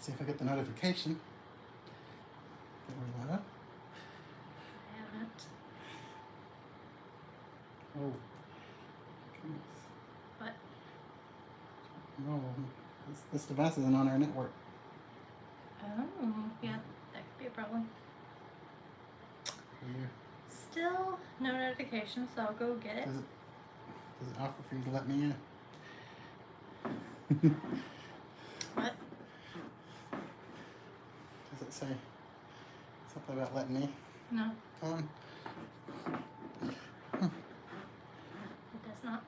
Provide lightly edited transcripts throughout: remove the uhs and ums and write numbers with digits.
See if I get the notification. That we're live. I haven't. Oh. Goodness. What? No, this device isn't on our network. Oh, yeah, that could be a problem. Weird. Still no notifications, so I'll go get it. Does it offer for you to let me in? What? Does it say something about letting me No, on? it does not.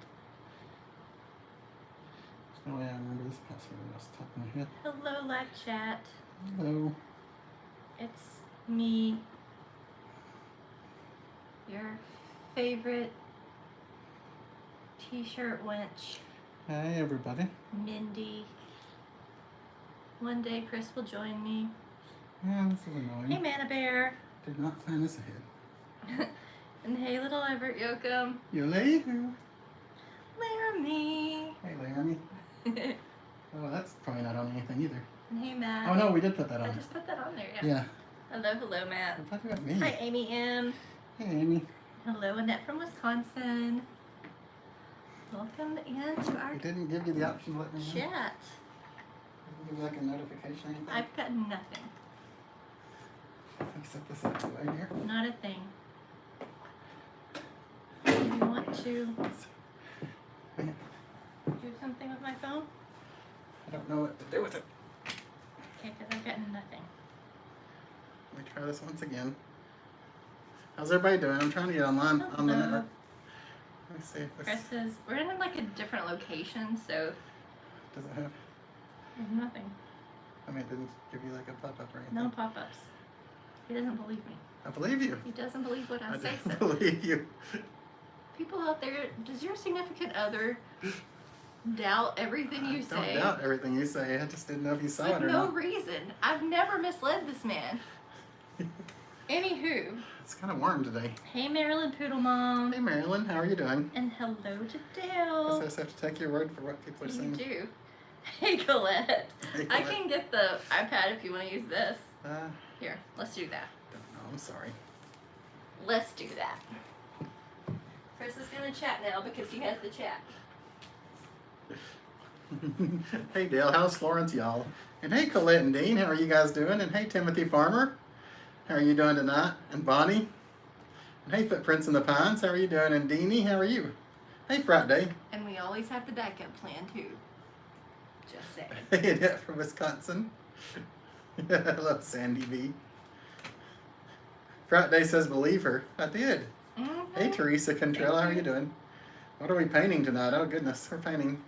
There's no way I remember this password off the top of my head. Hello, live chat. Hello. It's me, your favorite t-shirt wench, Hey everybody. Mindy. One day Chris will join me. Yeah, this is annoying. Hey, Mana Bear. Did not plan this ahead. And hey, little Everett Yoakum. Yuli? Laramie. Hey Laramie. Oh, that's probably not on anything either. And hey, Matt. Oh no, we did put that I on. just put that on there, yeah. Yeah. Hello, Matt. We're talking about me. Hi, Amy M. Hey Amy. Hello, Annette from Wisconsin. Welcome into our It didn't give you the option to let me in? chat. Didn't give you like a notification or anything? I've got nothing. Let me set this up right here. Not a thing. Do you want to Yeah. do something with my phone? I don't know what to do with it. Okay, because I've got nothing. Let me try this once again. How's everybody doing? I'm trying to get online on the Hello. network. Let me see if this Chris says, we're in like a different location, so does it have. there's nothing. I mean, it didn't give you like a pop-up or anything. No pop-ups. He doesn't believe me. I believe you. He doesn't believe what I say. do So. believe you. People out there, does your significant other doubt everything you I don't say? doubt everything you say. I just didn't know if you saw For it or no not. reason. I've never misled this man. Anywho, It's kind of warm today. hey Marilyn Poodle Mom. Hey Marilyn, how are you doing? And hello to I Dale. just have to take your word for what people are You saying. do. Hey Colette. Hey, I Colette. can get the iPad if you want to use this. Uh, Here, let's do that. don't know. I'm sorry. Let's do that. Chris is gonna chat now because he has the chat. Hey Dale, how's Florence, y'all? And hey Colette and Dean, how are you guys doing? And hey Timothy Farmer, how are you doing tonight? And Bonnie. And hey Footprints in the Pines, how are you doing? And Deanie, how are you? Hey Friday. And we always have the backup plan too. Just saying. Hey Annette from Wisconsin. Hello Sandy B. Friday says believe her. I did. Mm-hmm. Hey Teresa Contrell, how are you doing? What are we painting tonight? Oh goodness, we're painting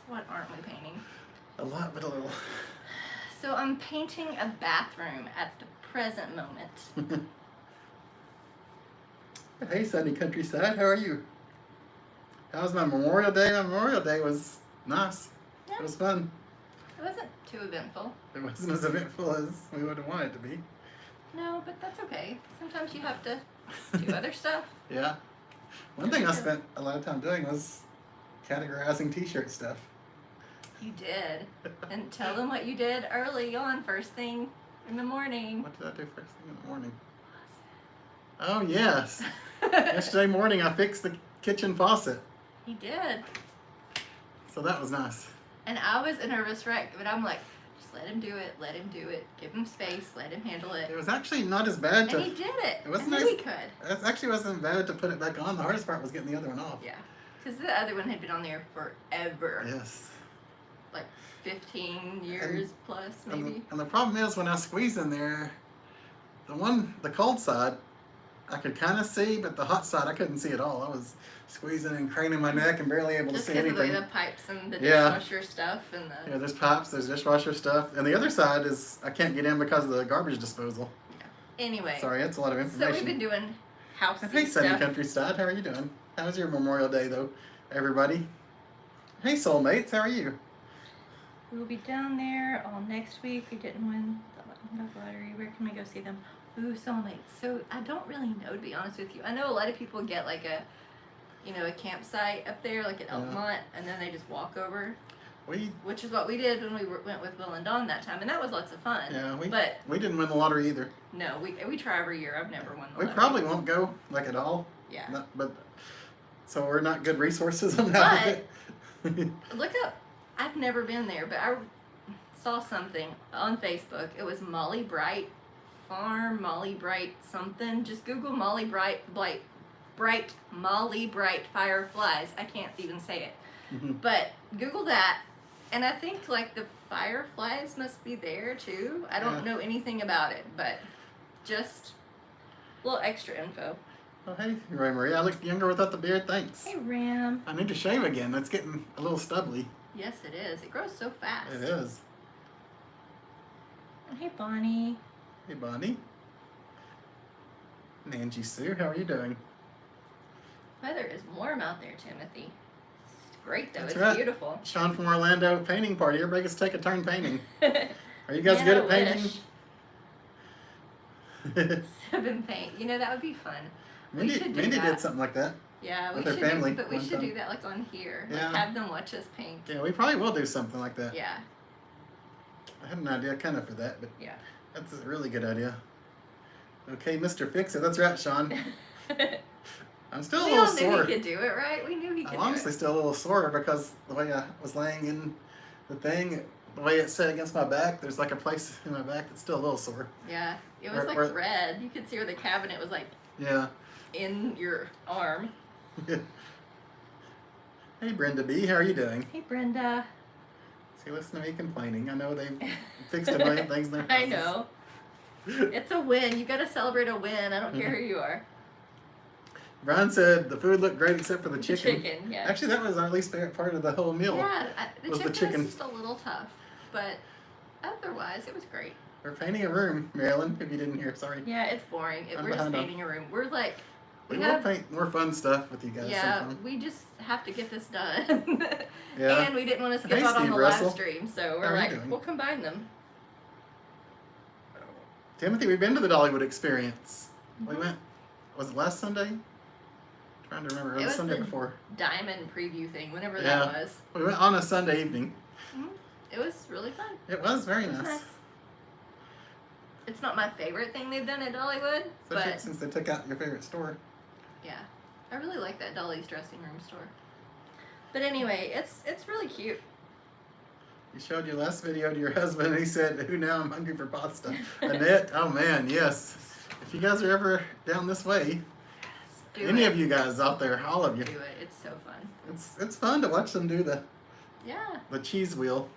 What aren't we painting? a lot but a little. So I'm painting a bathroom at the present moment. Hey Sunny Countryside, how are you? How was my Memorial Day? My Memorial Day was nice. Yeah. It was fun. It wasn't too eventful. It wasn't as eventful as we would have wanted it to be. No, but that's okay. Sometimes you have to do other stuff. Yeah. One thing I spent a lot of time doing was categorizing t-shirt stuff. You did. And tell them what you did early on, first thing in the morning. What did I do first thing in the morning? Oh yes. Yesterday morning I fixed the kitchen faucet. He did. So that was nice. And I was a nervous wreck, but I'm like, just let him do it, give him space, let him handle it. It was actually not as bad And he to... did it. It wasn't I knew nice. he could. It actually wasn't bad to put it back on. The hardest part was getting the other one off. Yeah. Because the other one had been on there forever. Yes. Like 15 years plus, And maybe. the problem is when I squeeze in there, the cold side, I could kind of see, but the hot side I couldn't see at all. I was squeezing and craning my neck and barely able Just to see because of anything. the pipes and the Yeah. dishwasher stuff and the... Yeah, there's pipes, there's dishwasher stuff, and the other side is I can't get in because of the garbage disposal. Anyway. Sorry, that's a lot of So information. we've been doing house Hey, Sunny stuff. Countryside, how are you doing? How's your Memorial Day, though, everybody? Hey, soulmates, how are you? We will be down there all next week. We didn't win the lottery. Where can we go see them? Ooh, soulmates. So I don't really know, to be honest with you. I know a lot of people get like a campsite up there, like at Elkmont, and then they just walk over. which is what we did when we went with Will and Dawn that time, and that was lots of fun. Yeah, but we didn't win the lottery either. No, we try every year. I've never won the We lottery. probably won't go like at all. Yeah. But so we're not good resources on that. But look up. I've never been there, but I saw something on Facebook. It was Molly Bright Farm, Molly Bright something. Just Google Molly Bright Molly Bright fireflies. I can't even say it. But Google that, and I think like the fireflies must be there too. I don't know anything about it, but just a little extra info. Oh, hey, Roy Marie. I look younger without the beard. Thanks. Hey, Ram. I need to shave again. It's getting a little stubbly. Yes, it is. It grows so fast. It is. And hey, Bonnie. Hey, Bonnie. And Angie Sue, how are you doing? Weather is warm out there, Timothy. It's great though. That's It's right. beautiful. Sean from Orlando painting party. Everybody gets to take a turn painting. Are you guys Man, good I at painting? wish. 7 paint. You know, that would be fun. Mindy, should do Mindy that. did something like that. Yeah, we With her should family but we one should time. do that like on here. Yeah. Like have them watch us paint. Yeah, we probably will do something like that. Yeah. I had an idea kind of for that, but Yeah. that's a really good idea. Okay, Mr. Fix-It. That's right, Sean. I'm still a We little all knew sore. he could do it, right? We knew he could I'm do honestly it. still a little sore because the way I was laying in the thing, the way it's set against my back, there's like a place in my back that's still a little sore. Yeah. It was like Where- red. You could see where the cabinet was like Yeah. in your arm. Hey, Brenda B. How are you doing? Hey, Brenda. See, listen to me complaining. I know they've fixed a million things in their I houses. know. It's a win. You got to celebrate a win. I don't care who you are. Brian said the food looked great except for the chicken. Chicken, yeah. Actually, that was our least favorite part of the whole meal. Yeah, the was chicken, the chicken. was just a little tough, but otherwise it was great. We're painting a room, Marilyn, if you didn't hear. Sorry. Yeah, it's boring. I'm We're just behind on- painting a room. We're like, We we will have, paint more fun stuff with you guys yeah, sometime. we just have to get this done. Yeah. And we didn't want to skip Hey, out on Steve the Russell. live stream, so How we're are you like, doing? we'll combine them. Timothy, we've been to the Dollywood Experience. We Mhm. went, was it last Sunday? Trying to remember. It It was was Sunday the- before. Diamond preview thing, whenever Yeah. that was. We went on a Sunday evening. It was really fun. It was very It was nice. nice. It's not my favorite thing they've done at Dollywood, Especially but since they took out your favorite store. yeah, I really like that Dolly's dressing room store. But anyway, it's really cute. You showed your last video to your husband and he said, "Ooh, now I'm hungry for pasta." Annette, oh man, yes. If you guys are ever down this way, Do any it. of you guys out there, all of you, Do it. It's so fun. it's fun to watch them do Yeah. the cheese wheel.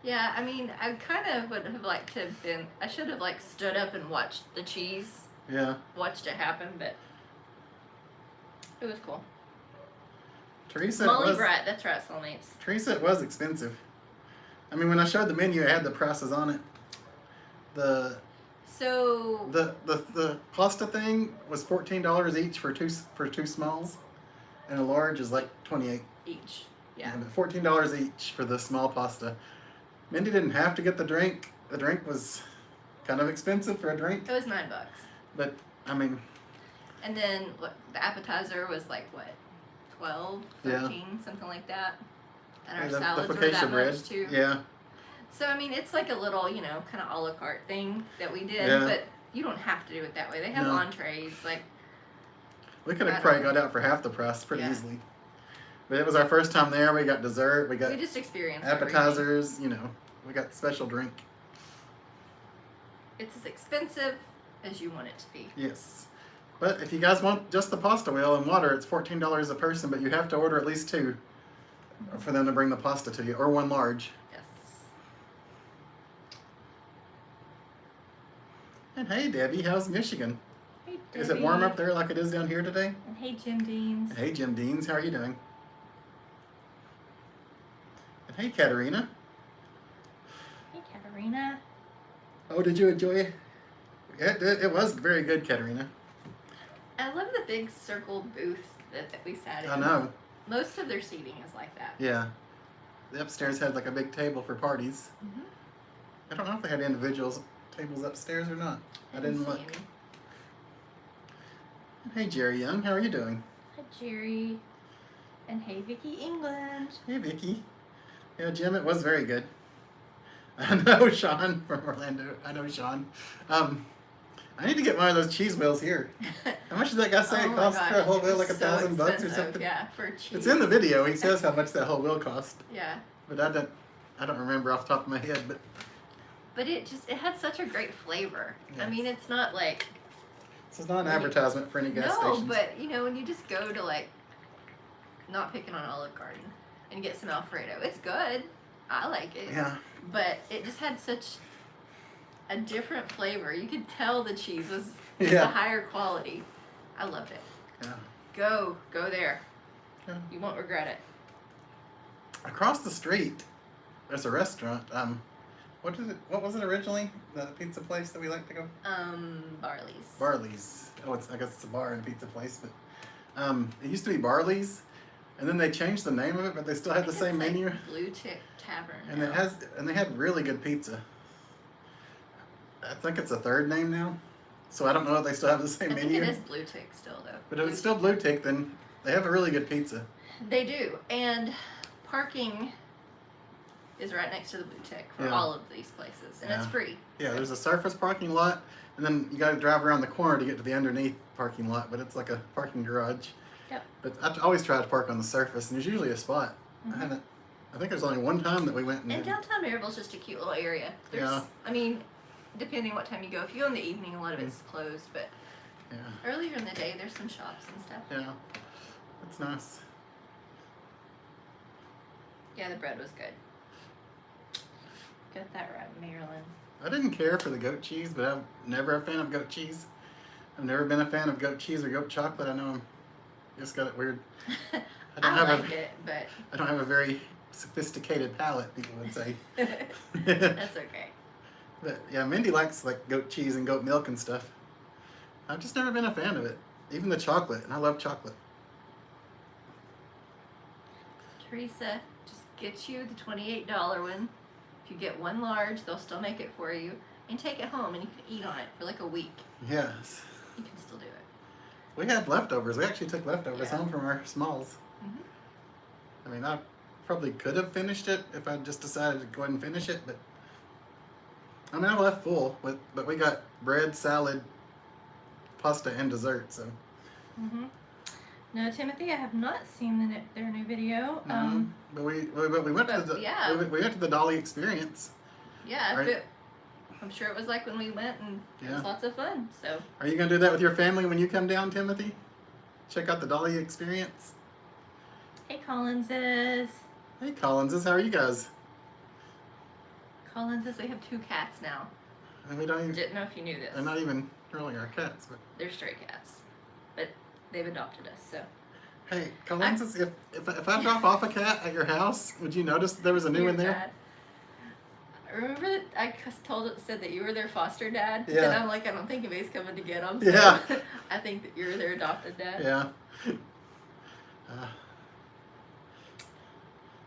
Yeah, I mean, I kind of would have liked to have been, I should have like stood up and watched the cheese, Yeah. watched it happen, but it was cool. Teresa, Molly Brett, that's right, Soulmates. Teresa, it was expensive. I mean, when I showed the menu, it had the prices on it. So, The pasta thing was $14 each for two smalls, and a large is like $28. each. Yeah. But $14 each for the small pasta. Mindy didn't have to get the drink. The drink was kind of expensive for a drink, It was $9. but I mean, And then what, the appetizer was like what, 12, Yeah. 13, something like that. And our the salads were focaccia that bread. much too. Yeah, So I mean, it's like a little, kind of a la carte thing that we did, Yeah. but you don't have to do it that way. They have No. entrees, like we could I have don't probably know. got out for half the price pretty Yeah. easily. But it was our first time there. We got dessert. We got we just experienced everything. appetizers. We got special drink. It's as expensive as you want it to be. Yes. But if you guys want just the pasta wheel and water, it's $14 a person, but you have to order at least 2 for them to bring the pasta to you, or 1 large. Yes. And hey, Debbie, how's Michigan? Hey, Is it warm up there like it is down here today? And hey, Jim Deans. And hey, Jim Deans, how are you doing? And hey, Katerina. Hey, Katerina. Oh, did you enjoy it? It was very good, Katerina. I love the big circle booth that we sat in. I know. Most of their seating is like that. Yeah. The upstairs had like a big table for parties. Mhm. I don't know if they had individuals tables upstairs or not. I didn't see look. any. Hey, Jerry Young, how are you doing? Hi, Jerry. And hey, Vicky England. Hey, Vicky. Yeah, Jim, it was very good. I know Sean from Orlando. I know Sean. I need to get one of those cheese wheels here. How much does that guy say it costs for a whole wheel? Like $1,000 or something? Yeah, for cheese. It's in the video. He says how much that whole wheel cost. Yeah. But I don't remember off the top of my head. But it had such a great flavor. Yes. I mean, it's not like. This is not an advertisement for any gas stations. No, but when you just go to like, not picking on Olive Garden, and get some Alfredo, it's good. I like it. Yeah. But it just had such a different flavor. You could tell the cheese was Yeah. a higher quality. I loved it. Yeah. Go there. Yeah. You won't regret it. Across the street, there's a restaurant. What was it originally? The pizza place that we like to go? Barley's. Barley's. Oh, I guess it's a bar and a pizza place, but it used to be Barley's, and then they changed the name of it, but they still had the same like menu. Blue Tick Tavern. And now. they had really good pizza. I think it's a third name now, so I don't know if they still have the same I think menu. it is Blue Tick still though. But if it's still Blue Tick, then they have a really good pizza. They do, and parking is right next to the Blue Tick for Yeah. all of these places, and it's Yeah. free. Yeah, there's a surface parking lot, and then you got to drive around the corner to get to the underneath parking lot, but it's like a parking garage. Yep. But I always try to park on the surface, and there's usually a spot. Mhm. I think there's only one time that we went And downtown Maryville's just a cute little area. Yeah. I mean, depending what time you go. If you go in the evening, a lot of it's closed, but Yeah, earlier in the day, there's some shops and stuff. yeah, it's nice. Yeah, the bread was good. Got that right, Maryland. I didn't care for the goat cheese, but I'm never a fan of goat cheese. I've never been a fan of goat cheese or goat chocolate. I know I'm just got it weird. I like it, but I don't have a very sophisticated palate, people would say. that's okay. But yeah, Mindy likes like goat cheese and goat milk and stuff. I've just never been a fan of it. Even the chocolate, and I love chocolate. Teresa, just get you the $28 one. If you get one large, they'll still make it for you. And take it home and you can eat on it for like a week. Yes. You can still do it. We had leftovers. We actually took leftovers Yeah. home from our smalls. Mhm. I mean, I probably could have finished it if I just decided to go ahead and finish it, but I mean, I left full, but we got bread, salad, pasta, and dessert, so. Mm-hmm. No, Timothy, I have not seen their new video. But we went to the yeah. we went to the Dolly Experience. Yeah, Right. I'm sure it was like when we went, and it was Yeah. lots of fun. So Are you gonna do that with your family when you come down, Timothy? Check out the Dolly Experience. hey, Collinses. Hey, Collinses, how are you guys? Collinses, we have 2 cats now. And we don't even. Didn't know if you knew this. They're not even really our cats, but. They're stray cats, but they've adopted us. So Hey, Collinses, if I drop off a cat at your house, would you notice that there was a new Your one there? dad. Remember that I said that you were their foster dad? Yeah. And I'm like, I don't think anybody's coming to get them. So Yeah. I think that you're their adopted dad. Yeah.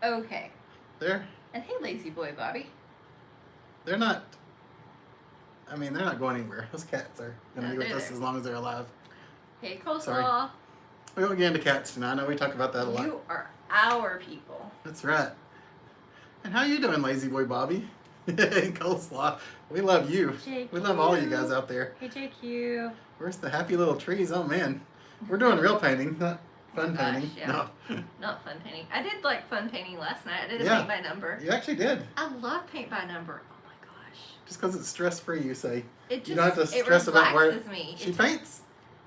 Okay. They're And hey, lazy boy Bobby. they're not. I mean, they're not going anywhere. Those cats are gonna No, be with they're us there. as long as they're alive. Hey, Coleslaw. Sorry. We won't get into cats tonight. I know we talk about that a lot. You are our people. That's right. And how you doing, lazy boy Bobby? Coleslaw. We love you. We love all you guys out there. Hey, JQ. Where's the happy little trees? Oh man, we're doing real painting, not fun Gosh, painting. yeah. No, Not fun painting. I did like fun painting last night. I did a Yeah. paint by number. you actually did. I love paint by number. Oh my gosh. Just because it's stress free, you say. It just You don't have to it stress about where relaxes me. she paints.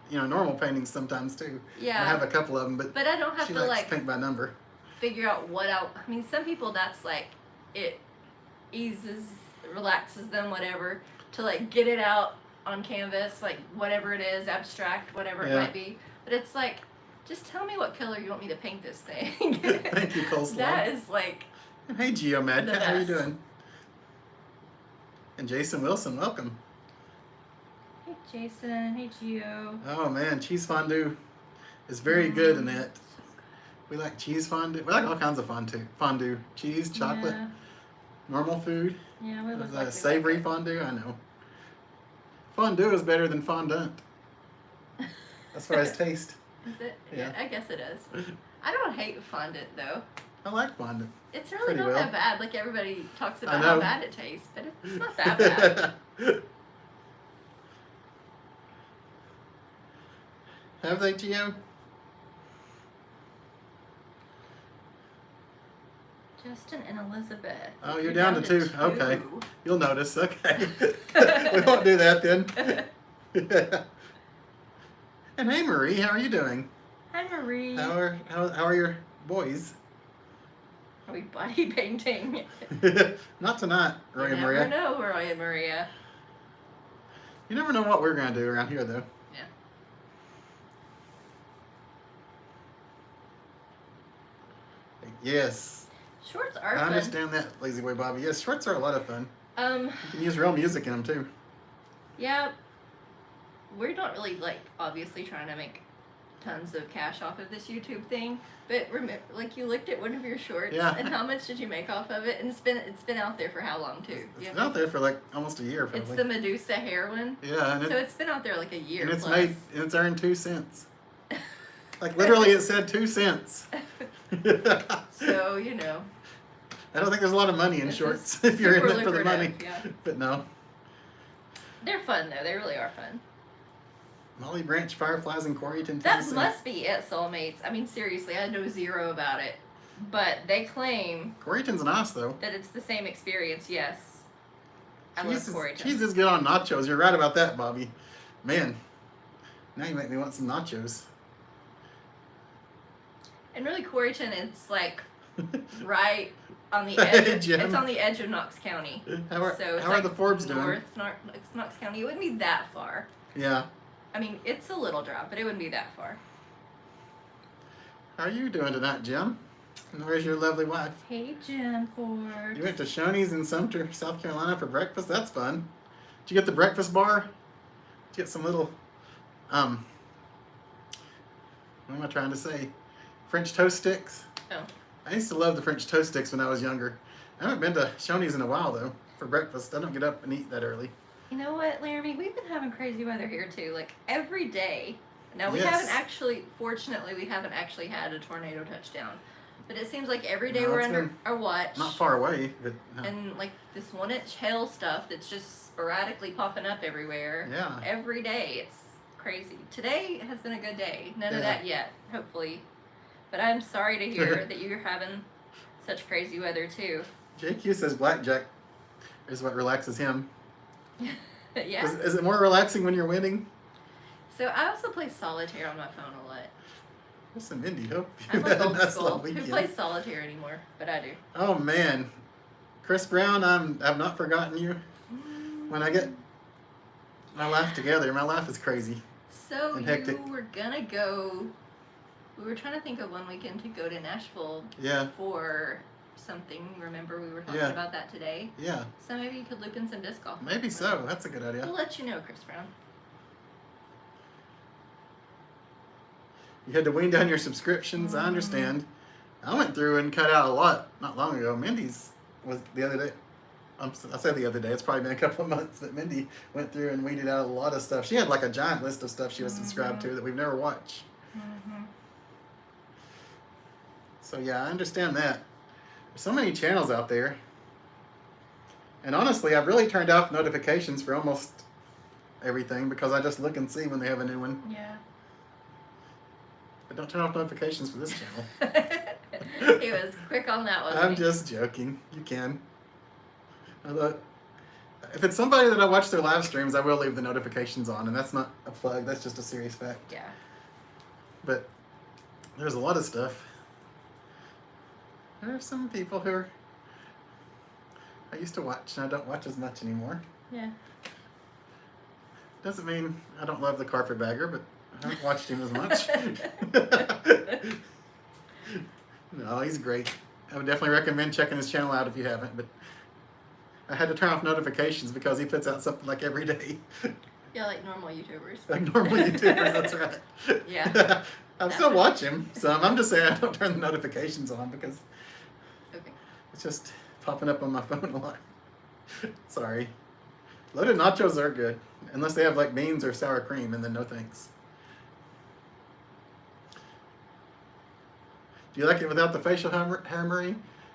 You know, normal paintings sometimes too. Yeah. I have a couple of them, but But I don't have she to likes like paint by number. figure out what I mean, some people that's like it relaxes them, whatever, to like get it out on canvas, like whatever it is, abstract, whatever it Yeah. might be. But it's like, just tell me what color you want me to paint this thing. Thank you, Coleslaw. That is like And hey, Geo Mad the Cat, how you best. doing? And Jason Wilson, welcome. hey Jason, hey Gio. Oh man, cheese fondue is very good in it. So We like cheese fondue. We like all kinds of fondue. Cheese, good. chocolate, normal food. Yeah, we look The like we savory like it. fondue, I know. Fondue is better than fondant as far as taste. Is it? Yeah. I guess it is. I don't hate fondant though. I like fondant. It's really Pretty not well. that bad. Like everybody talks I about know. how bad it tastes, but it's not that bad. Have they, Gio? Justin and Elizabeth. Oh, you're down to two. Okay. two. You'll notice. Okay. We won't do that then. And hey, Marie, how are you doing? Hi, Marie. How are your boys? Are we body painting? Not tonight, Roy and You Maria. never know, Roy and Maria. You never know what we're gonna do around here, though. Yeah. Yes. Shorts are I fun. understand that, Lazy Boy Bobby. Yes, shorts are a lot of fun. Um, You can use real music in them too. yeah. We're not really, like, obviously trying to make tons of cash off of this YouTube thing, but remember, like, you looked at one of your shorts, Yeah. and how much did you make off of it? And it's been out there for how long too? It's been out there for like almost a year, It's probably. the Medusa hair one. Yeah, and, So it's been out there like a year and it's plus. it's earned 2 cents. Like literally, it said 2 cents. So, you know. I don't think there's a lot of money in This shorts is if you're in super it for the money. lucrative, yeah. But no. They're fun though. They really are fun. Molly Branch, Fireflies, and Coreyton, That Tennessee. must be it, Soulmates. I mean, seriously, I know zero about it. But they claim Coreyton's nice, though. that it's the same experience, yes. I love Jesus, Coreyton. cheese is good on nachos. You're right about that, Bobby. Man, now you make me want some nachos. And really, Coreyton, it's like right on the edge. Hey, Jim. It's on the edge of Knox County. How are, So it's how are like the Forbes doing? north Knox County. It wouldn't be that far. Yeah. I mean, it's a little drop, but it wouldn't be that far. How are you doing tonight, Jim? And where's your lovely wife? Hey, Jim Ford. You went to Shoney's in Sumter, South Carolina for breakfast? That's fun. Did you get the breakfast bar? Did you get some little, what am I trying to say? French toast sticks? Oh. I used to love the French toast sticks when I was younger. I haven't been to Shoney's in a while, though, for breakfast. I don't get up and eat that early. You know what, Laramie? We've been having crazy weather here too. Like every day. Now we Yes. haven't actually, fortunately, we haven't actually had a tornado touchdown. But it seems like every day No, we're it's under been our watch. Not far away, but no. And like this 1-inch hail stuff that's just sporadically popping up everywhere. Yeah. Every day. It's crazy. Today has been a good day. None of Yeah. that yet, hopefully. But I'm sorry to hear that you're having such crazy weather too. JQ says blackjack is what relaxes him. Yeah. Is it more relaxing when you're winning? So I also play solitaire on my phone a lot. Listen, Mindy, hope I'm you've like had a old nice school. long Who weekend. plays solitaire anymore? But I do. Oh man, Chris Brown, I've not forgotten you. When I get my life together, my life is crazy. So And you hectic. were gonna go. We were trying to think of one weekend to go to Nashville Yeah, for something. Remember, we were talking Yeah. about that today. yeah, So maybe you could loop in some disc golf. maybe so. That's a good We'll idea. let you know, Chris Brown. You had to wean down your subscriptions. I understand. I went through and cut out a lot not long ago. Mindy's was the other day. I said the other day. It's probably been a couple of months, but Mindy went through and weeded out a lot of stuff. She had like a giant list of stuff she was subscribed to that we've never watched. Mm-hmm. So yeah, I understand that. There's so many channels out there. And honestly, I've really turned off notifications for almost everything because I just look and see when they have a new one. Yeah. But don't turn off notifications for this channel. He was quick on that one. I'm just joking. You can. If it's somebody that I watch their live streams, I will leave the notifications on, and that's not a plug. That's just a serious fact. Yeah. But there's a lot of stuff. There are some people who I used to watch, and I don't watch as much anymore. Yeah. Doesn't mean I don't love the carpetbagger, but I haven't watched him as much. No, he's great. I would definitely recommend checking his channel out if you haven't, but I had to turn off notifications because he puts out something like every day. Yeah, like normal YouTubers. Like normal YouTubers, that's right. Yeah. I still watch him, so I'm just saying I don't turn the notifications on because Okay. it's just popping up on my phone a lot. Sorry. Loaded nachos are good, unless they have like beans or sour cream, and then no thanks. Do you like it without the facial hair, Marie?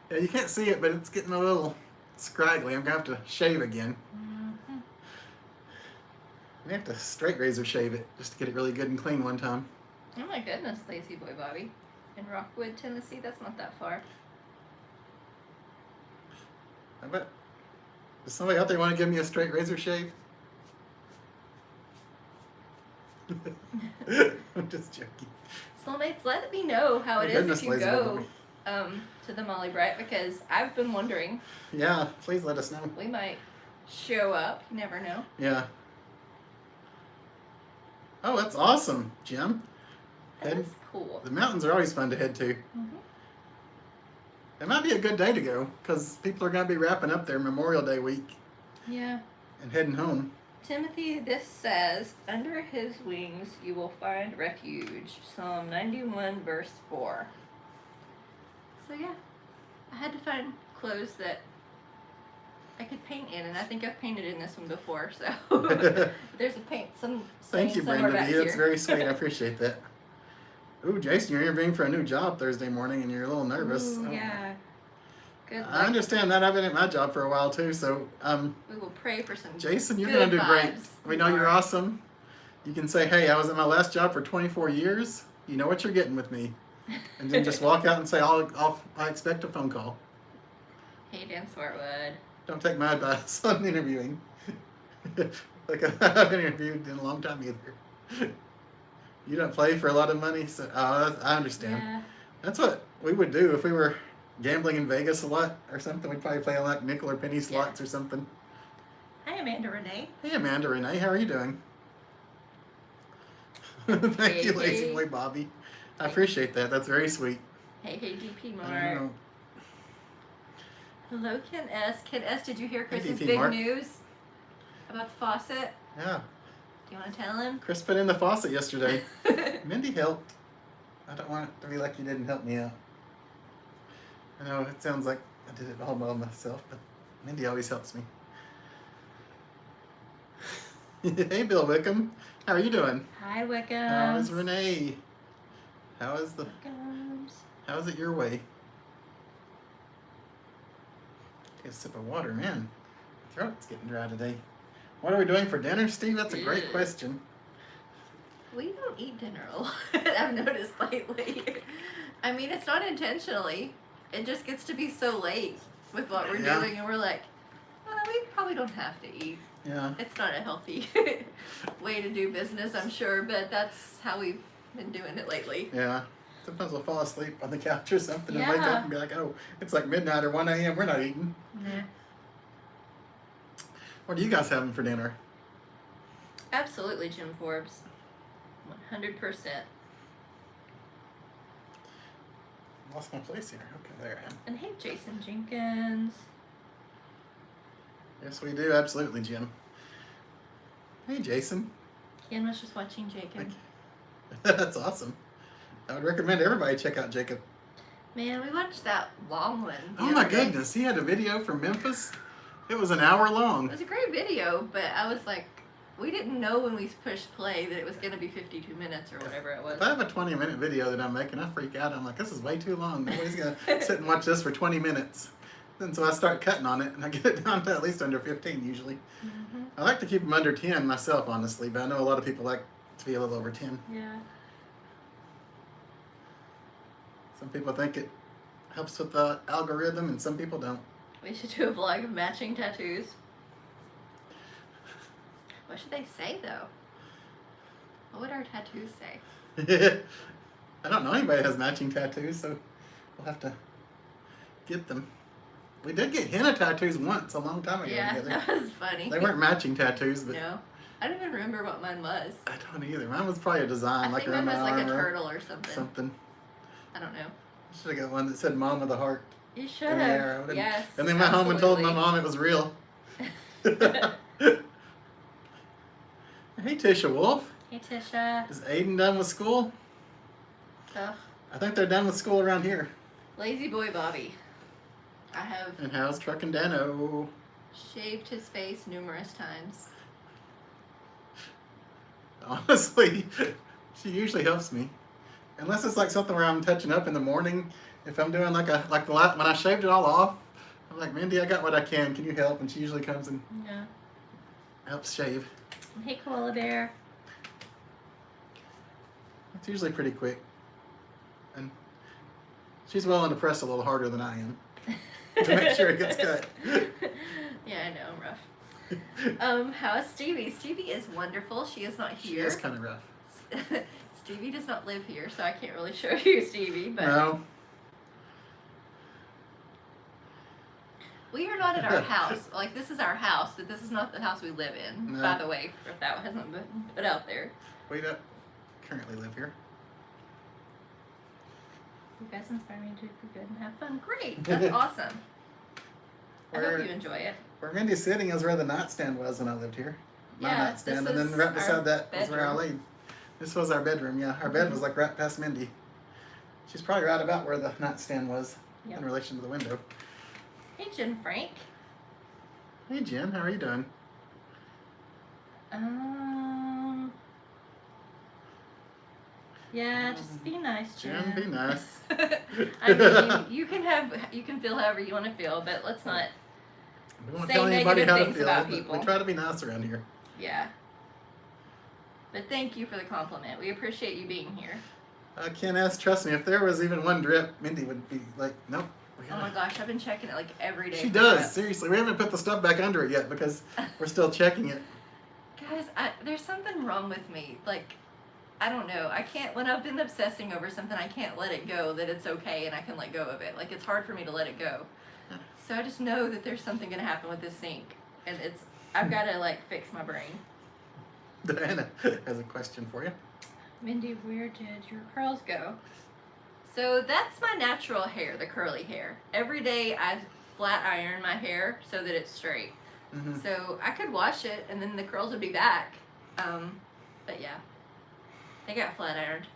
Yeah, you can't see it, but it's getting a little scraggly. I'm going to have to shave again. Mm-hmm. We have to straight razor shave it just to get it really good and clean one time. Oh my goodness, Lazy Boy Bobby. In Rockwood, Tennessee, that's not that far. I bet. Does somebody out there want to give me a straight razor shave? I'm just joking. Soulmates, let me know how Oh, it is goodness, if you Lazy Boy go Bobby. to the Molly Bright, because I've been wondering. Yeah, please let us know. We might show up. You never know. Yeah. Oh, that's awesome, Jim. That's cool. The mountains are always fun to head to. Mm-hmm. It might be a good day to go because people are going to be wrapping up their Memorial Day week Yeah. and heading home. Timothy, this says, under his wings you will find refuge. Psalm 91, verse 4. So yeah, I had to find clothes that I could paint in, and I think I've painted in this one before, so there's a paint, some Thank you, somewhere Brenda back B. here. That's very sweet. I appreciate that. Ooh, Jason, you're interviewing for a new job Thursday morning and you're a little nervous. Ooh, yeah. Good luck. I understand that. I've been at my job for a while too, so We will pray for some Jason, you're good going to do great. vibes. We know you're awesome. You can say, hey, I was at my last job for 24 years. You know what you're getting with me. And then just walk out and say, I expect a phone call. Hey, Dan Swartwood. Don't take my advice on interviewing. Like, I haven't interviewed in a long time either. You don't play for a lot of money, so I understand. Yeah. That's what we would do if we were gambling in Vegas a lot or something. We'd probably play on like nickel or penny slots or something. Hi, Amanda Renee. Hey, Amanda Renee, how are you doing? Thank you, Lazy Hey. Boy Bobby. I appreciate that. That's very sweet. Hey, DP I Mark. know. Hello, Ken S. Ken S, did you hear Chris's DP big Mark. news about the faucet? Yeah. Do you want to tell him? Chris put in the faucet yesterday. Mindy helped. I don't want it to be like you didn't help me out. I know it sounds like I did it all by myself, but Mindy always helps me. Hey, Bill Wickham. How are you doing? Hi, Wickham. How is Renee? How is Wickham's. How is it your way? Take a sip of water, man. My throat's getting dry today. What are we doing for dinner, Steve? That's a great question. We don't eat dinner a lot, I've noticed lately. I mean, it's not intentionally. It just gets to be so late with what we're Yeah. doing, and we're like, we probably don't have to eat. Yeah. It's not a healthy way to do business, I'm sure, but that's how we've been doing it lately. Yeah. Sometimes we'll fall asleep on the couch or something and wake Yeah. up and be like, oh, it's like midnight or 1 a.m. We're not eating. Nah. What are you guys having for dinner? Absolutely, Jim Forbes. 100%. Lost my place here. Okay, there I am. And hey, Jason Jenkins. Yes, we do. Absolutely, Jim. Hey, Jason. Ken was just watching Jacob. That's awesome. I would recommend everybody check out Jacob. Man, we watched that long one. the Oh my other day. goodness, he had a video from Memphis. It was an hour It long. was a great video, but I was like, we didn't know when we pushed play that it was going to be 52 minutes or whatever it was. If I have a 20-minute video that I'm making, I freak out. I'm like, this is way too long. Nobody's going to sit and watch this for 20 minutes. And so I start cutting on it, and I get it down to at least under 15 usually. Mm-hmm. I like to keep them under 10 myself, honestly, but I know a lot of people like to be a little over 10. Yeah. Some people think it helps with the algorithm, and some people don't. We should do a vlog of matching tattoos. What should they say, though? What would our tattoos say? I don't know anybody that has matching tattoos, so we'll have to get them. We did get henna tattoos once, a long time ago Yeah, together. that was funny. They weren't matching tattoos, but No. I don't even remember what mine was. I don't either. Mine was probably a design, I like think around mine my was like a arm or turtle or something. I don't know. I should have got one that said "Mom with a heart" You should in the have. arrow. And, Yes. and then went home and told my absolutely. mom it was real. Hey, Tisha Wolf. Hey, Tisha. Is Aiden done with school? Ugh. I think they're done with school around here. Lazy boy Bobby. I have And how's Truck and Dano? shaved his face numerous times. Honestly, she usually helps me. Unless it's like something where I'm touching up in the morning. If I'm doing like when I shaved it all off, I'm like, Mindy, I got what I can. Can you help? And she usually comes and Yeah. helps shave. Hey, Koala Bear. It's usually pretty quick. And she's willing to press a little harder than I am to make sure it gets cut. Yeah, I know, I'm rough. How is Stevie? Stevie is wonderful. She is not She here. is kind of rough. Stevie does not live here, so I can't really show you Stevie. But No. we are not at our house. Like, this is our house, but this is not the house we live in. No. By the way, if that hasn't been put out there. We don't currently live here. You guys inspire me to be good and have fun. Great. That's awesome. I hope Where- you enjoy it. Where Mindy's sitting is where the nightstand was when I lived here. My Yeah, nightstand, this and then was right beside our that was where I bedroom. laid. This was our bedroom, yeah. Our bed was like right past Mindy. She's probably right about where the nightstand was Yep. in relation to the window. Hey, Jen Frank. Hey Jen, how are you doing? Yeah, just be nice, Jen. Jen, be nice. I mean, you can feel however you want to feel, but let's not. We won't Say tell anybody negative how to things feel, about but people. we try to be nice around here. Yeah. But thank you for the compliment. We appreciate you being here. Ken S, trust me, if there was even one drip, Mindy would be like, nope. We Oh my gotta... gosh, I've been checking it like every day. She for does, drips. seriously. We haven't put the stuff back under it yet because we're still checking it. Guys, there's something wrong with me. Like, I don't know. I can't, when I've been obsessing over something, I can't let it go that it's okay and I can let go of it. Like, it's hard for me to let it go. So I just know that there's something going to happen with this sink. And I've got to, like, fix my brain. Diana has a question for you. Mindy, where did your curls go? So that's my natural hair, the curly hair. Every day I flat iron my hair so that it's straight. Mm-hmm. So I could wash it and then the curls would be back. But yeah, they got flat ironed.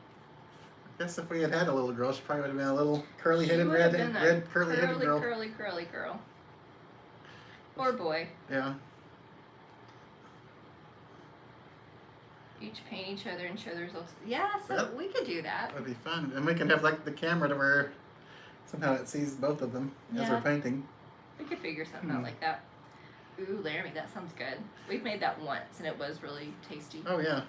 I guess if we had had a little girl, she probably would have been a little curly-headed, She would have been a red curly-headed girl. curly girl. Or boy. Yeah. Each paint each other and show the results. Yeah, so Yep. we could do that. That'd be fun. And we can have like the camera to where somehow it sees both of them as we're Yeah. painting. We could figure something out like that. Ooh, Laramie, that sounds good. We've made that once and it was really tasty. Oh yeah.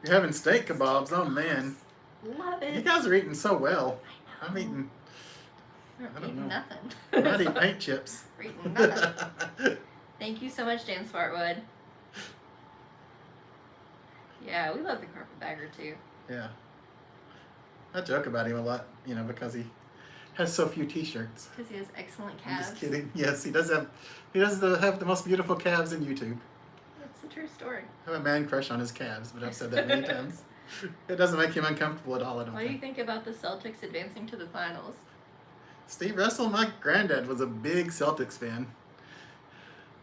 You're having steak kebabs, oh man. Love it. You guys are eating so well. I know. I'm eating, We're I don't eating know. nothing. I'm not eating paint chips. We're eating nothing. Thank you so much, Dan Smartwood. Yeah, we love the carpetbagger too. Yeah. I joke about him a lot, because he has so few t-shirts. Because he has excellent I'm calves. just kidding. Yes, he does have the most beautiful calves in YouTube. That's a true story. I have a man crush on his calves, but I've said that many times. It doesn't make him uncomfortable at all, I don't What do you think. think about the Celtics advancing to the finals? Steve Russell, my granddad, was a big Celtics fan.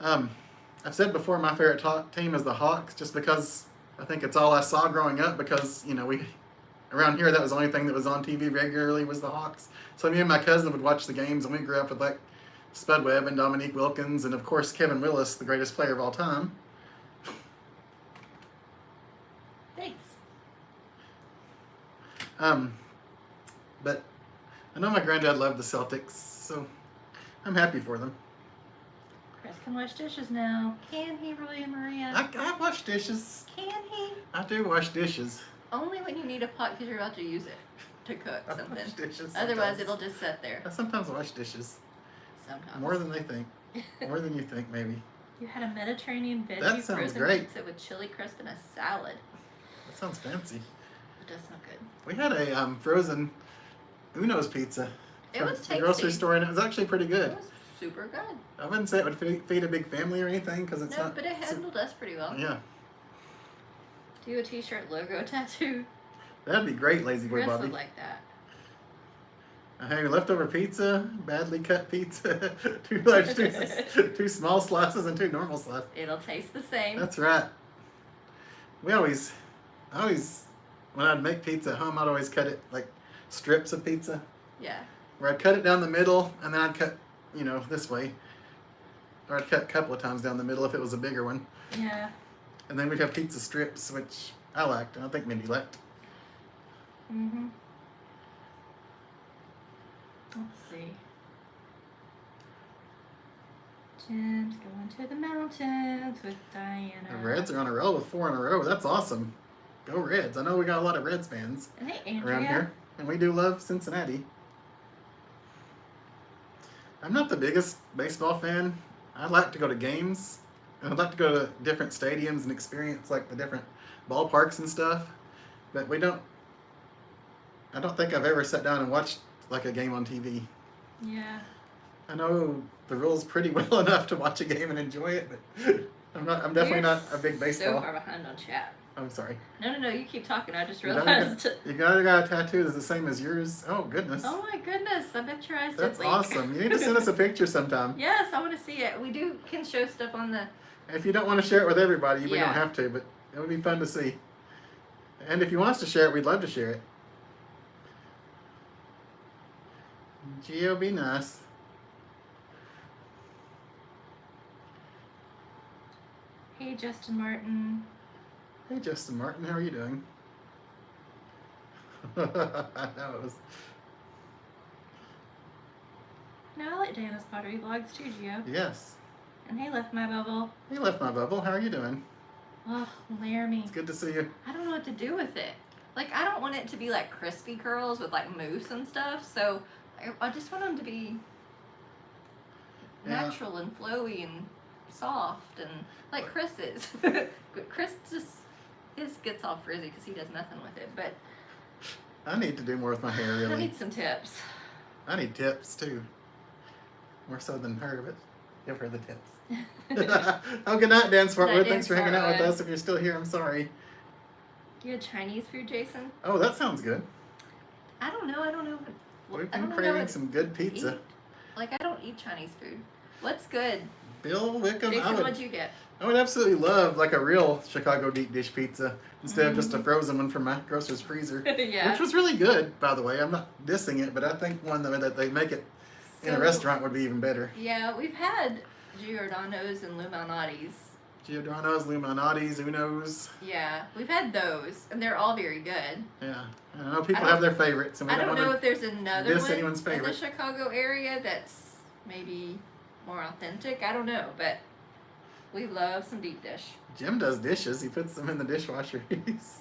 I've said before my favorite team is the Hawks, just because I think it's all I saw growing up, because, we around here that was the only thing that was on TV regularly was the Hawks. So me and my cousin would watch the games, and we grew up with like Spud Webb and Dominique Wilkins, and of course Kevin Willis, the greatest player of all time. Thanks. But I know my granddad loved the Celtics, so I'm happy for them. Chris can wash dishes now. Can he, really, Maria? I wash dishes. Can he? I do wash dishes. Only when you need a pot because you're about to use it to cook I something. wash dishes Otherwise, sometimes. it'll just sit there. I sometimes wash dishes. Sometimes. More than they think. More than you think, maybe. You had a Mediterranean veggie That sounds frozen great. pizza with chili crisp and a salad. That sounds fancy. It does sound good. We had a frozen Uno's pizza It from was the tasty. grocery store, and it was actually pretty good. It was super good. I wouldn't say it would feed a big family or anything, because it's No, not. but it handled us pretty well. Yeah, Do a t-shirt logo tattoo. that'd be great, Lazy Boy Chris Bobby. would like that. Hey, leftover pizza, badly cut pizza, two large pieces, 2 small slices, and 2 normal slices. It'll taste the same. That's right. I always, when I'd make pizza at home, I'd always cut it like strips of pizza, Yeah. where I'd cut it down the middle, and then I'd cut, this way. Or I'd cut a couple of times down the middle if it was a bigger one. Yeah. And then we'd have pizza strips, which I liked, and I think Mindy liked. Mhm. Let's see. Jim's going to the mountains with Diana. The Reds are on a roll with 4 in a row. That's awesome. Go Reds. I know we got a lot of Reds fans And hey, Andrea. around here. And we do love Cincinnati. I'm not the biggest baseball fan. I like to go to games. And I'd like to go to different stadiums and experience like the different ballparks and stuff. But I don't think I've ever sat down and watched like a game on TV. Yeah. I know the rules pretty well enough to watch a game and enjoy it, but I'm definitely not a big baseball. So far behind on chat. I'm sorry. No, you keep talking. I just You realized. got a tattoo that's the same as yours. Oh goodness. Oh my goodness! I bet your eyes did That's leak. awesome. You need to send us a picture sometime. Yes, I want to see it. We can show stuff on the. If you don't want to share it with everybody, we Yeah. don't have to, but it would be fun to see. And if you want us to share it, we'd love to share it. Gio, be nice. Hey, Justin Martin. Hey, Justin Martin, how are you doing? I know it was. No, I like Diana's pottery vlogs too, Gio. Yes. And hey, left my bubble. He left my bubble. How are you doing? Oh, Laramie. It's good to see you. I don't know what to do with it. Like, I don't want it to be like crispy curls with like mousse and stuff. So I just want them to be Yeah. natural and flowy and soft and like Chris's. Chris just his gets all frizzy because he does nothing with it. But I need to do more with my hair, I really. need some tips. I need tips, too. More so than her, but give her the tips. Oh, good night, Dan Swartwood. Night, Dan Thanks for hanging out with Swartwood. us. If you're still here, I'm sorry. You had Chinese food, Jason? Oh, that sounds good. I don't know. We've I been don't know craving what some good to pizza. eat. Like, I don't eat Chinese food. What's good? Bill Wickham, Jason, what'd you get? I would absolutely love like a real Chicago deep dish pizza instead of just a Mhm. frozen one from my grocer's freezer. Yeah. Which was really good, by the way. I'm not dissing it, but I think one that they make it in a So- restaurant would be even better. Yeah, we've had Giordano's and Lou Malnati's. Giordano's, Lou Malnati's, Uno's. Yeah, we've had those, and they're all very good. Yeah. I know people I don't- have their favorites, and we I don't don't know want if there's another diss one anyone's in the favorite. Chicago area that's maybe more authentic. I don't know, but we love some deep dish. to. Jim does dishes. He puts them in the dishwasher. He's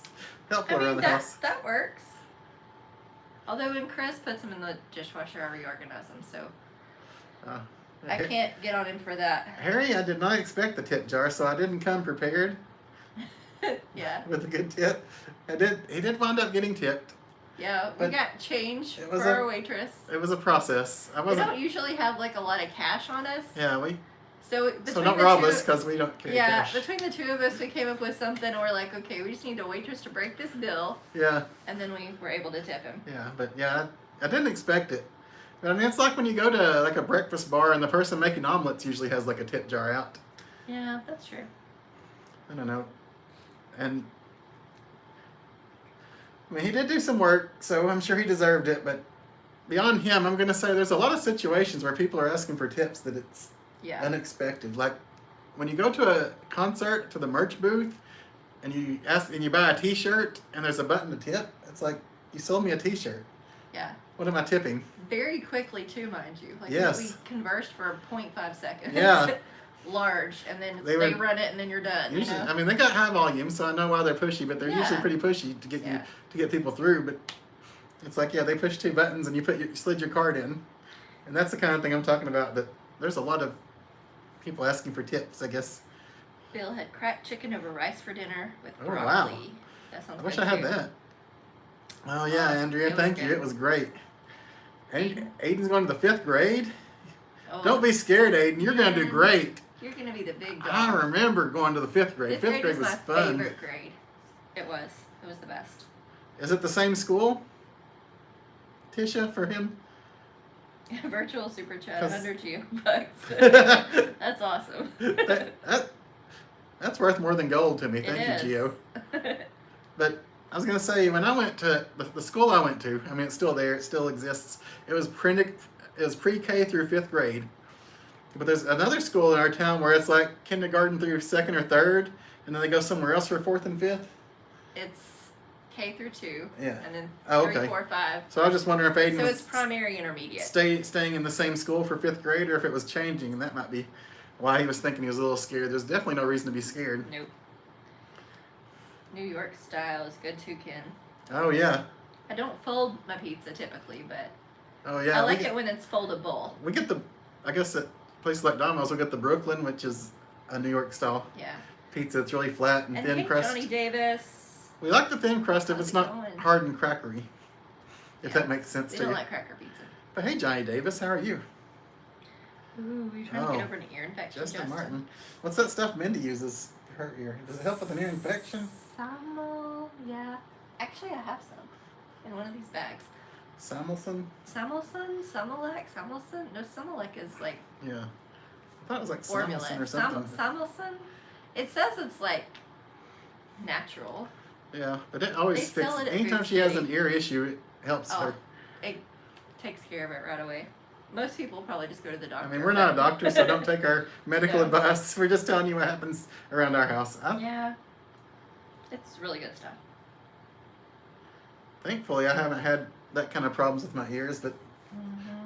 I helpful around mean, the that, house. that works. Although when Chris puts them in the dishwasher, I reorganize them, so I can't get on him for that. Harry, I did not expect the tip jar, so I didn't come prepared Yeah, with a good tip. He did wind up getting tipped. yeah, we But got change it for was our waitress. It was a process. I We wasn't. don't usually have like a lot of cash on us, Yeah, so between so don't the rob two, us because we don't carry yeah, cash. between the two of us, we came up with something. And we're like, okay, we just need a waitress to break this bill, Yeah, and then we were able to tip him. yeah, but yeah, I didn't expect it. But I mean, it's like when you go to like a breakfast bar and the person making omelets usually has like a tip jar out. Yeah, that's true. I don't know. And I mean, he did do some work, so I'm sure he deserved it. But beyond him, I'm going to say there's a lot of situations where people are asking for tips that it's Yeah. unexpected. Like when you go to a concert to the merch booth and you buy a T-shirt and there's a button to tip, it's like you sold me a T-shirt. Yeah. What am I tipping? Very quickly too, mind you. Like Yes. we conversed for 0.5 seconds. Yeah. Large, and then They they were- run it, and then you're done. Usually, you know? I mean, they got high volume, so I know why they're pushy, but they're Yeah. usually pretty pushy to get Yeah. to get people through. But it's like, yeah, they push two buttons and you slid your card in, and that's the kind of thing I'm talking about. That there's a lot of people asking for tips, I guess. Bill had cracked chicken over rice for dinner with Oh, broccoli. wow. That sounds I wish good I had too. that. Oh yeah, Oh, Andrea, it was thank you. good. It was great. Aiden's going to the 5th grade. Oh, Don't be scared, Aiden. You're going to do Man. great. You're gonna be the big dog. I remember going to the 5th grade. 5th grade was was my fun. favorite grade. It was. It was the best. Is it the same school? Tisha, for him? Virtual super chat, 'Cause- 100 geobucks. That's awesome. That's worth more than gold to me. It Thank you, is. Gio. But I was going to say, when I went to the school I went to, I mean, it's still there. It still exists. It was pre-K through 5th grade. But there's another school in our town where it's like kindergarten through 2nd or 3rd, and then they go somewhere else for 4th and 5th. It's K through 2. Yeah. And then Oh, 3, okay. 4, 5. So I was just wondering if Aiden So was it's primary, intermediate. staying in the same school for 5th grade, or if it was changing, and that might be why he was thinking he was a little scared. There's definitely no reason to be scared. Nope. New York style is good too, Ken. Oh yeah. I don't fold my pizza typically, but Oh yeah. I like it when it's foldable. We get I guess at places like Domino's, we get the Brooklyn, which is a New York style Yeah. pizza. It's really flat and thin hey, crust. Johnny Davis. We like the thin crust if How's it's it not going? hard and crackery. If Yeah. that makes sense We to don't you. like cracker pizza. But hey, Johnny Davis, how are you? Ooh, you're trying to get over an ear infection, Justin Martin. What's that stuff Mindy uses for her ear? Does it help with an ear infection? Yeah. Actually, I have some in one of these bags. Samilson? Samilec? No, Samilec is like Yeah. I thought it was like formula. Samilson or something. Samilson? It says it's like natural. Yeah, but it always They sell fixes. it at Anytime Food she has City. an ear issue, it helps Oh, her. it takes care of it right away. Most people probably just go to the doctor. I mean, we're not a doctor, so don't take our medical No. advice. We're just telling you what happens around our house. Yeah. It's really good stuff. Thankfully, I haven't had that kind of problems with my ears, but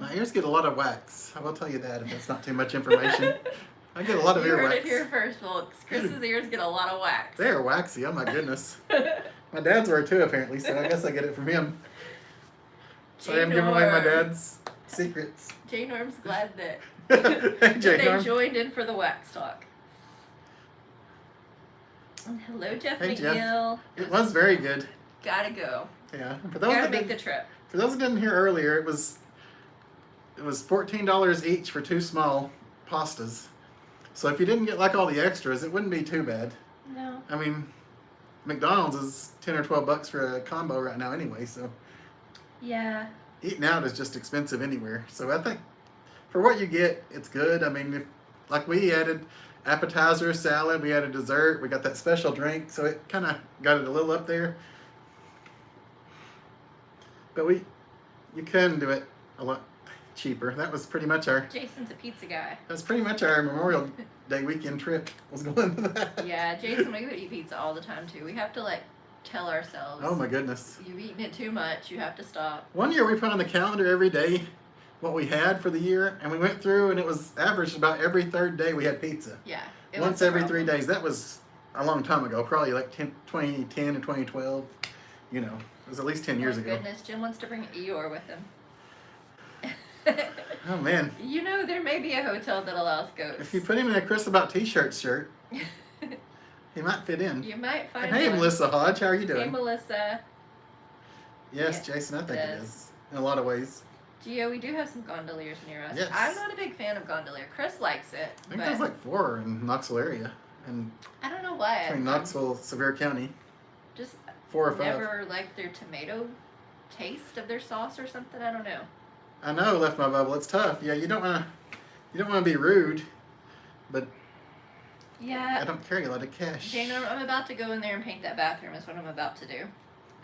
my ears get a lot of wax. I will tell you that if that's not too much information. I get a lot of You ear heard wax. it here first, folks. Chris's ears get a lot of wax. They are waxy. Oh my goodness. My dad's were too, apparently, so I guess I get it from him. So I'm giving away my dad's secrets. J Norm's glad that Hey, J. they Norm. joined in for the wax talk. And hello, Jeff Hey, Jeff. McNeil. It was very good. Gotta go. Yeah. For those Gotta that make didn't, the trip. for those that didn't hear earlier, it was $14 each for 2 small pastas. So if you didn't get like all the extras, it wouldn't be too bad. No. I mean, McDonald's is $10 or $12 for a combo right now anyway, so Yeah. eating out is just expensive anywhere. So I think for what you get, it's good. I mean, like we added appetizer, salad, we added dessert, we got that special drink, so it kind of got it a little up there. But you can do it a lot cheaper. That was pretty much our Jason's a pizza guy. Memorial Day weekend trip was going to that. Yeah, Jason, we would eat pizza all the time too. We have to like tell ourselves. Oh my goodness. You've eaten it too much. You have to stop. One year we put on the calendar every day what we had for the year, and we went through and it was averaged about every 3rd day we had pizza. Yeah. it Once was a every 3 problem. days. That was a long time ago, probably like 2010 or 2012. You know, it was at least 10 years Oh ago. goodness, Jim wants to bring Eeyore with him. Oh man. You know, there may be a hotel that allows goats. If you put him in a Chris About T-shirt shirt, he might fit in. You might find And hey, one. Melissa Hodge, how are you Hey, doing? Melissa. Yes, Yeah, Jason, I think it yes. is. In a lot of ways. Gio, we do have some gondoliers near us. Yes. I'm not a big fan of gondolier. Chris likes it, I think but there's like 4 in Knoxville area. And I don't know why. between Knoxville, Sevier County, Just 4 or 5. never liked their tomato taste of their sauce or something. I don't know. I know, left my bubble. It's tough. Yeah, you don't want to be rude, but I Yeah. don't carry a lot of cash. Jane, I'm about to go in there and paint that bathroom. Is what I'm about to do,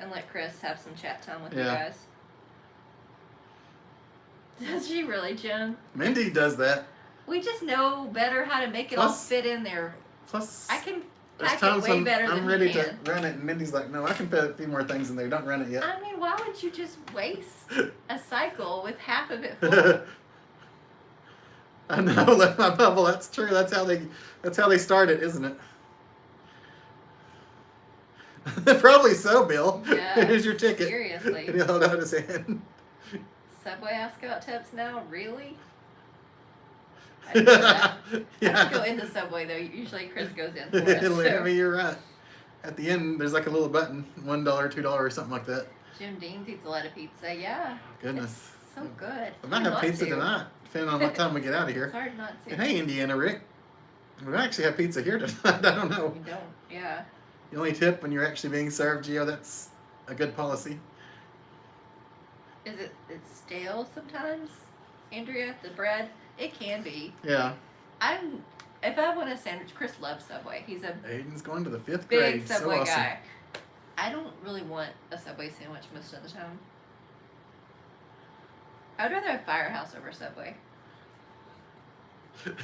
and let Chris have some chat time with you Yeah. guys. Does she really, Jen? Mindy does that. We just know better how to make it all Plus- fit in there. Plus, I can there's pack it times way when better I'm than ready he to can. run it, and Mindy's like, "No, I can fit a few more things in there. Don't run it yet." I mean, why would you just waste a cycle with half of it full? I know, left my bubble. That's true. That's how they start it, isn't it? Probably so, Bill. Yeah, Here's your ticket. seriously. And he held out his hand. Subway ask about tips now? Really? I didn't know that. I have to go into Subway though. Usually Chris goes in for us. I So. mean, you're right. At the end, there's like a little button, $1, $2, or something like that. Jim Dean's eats a lot of pizza. Yeah. Goodness. It's so good. I might have pizza tonight, depending on what time we get out of It's here. hard not to. And hey, Indiana Rick, we might actually have pizza here tonight. I don't know. You don't. Yeah. You only tip when you're actually being served, Gio. That's a good policy. Is it? It's stale sometimes, Andrea. The bread. It can be. Yeah. If I want a sandwich, Chris loves Subway. He's a Aiden's going to the 5th big grade. Subway so awesome. guy. I don't really want a Subway sandwich most of the time. I would rather have Firehouse over Subway.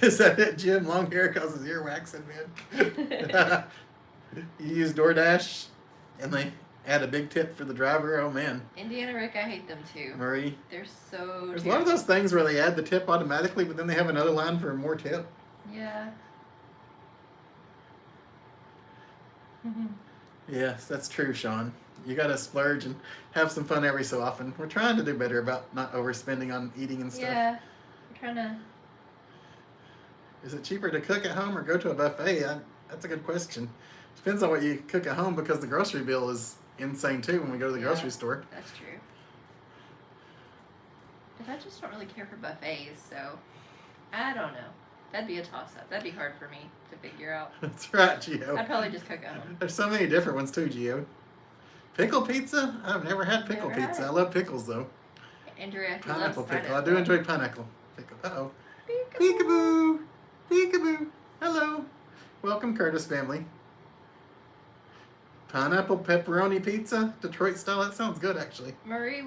Is that it, Jim? Long hair causes ear waxing, man. You use DoorDash, and they add a big tip for the driver. Oh man, Indiana Rick, I hate them too. Marie. They're so. There's a lot of those things where they add the tip automatically, but then they have another line for more tip. Yeah. Yes, that's true, Sean. You gotta splurge and have some fun every so often. We're trying to do better about not overspending on eating and stuff. Yeah. We're trying to. Is it cheaper to cook at home or go to a buffet? That's a good question. Depends on what you cook at home because the grocery bill is insane too when we go to the grocery store. That's true. But I just don't really care for buffets, so I don't know. That'd be a toss-up. That'd be hard for me to figure out. That's right, Gio. I'd probably just cook at home. There's so many different ones too, Gio. Pickle pizza? I've never had pickle Never had pizza. it. I love pickles though. Andrea, he Pineapple loves pickle. pineapple. I do enjoy pineapple pickle. Uh-oh. Peekaboo. Peekaboo. Peekaboo. Hello. Welcome, Curtis family. Pineapple pepperoni pizza, Detroit style. That sounds good, actually. Marie,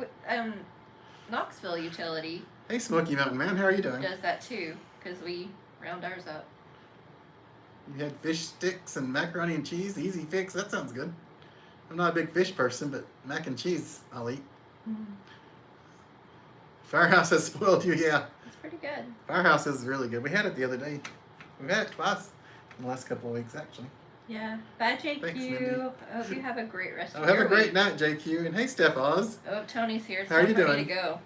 Knoxville Utility Hey, Smoky Mountain Man, how are you doing? does that too, because we round ours up. You had fish sticks and macaroni and cheese. Easy fix. That sounds good. I'm not a big fish person, but mac and cheese I'll eat. Firehouse has spoiled you, yeah. It's pretty good. Firehouse is really good. We had it the other day. We've had it twice in the last couple of weeks, actually. Yeah. Bye, JQ. Thanks, Mindy. I hope you have a great rest Oh, of have your a great week. night, JQ. And hey, Steph Oz. Oh, Tony's here. It's How are time you for doing? me to go.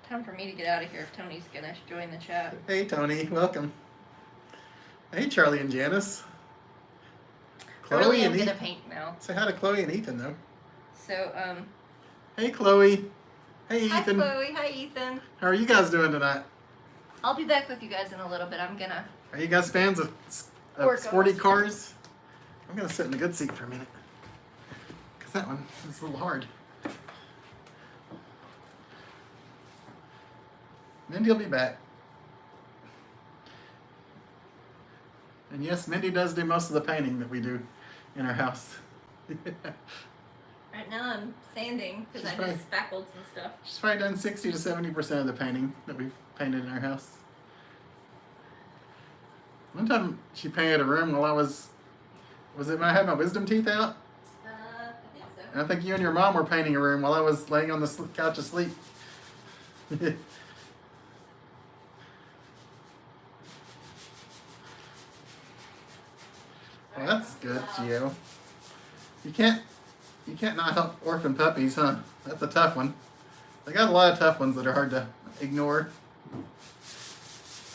Time for me to get out of here if Tony's going to join the chat. Hey, Tony. Welcome. Hey, Charlie and Janice. I really am and going to Ethan. paint now. Say hi to Chloe and Ethan, though. So, Hey, Chloe. Hey, hi, Ethan. Chloe. Hi, Ethan. How are you guys doing tonight? I'll be back with you guys in a little bit. I'm going to... Are you guys fans of Work on sporty this. cars? I'm going to sit in a good seat for a minute. Because that one is a little hard. Mindy will be back. And yes, Mindy does do most of the painting that we do in our house. Right now I'm sanding because I She's just spackled some stuff. She's probably done 60 to 70% of the painting that we've painted in our house. One time she painted a room while was it when I had my wisdom teeth out? I think so. And I think you and your mom were painting a room while I was laying on the couch asleep. Well, that's good, Gio. You can't not help orphan puppies, huh? That's a tough one. They got a lot of tough ones that are hard to ignore.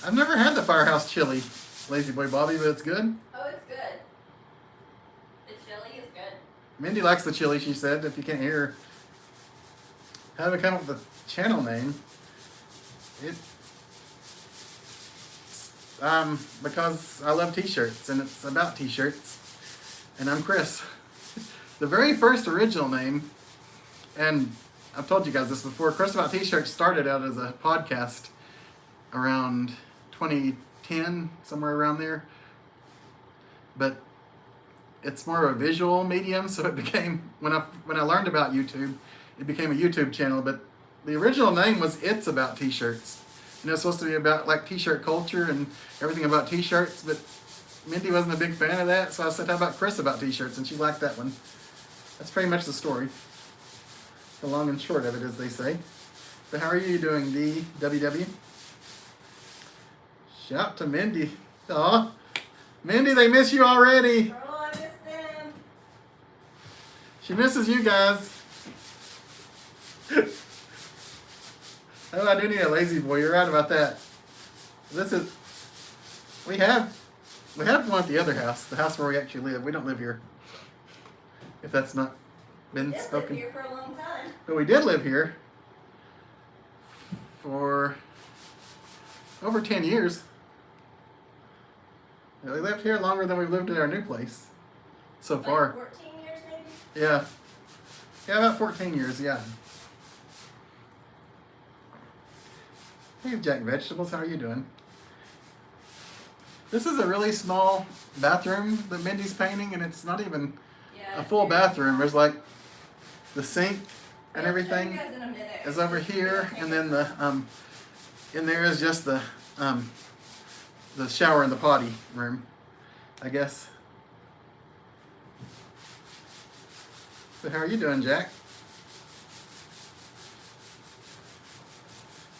I've never had the Firehouse chili, Lazy Boy Bobby, but it's good. Oh, it's good. The chili is good. Mindy likes the chili, she said, if you can't hear her. How did we come up with the channel name? Because I love t-shirts, and it's about t-shirts. And I'm Chris. The very first original name, and I've told you guys this before, Chris About T-Shirts started out as a podcast around 2010, somewhere around there. But it's more of a visual medium, so it became, when I learned about YouTube, it became a YouTube channel, but the original name was It's About T-Shirts. And it's supposed to be about like t-shirt culture and everything about t-shirts, but Mindy wasn't a big fan of that, so I said, how about Chris About T-Shirts? And she liked that one. That's pretty much the story. The long and short of it, as they say. But how are you doing, DWW? Shout to Mindy. Aw, Mindy, they miss you already. Oh, I miss them. She misses you guys. Oh, I do need a lazy boy. You're right about that. We have one at the other house, the house where we actually live. We don't live here. If that's not been They've spoken. lived here for a long time. But we did live here for over 10 years. Yeah, we lived here longer than we've lived in our new place so far. Like 14 years maybe? Yeah. Yeah, about 14 years, yeah. Hey, Jack Vegetables, how are you doing? This is a really small bathroom that Mindy's painting, and it's not even Yeah. a full bathroom. There's like the sink and I'll show you everything guys in a minute. is over here, and then the in there is just the shower and the potty room, I guess. So how are you doing, Jack?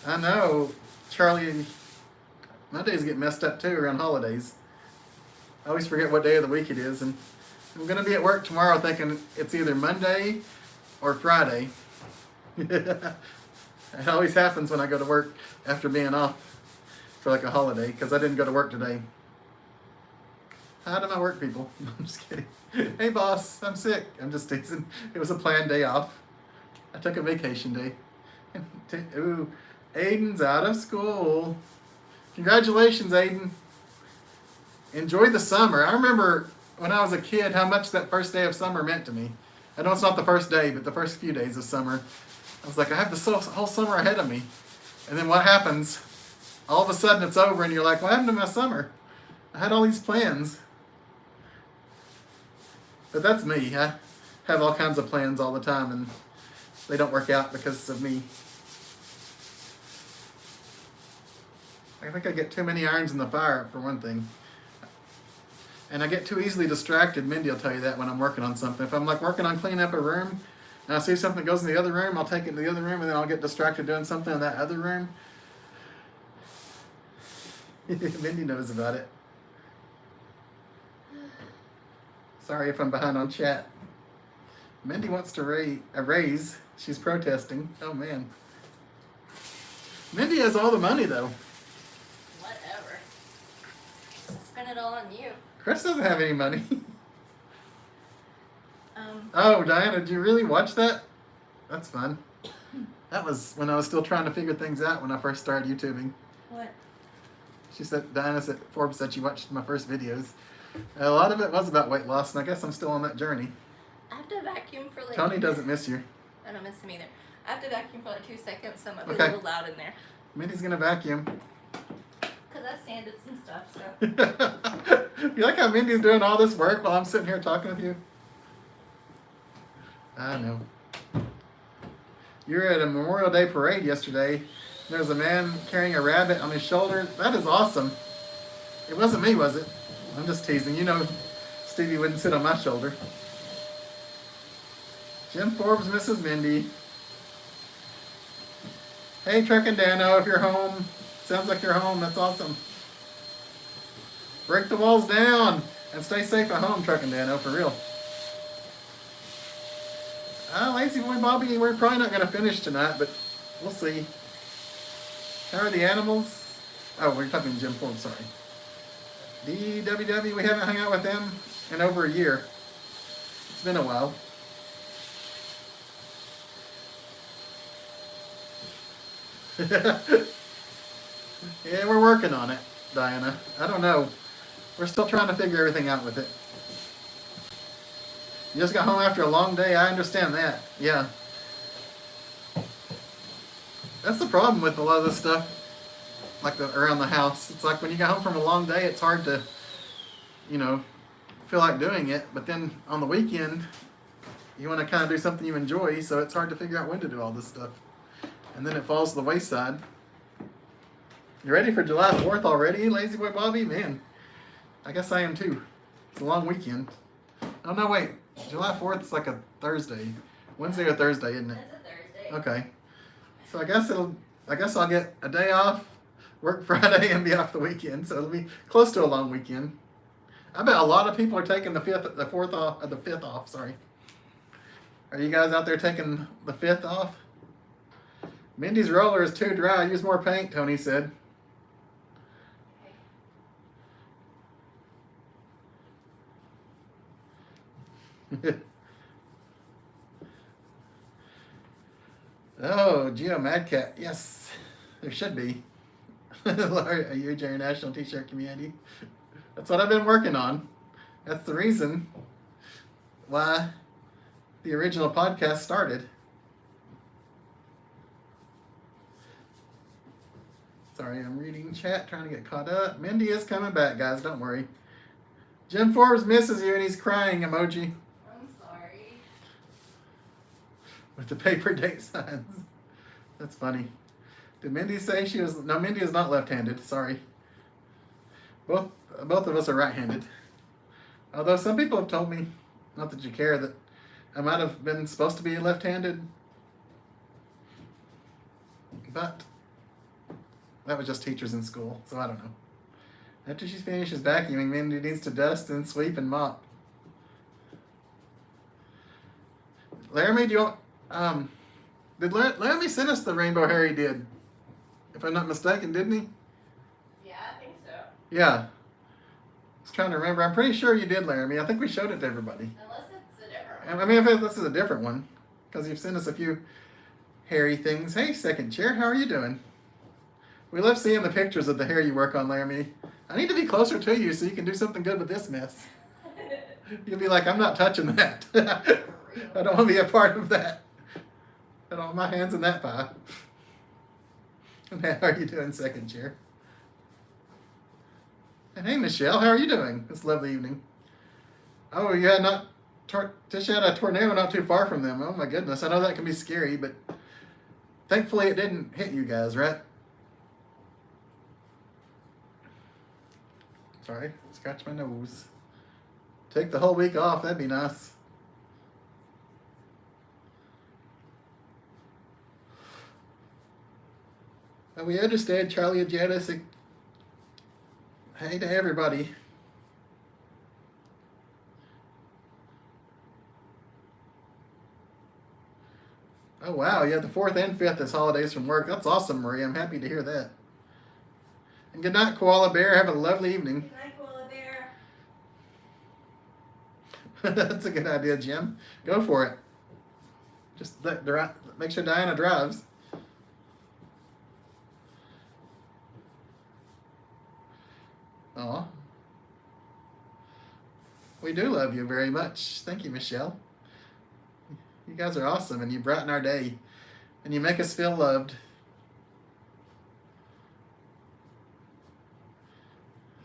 I know, Charlie, my days get messed up too around holidays. I always forget what day of the week it is, and I'm going to be at work tomorrow thinking it's either Monday or Friday. It always happens when I go to work after being off for like a holiday because I didn't go to work today. Hi to my work people. I'm just kidding. Hey boss, I'm sick. I'm just teasing. It was a planned day off. I took a vacation day. Ooh, Aiden's out of school. Congratulations, Aiden. Enjoy the summer. I remember when I was a kid how much that first day of summer meant to me. I know it's not the first day, but the first few days of summer. I was like, I have this whole summer ahead of me. And then what happens? All of a sudden it's over and you're like, what happened to my summer? I had all these plans. But that's me. I have all kinds of plans all the time and they don't work out because of me. I think I get too many irons in the fire, for one thing. And I get too easily distracted. Mindy will tell you that when I'm working on something. If I'm like working on cleaning up a room and I see something that goes in the other room, I'll take it to the other room and then I'll get distracted doing something in that other room. Mindy knows about it. Sorry if I'm behind on chat. Mindy wants to raise. She's protesting. Oh man. Mindy has all the money though. Whatever. Spend it all on you. Chris doesn't have any money. Oh, Diana, did you really watch that? That's fun. That was when I was still trying to figure things out when I first started YouTubing. What? She said, Diana said, Forbes said she watched my first videos. A lot of it was about weight loss, and I guess I'm still on that journey. I have to vacuum for like... Tony doesn't miss you. I don't miss him either. I have to vacuum for like 2 seconds, so it might be Okay. a little loud in there. Mindy's gonna vacuum. Because I sanded some stuff, so... You like how Mindy's doing all this work while I'm sitting here talking with you? I know. You were at a Memorial Day parade yesterday. There was a man carrying a rabbit on his shoulder. That is awesome. It wasn't me, was it? I'm just teasing. You know Stevie wouldn't sit on my shoulder. Jim Forbes misses Mindy. Hey, Truck and Dano, if you're home. Sounds like you're home. That's awesome. Break the walls down and stay safe at home, Truck and Dano, for real. Lazy Boy Bobby, we're probably not going to finish tonight, but we'll see. How are the animals? Oh, we're talking Jim Forbes, sorry. DWW, we haven't hung out with them in over a year. It's been a while. Yeah, we're working on it, Diana. I don't know. We're still trying to figure everything out with it. You just got home after a long day. I understand that. Yeah. That's the problem with a lot of this stuff, like around the house. It's like when you get home from a long day, it's hard to, feel like doing it. But then on the weekend, you want to kind of do something you enjoy, so it's hard to figure out when to do all this stuff. And then it falls to the wayside. You ready for July 4th already, Lazy Boy Bobby? Man, I guess I am too. It's a long weekend. Oh, no, wait. July 4th is like a Thursday. Wednesday or Thursday, isn't it? It's a Thursday. Okay. So I guess I'll get a day off, work Friday, and be off the weekend. So it'll be close to a long weekend. I bet a lot of people are taking the 5th off, sorry. Are you guys out there taking the 5th off? Mindy's roller is too dry. Use more paint, Tony said. Oh, Geo Madcat. Yes, there should be. A UJ International T-shirt community. That's what I've been working on. That's the reason why the original podcast started. Sorry, I'm reading chat, trying to get caught up. Mindy is coming back, guys. Don't worry. Jim Forbes misses you, and he's crying emoji. I'm sorry. With the paper date signs. That's funny. Did Mindy say she was... No, Mindy is not left-handed. Sorry. Both of us are right-handed. Although some people have told me, not that you care, that I might have been supposed to be left-handed, but that was just teachers in school, so I don't know. After she finishes vacuuming, Mindy needs to dust and sweep and mop. Laramie, do you want, did Laramie send us the rainbow hair he did? If I'm not mistaken, didn't he? Yeah, I think so. Yeah. I was trying to remember. I'm pretty sure you did, Laramie. I think we showed it to everybody. Unless it's a different one. I mean, if this is a different one, because you've sent us a few hairy things. Hey, second chair, how are you doing? We love seeing the pictures of the hair you work on, Laramie. I need to be closer to you so you can do something good with this mess. You'll be like, I'm not touching that. I don't want to be a part of that. I don't want my hands in that pie. And how are you doing, second chair? And hey, Michelle, how are you doing this lovely evening? Oh, you had Tisha had a tornado not too far from them. Oh my goodness, I know that can be scary, but thankfully it didn't hit you guys, right? Sorry, scratch my nose. Take the whole week off, that'd be nice. We understand, Charlie and Janice. Hey to everybody. Oh wow, you had the 4th and 5th as holidays from work. That's awesome, Marie. I'm happy to hear that. And good night, Koala Bear. Have a lovely evening. Good night, Koala Bear. That's a good idea, Jim. Go for it. Just make sure Diana drives. Aw. We do love you very much. Thank you, Michelle. You guys are awesome, and you brighten our day, and you make us feel loved.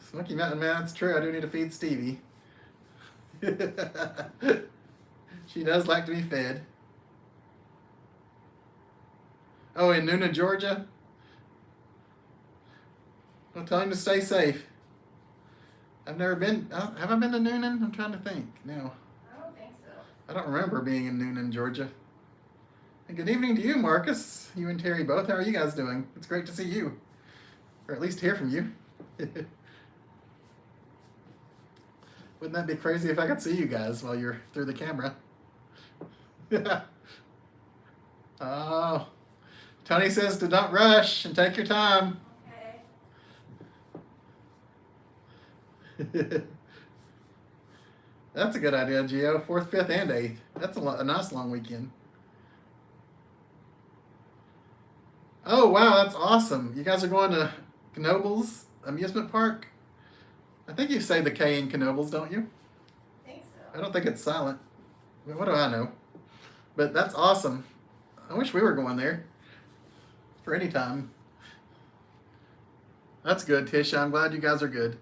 Smoky Mountain Man, that's true. I do need to feed Stevie. She does like to be fed. Oh, in Nuna, Georgia? Well, tell him to stay safe. I've never been. Have I been to Noonan? I'm trying to think. No. I don't think so. I don't remember being in Noonan, Georgia. And good evening to you, Marcus. You and Terry both. How are you guys doing? It's great to see you. Or at least hear from you. Wouldn't that be crazy if I could see you guys while you're through the camera? Oh. Tony says to not rush and take your time. That's a good idea, Gio. 4th, 5th, and 8th. That's a nice long weekend. Oh, wow, that's awesome. You guys are going to Knoebels Amusement Park? I think you say the K in Knoebels, don't you? I think so. I don't think it's silent. But what do I know? But that's awesome. I wish we were going there for any time. That's good, Tisha. I'm glad you guys are good.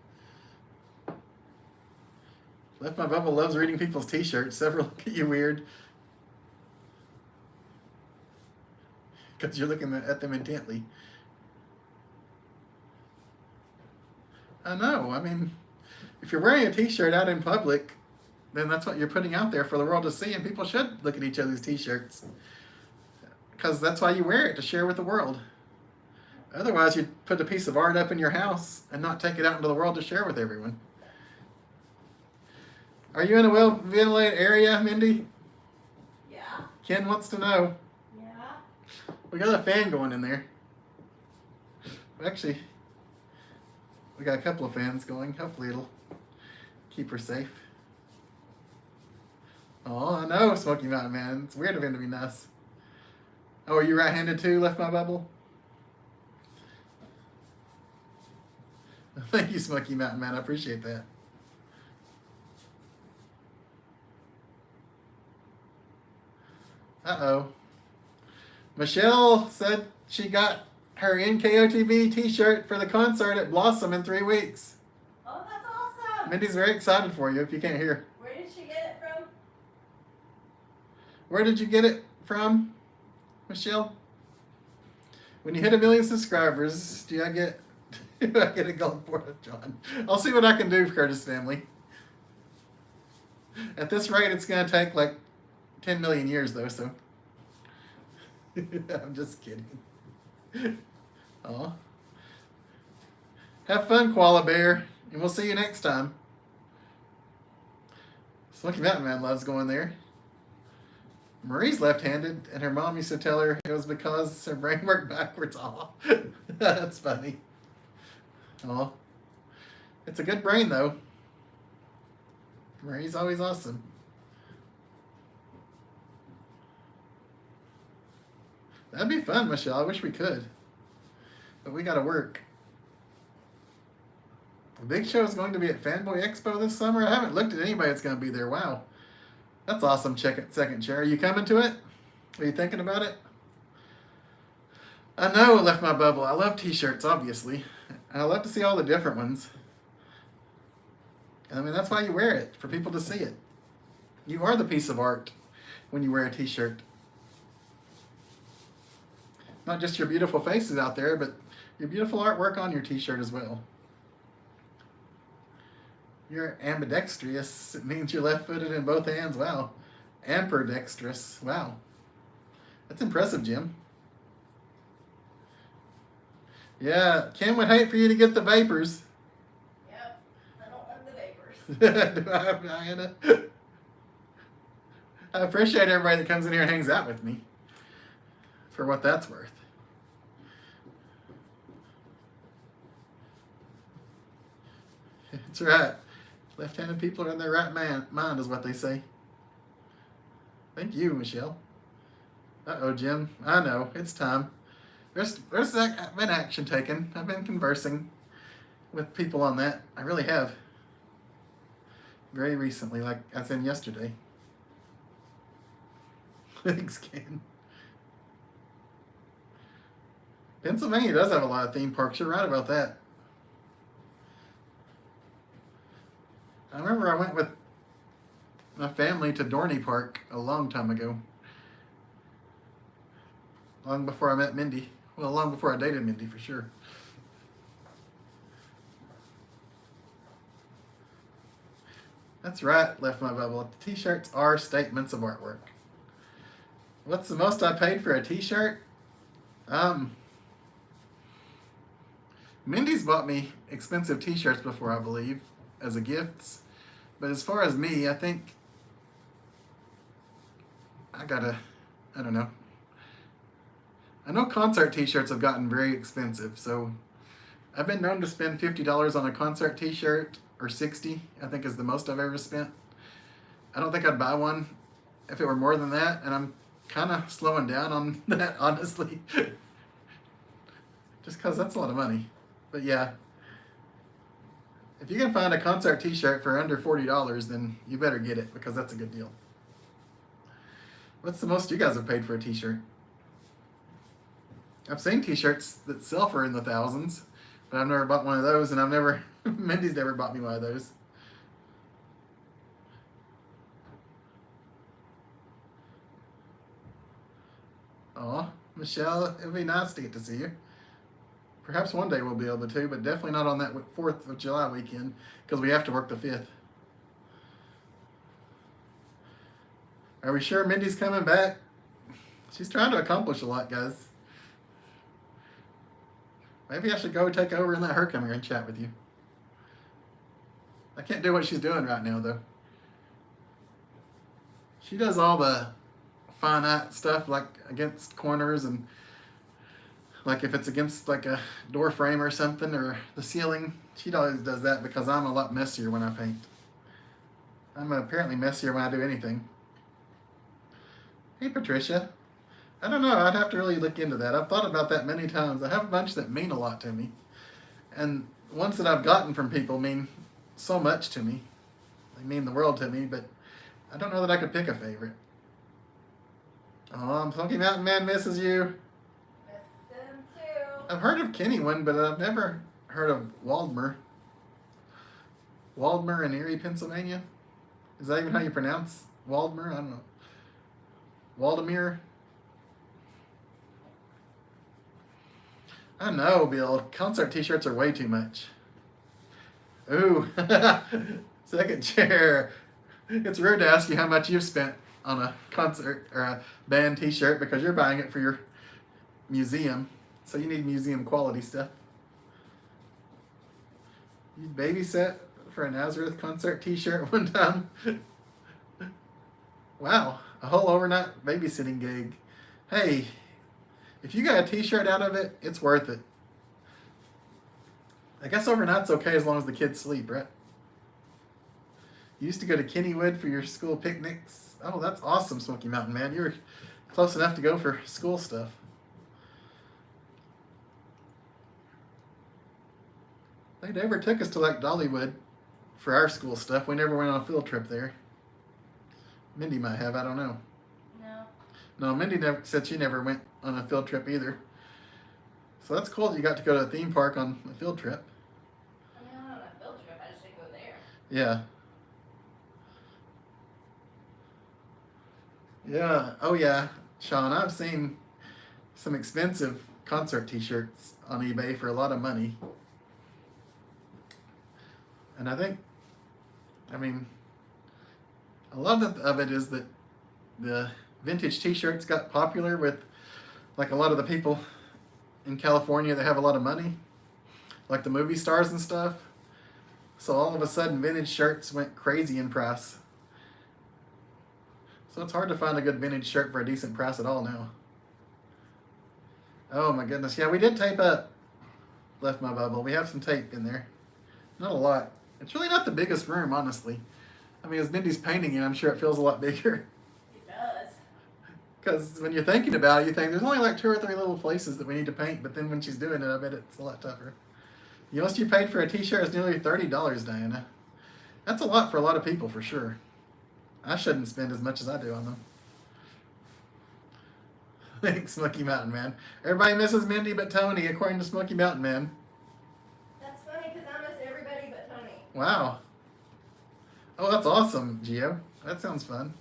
Left My Bubble loves reading people's t-shirts. Several look at you weird. Because you're looking at them intently. I know. I mean, if you're wearing a t-shirt out in public, then that's what you're putting out there for the world to see, and people should look at each other's t-shirts. Because that's why you wear it, to share with the world. Otherwise, you'd put a piece of art up in your house and not take it out into the world to share with everyone. Are you in a well-ventilated area, Mindy? Yeah. Ken wants to know. Yeah. We got a fan going in there. Actually, we got a couple of fans going. Hopefully it'll keep her safe. Oh, I know, Smoky Mountain Man. It's weird of him to be nice. Oh, are you right-handed too, Left My Bubble? Thank you, Smoky Mountain Man. I appreciate that. Uh-oh. Michelle said she got her NKOTB t-shirt for the concert at Blossom in 3 weeks. Oh, that's awesome. Mindy's very excited for you if you can't hear. Where did she get it from? Where did you get it from, Michelle? When you hit 1 million subscribers, do I get a gold Porta John? I'll see what I can do, Curtis family. At this rate, it's going to take like 10 million years though, so I'm just kidding. Aw. Have fun, Koala Bear, and we'll see you next time. Smoky Mountain Man loves going there. Marie's left-handed, and her mom used to tell her it was because her brain worked backwards. Aw. That's funny. Aw. It's a good brain, though. Marie's always awesome. That'd be fun, Michelle. I wish we could. But we gotta work. The big show is going to be at Fanboy Expo this summer. I haven't looked at anybody that's going to be there. Wow. That's awesome. Check it, second chair. Are you coming to it? Are you thinking about it? I know it left my bubble. I love t-shirts, obviously. And I love to see all the different ones. I mean, that's why you wear it, for people to see it. You are the piece of art when you wear a t-shirt. Not just your beautiful faces out there, but your beautiful artwork on your t-shirt as well. You're ambidextrous. It means you're left-footed in both hands. Wow. Ambidextrous. Wow. That's impressive, Jim. Yeah, Kim would hate for you to get the vapors. Yep, I don't want the vapors. Do I, Diana? I appreciate everybody that comes in here and hangs out with me. For what that's worth. That's right. Left-handed people are in their right mind is what they say. Thank you, Michelle. Uh-oh, Jim. I know. It's time. There's been action taken. I've been conversing with people on that. I really have. Very recently, like as in yesterday. Thanks, Ken. Pennsylvania does have a lot of theme parks. You're right about that. I remember I went with my family to Dorney Park a long time ago. Long before I met Mindy. Well, long before I dated Mindy, for sure. That's right, left my bubble. T-shirts are statements of artwork. What's the most I paid for a t-shirt? Mindy's bought me expensive t-shirts before, I believe, as a gifts. But as far as me, I think I don't know. I know concert t-shirts have gotten very expensive, so I've been known to spend $50 on a concert t-shirt, or $60, I think is the most I've ever spent. I don't think I'd buy one if it were more than that, and I'm kind of slowing down on that, honestly. Just because that's a lot of money. But yeah, if you can find a concert t-shirt for under $40, then you better get it, because that's a good deal. What's the most you guys have paid for a t-shirt? I've seen t-shirts that sell for in the thousands, but I've never bought one of those, and Mindy's never bought me one of those. Aw, Michelle, it'd be nice to get to see you. Perhaps one day we'll be able to, but definitely not on that 4th of July weekend, because we have to work the 5th. Are we sure Mindy's coming back? She's trying to accomplish a lot, guys. Maybe I should go take over and let her come here and chat with you. I can't do what she's doing right now, though. She does all the fine art stuff, like against corners, and like if it's against like a door frame or something, or the ceiling. She always does that because I'm a lot messier when I paint. I'm apparently messier when I do anything. Hey, Patricia. I don't know. I'd have to really look into that. I've thought about that many times. I have a bunch that mean a lot to me. And ones that I've gotten from people mean so much to me. They mean the world to me, but I don't know that I could pick a favorite. Oh, Smoky Mountain Man misses you. Miss them too. I've heard of Kenny one, but I've never heard of Waldmer. Waldmer in Erie, Pennsylvania? Is that even how you pronounce Waldmer? I don't know. Waldemir? I know, Bill. Concert t-shirts are way too much. Ooh. Second chair. It's rude to ask you how much you've spent on a concert or a band T-shirt because you're buying it for your museum. So you need museum quality stuff. You babysat for a Nazareth concert T-shirt one time. Wow, a whole overnight babysitting gig. Hey, if you got a T-shirt out of it, it's worth it. I guess overnight's okay as long as the kids sleep, right? You used to go to Kennywood for your school picnics. Oh, that's awesome, Smoky Mountain Man. You were close enough to go for school stuff. They never took us to like Dollywood for our school stuff. We never went on a field trip there. Mindy might have, I don't know. No. No, Mindy never said she never went on a field trip either. So that's cool that you got to go to a theme park on a field trip. I mean, I'm not on a field trip. I just didn't go there. Yeah. Yeah. Oh yeah, Sean, I've seen some expensive concert T-shirts on eBay for a lot of money. And I mean, a lot of it is that the vintage T-shirts got popular with like a lot of the people in California that have a lot of money, like the movie stars and stuff. So all of a sudden vintage shirts went crazy in price. So it's hard to find a good vintage shirt for a decent price at all now. Oh my goodness. Yeah, we did tape up Left My Bubble. We have some tape in there. Not a lot. It's really not the biggest room, honestly. I mean, as Mindy's painting it, I'm sure it feels a lot bigger. It does. Because when you're thinking about it, you think there's only like 2 or 3 little places that we need to paint, but then when she's doing it, I bet it's a lot tougher. The most you paid for a T-shirt is nearly $30, Diana. That's a lot for a lot of people, for sure. I shouldn't spend as much as I do on them. Thanks, Smoky Mountain Man. Everybody misses Mindy but Tony, according to Smoky Mountain Man. That's funny because I miss everybody but Tony. Wow. Oh, that's awesome, Gio. That sounds fun.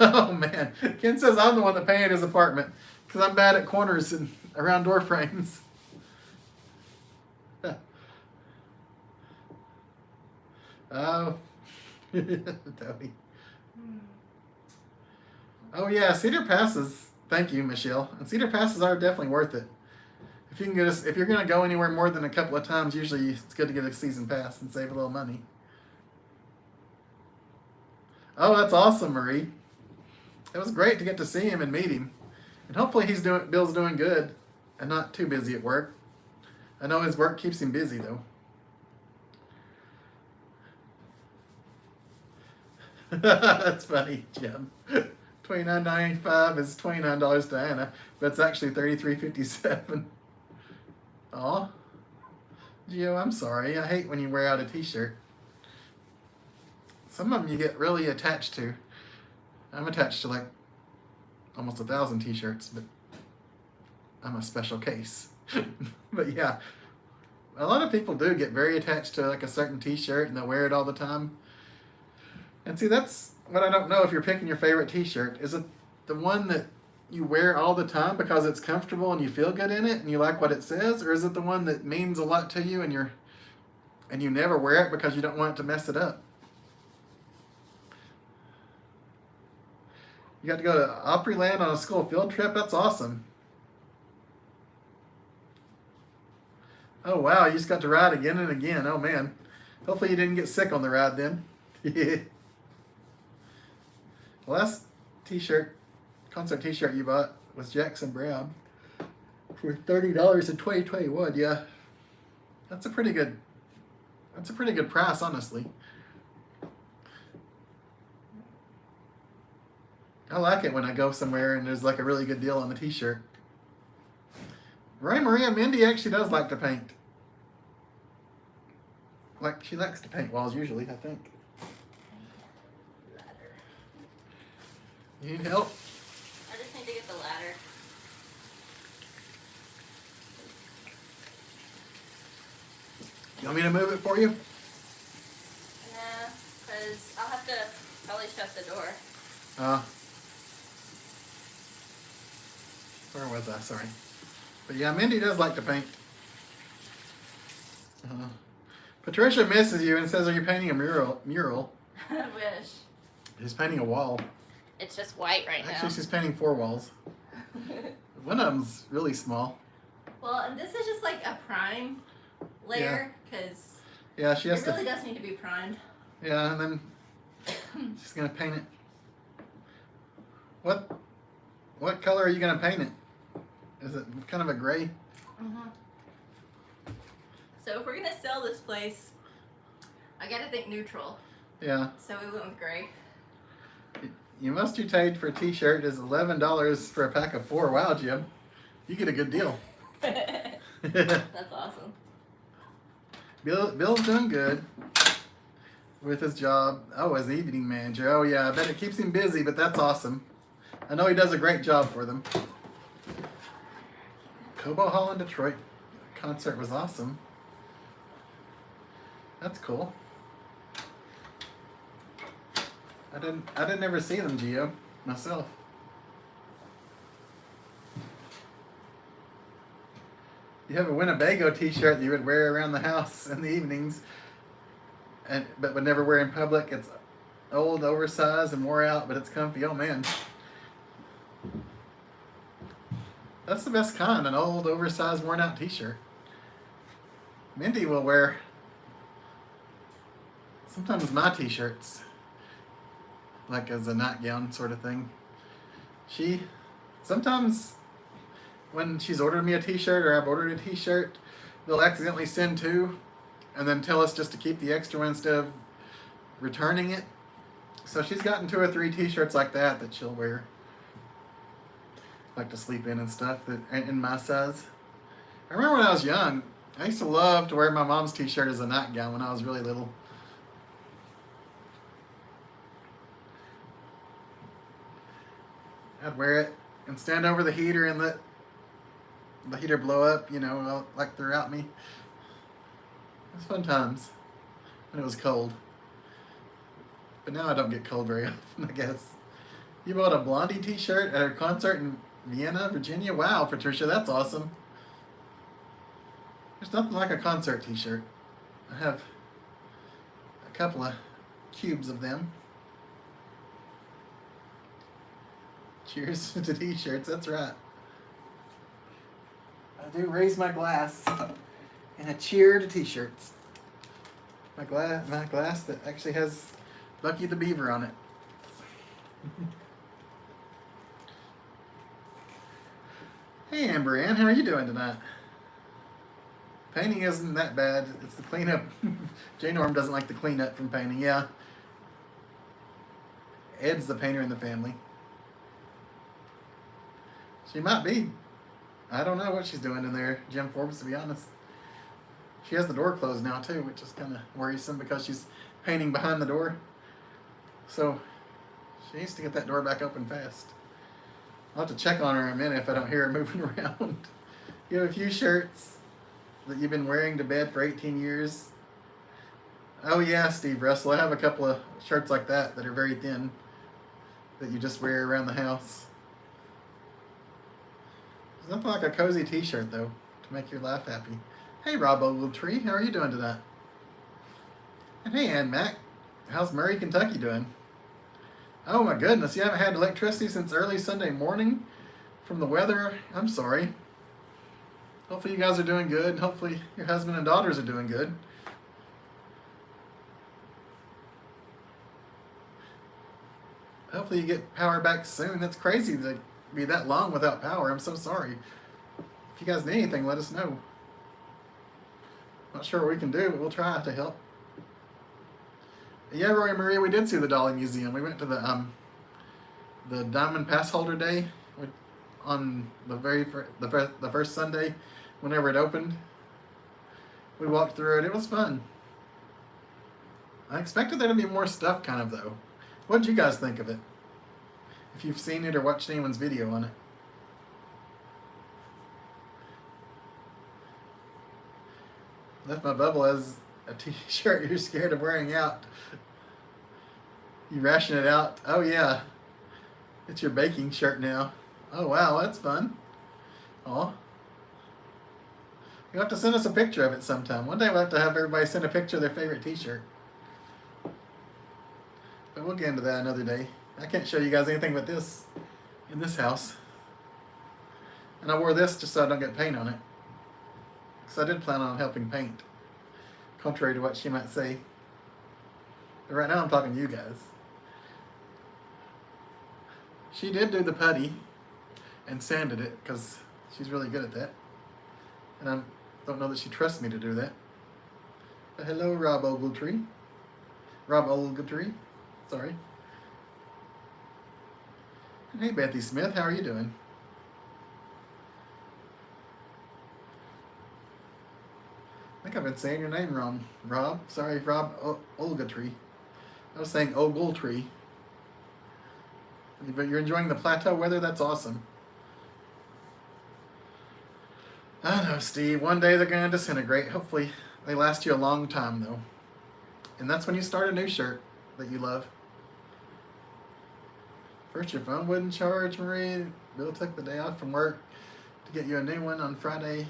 Oh, man. Ken says I'm the one that painted his apartment because I'm bad at corners and around door frames. Oh, Tony. Oh yeah, Cedar Passes. Thank you, Michelle. And Cedar Passes are definitely worth it. If you can get us, if you're gonna go anywhere more than a couple of times, usually it's good to get a season pass and save a little money. Oh, that's awesome, Marie. It was great to get to see him and meet him, and hopefully Bill's doing good and not too busy at work. I know his work keeps him busy though. That's funny, Jim. $29.95 is $29, Diana, but it's actually $33.57. Aw. Gio, I'm sorry. I hate when you wear out a T-shirt. Some of them you get really attached to. I'm attached to like almost 1,000 T-shirts, but I'm a special case. But yeah, a lot of people do get very attached to like a certain T-shirt and they'll wear it all the time. And see, that's what I don't know if you're picking your favorite T-shirt. Is it the one that you wear all the time because it's comfortable and you feel good in it and you like what it says? Or is it the one that means a lot to you and you never wear it because you don't want it to mess it up? You got to go to Opryland on a school field trip? That's awesome. Oh, wow. You just got to ride again and again. Oh, man. Hopefully you didn't get sick on the ride then. The last concert T-shirt you bought was Jackson Brown for $30 in 2021. Yeah, that's a pretty good price, honestly. I like it when I go somewhere and there's like a really good deal on the T-shirt. Ray Maria Mindy actually does like to paint. Like she likes to paint walls usually, I think. You need help? I just need to get the ladder. You want me to move it for you? Nah, because I'll have to probably shut the door. Where was I? Sorry. But yeah, Mindy does like to paint. Patricia misses you and says, "Are you painting a mural?" I wish. She's painting a wall. It's just white right Actually, now. she's painting 4 walls. One of them's really small. Well, and this is just like a prime layer because Yeah, she has it really does need to be primed. Yeah, and then she's gonna paint it. What color are you gonna paint it? Is it kind of a gray? Mm-hmm. So if we're gonna sell this place, I gotta think neutral. Yeah. So we went with gray. You must you paid for a t-shirt is $11 for a pack of 4. Wow, Jim. You get a good deal. That's awesome. Bill's doing good with his job. Oh, as evening manager. Oh yeah, I bet it keeps him busy, but that's awesome. I know he does a great job for them. Cobo Hall in Detroit concert was awesome. That's cool. I didn't ever see them, Gio, myself. You have a Winnebago t-shirt that you would wear around the house in the evenings, but would never wear in public. It's old, oversized, and wore out, but it's comfy. Oh man. That's the best kind, an old, oversized, worn out t-shirt. Mindy will wear sometimes my t-shirts, like as a nightgown sort of thing. She, sometimes when she's ordered me a t-shirt or I've ordered a t-shirt, they'll accidentally send 2 and then tell us just to keep the extra one instead of returning it. So she's gotten 2 or 3 t-shirts like that she'll wear, like to sleep in and stuff, that in my size. I remember when I was young, I used to love to wear my mom's t-shirt as a nightgown when I was really little. I'd wear it and stand over the heater and let the heater blow up, like throughout me. It was fun times when it was cold. But now I don't get cold very often, I guess. You bought a Blondie t-shirt at a concert in Vienna, Virginia? Wow, Patricia, that's awesome. There's nothing like a concert t-shirt. I have a couple of cubes of them. Cheers to t-shirts, that's right. I do raise my glass and a cheer to t-shirts. My glass that actually has Bucky the Beaver on it. Hey Amber Ann, how are you doing tonight? Painting isn't that bad. It's the cleanup. J Norm doesn't like the cleanup from painting. Yeah. Ed's the painter in the family. She might be. I don't know what she's doing in there, Jim Forbes, to be honest. She has the door closed now too, which is kind of worrisome because she's painting behind the door. So she needs to get that door back open fast. I'll have to check on her in a minute if I don't hear her moving around. You have a few shirts that you've been wearing to bed for 18 years. Oh yeah, Steve Russell. I have a couple of shirts like that are very thin that you just wear around the house. There's nothing like a cozy t-shirt though to make your life happy. Hey Rob Ogletree, how are you doing tonight? And hey Ann Mac, how's Murray, Kentucky doing? Oh my goodness, you haven't had electricity since early Sunday morning from the weather? I'm sorry. Hopefully you guys are doing good. Hopefully your husband and daughters are doing good. Hopefully you get power back soon. That's crazy to be that long without power. I'm so sorry. If you guys need anything, let us know. Not sure what we can do, but we'll try to help. Yeah, Roy and Maria, we did see the Dolly Museum. We went to the Diamond Pass Holder Day on the first Sunday, whenever it opened. We walked through it. It was fun. I expected there to be more stuff, kind of though. What did you guys think of it? If you've seen it or watched anyone's video on it. Left my bubble as a t-shirt you're scared of wearing out. You ration it out. Oh yeah. It's your baking shirt now. Oh wow, that's fun. Aw. You'll have to send us a picture of it sometime. One day we'll have to have everybody send a picture of their favorite t-shirt. we'll get into that another day. I can't show you guys anything but this in this house. And I wore this just so I don't get paint on it. Because I did plan on helping paint. Contrary to what she might say. But right now I'm talking to you guys. She did do the putty and sanded it because she's really good at that. And I don't know that she trusts me to do that. But hello, Rob Ogletree. Rob Ogletree. Sorry. And hey, Bethy Smith, how are you doing? I think I've been saying your name wrong, Rob. Sorry, Rob Ogletree. I was saying Ogletree. But you're enjoying the plateau weather? That's awesome. I know, Steve. One day they're going to disintegrate. Hopefully they last you a long time, though. And that's when you start a new shirt that you love. First, your phone wouldn't charge, Marie. Bill took the day off from work to get you a new one on Friday.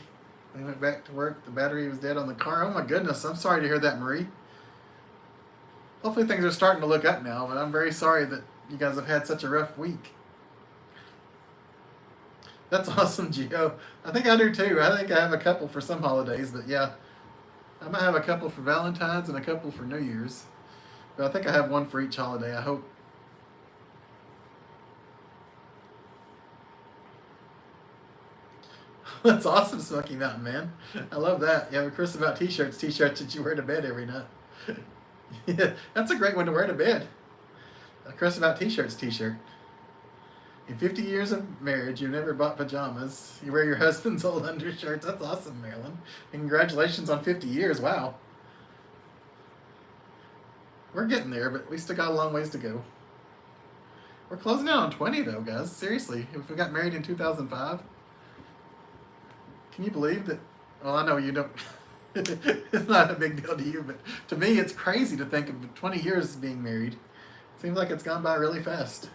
We went back to work. The battery was dead on the car. Oh, my goodness. I'm sorry to hear that, Marie. Hopefully things are starting to look up now, but I'm very sorry that you guys have had such a rough week. That's awesome, Gio. I think I do too. I think I have a couple for some holidays, but yeah. I might have a couple for Valentine's and a couple for New Year's. But I think I have one for each holiday, I hope. That's awesome, Smoky Mountain Man. I love that. You have a Chris About t-shirts that you wear to bed every night. Yeah, that's a great one to wear to bed. A Chris About t-shirts t-shirt. In 50 years of marriage, you've never bought pajamas. You wear your husband's old undershirts. That's awesome, Marilyn. And congratulations on 50 years. Wow. We're getting there, but we still got a long ways to go. We're closing out on 20, though, guys. Seriously. If we got married in 2005, can you believe that? Well, I know you don't. It's not a big deal to you, but to me, it's crazy to think of 20 years being married. Seems like it's gone by really fast.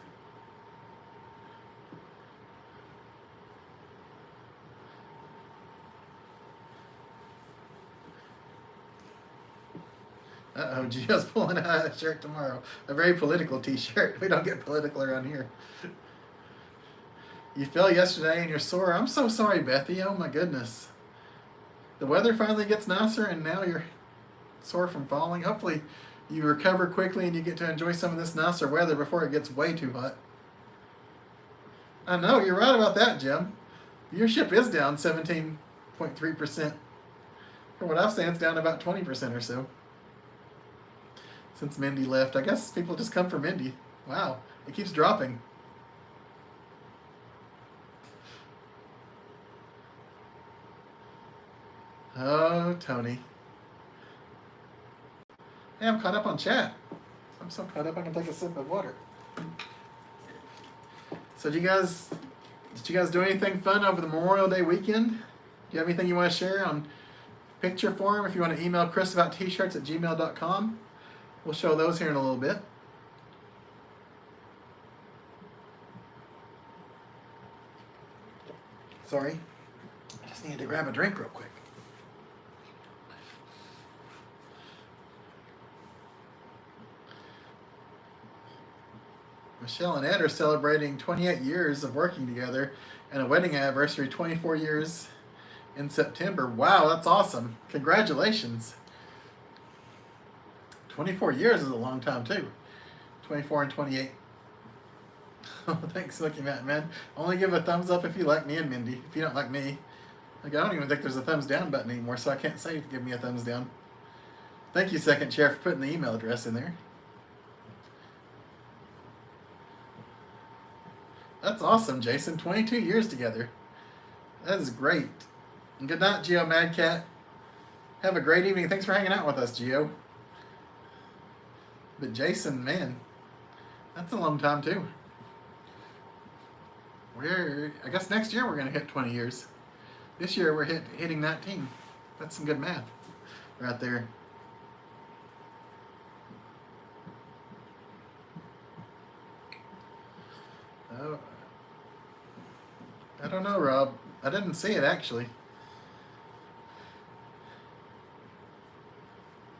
Uh-oh, Gio's pulling out a shirt tomorrow. A very political t-shirt. We don't get political around here. You fell yesterday and you're sore. I'm so sorry, Bethy. Oh my goodness. The weather finally gets nicer and now you're sore from falling. Hopefully you recover quickly and you get to enjoy some of this nicer weather before it gets way too hot. I know, you're right about that, Jim. Viewership is down 17.3%. From what I've seen, it's down about 20% or so. Since Mindy left. I guess people just come for Mindy. Wow, it keeps dropping. Oh, Tony. Hey, I'm caught up on chat. I'm so caught up I can take a sip of water. So did you guys do anything fun over the Memorial Day weekend? Do you have anything you want to share on picture form? If you want to email chrisabouttshirts@gmail.com. We'll show those here in a little bit. Sorry. I just needed to grab a drink real quick. Michelle and Ed are celebrating 28 years of working together and a wedding anniversary, 24 years in September. Wow, that's awesome. Congratulations. 24 years is a long time, too. 24 and 28. Oh, thanks, Lucky Matt, man. Only give a thumbs up if you like me and Mindy. If you don't like me, like, I don't even think there's a thumbs down button anymore, so I can't say give me a thumbs down. Thank you, Second Chair, for putting the email address in there. That's awesome, Jason. 22 years together. That is great. And good night, Geo Madcat. Have a great evening. Thanks for hanging out with us, Geo. But Jason, man, that's a long time too. I guess next year we're going to hit 20 years. This year we're hitting 19. That's some good math right there. Oh, I don't know, Rob. I didn't see it actually.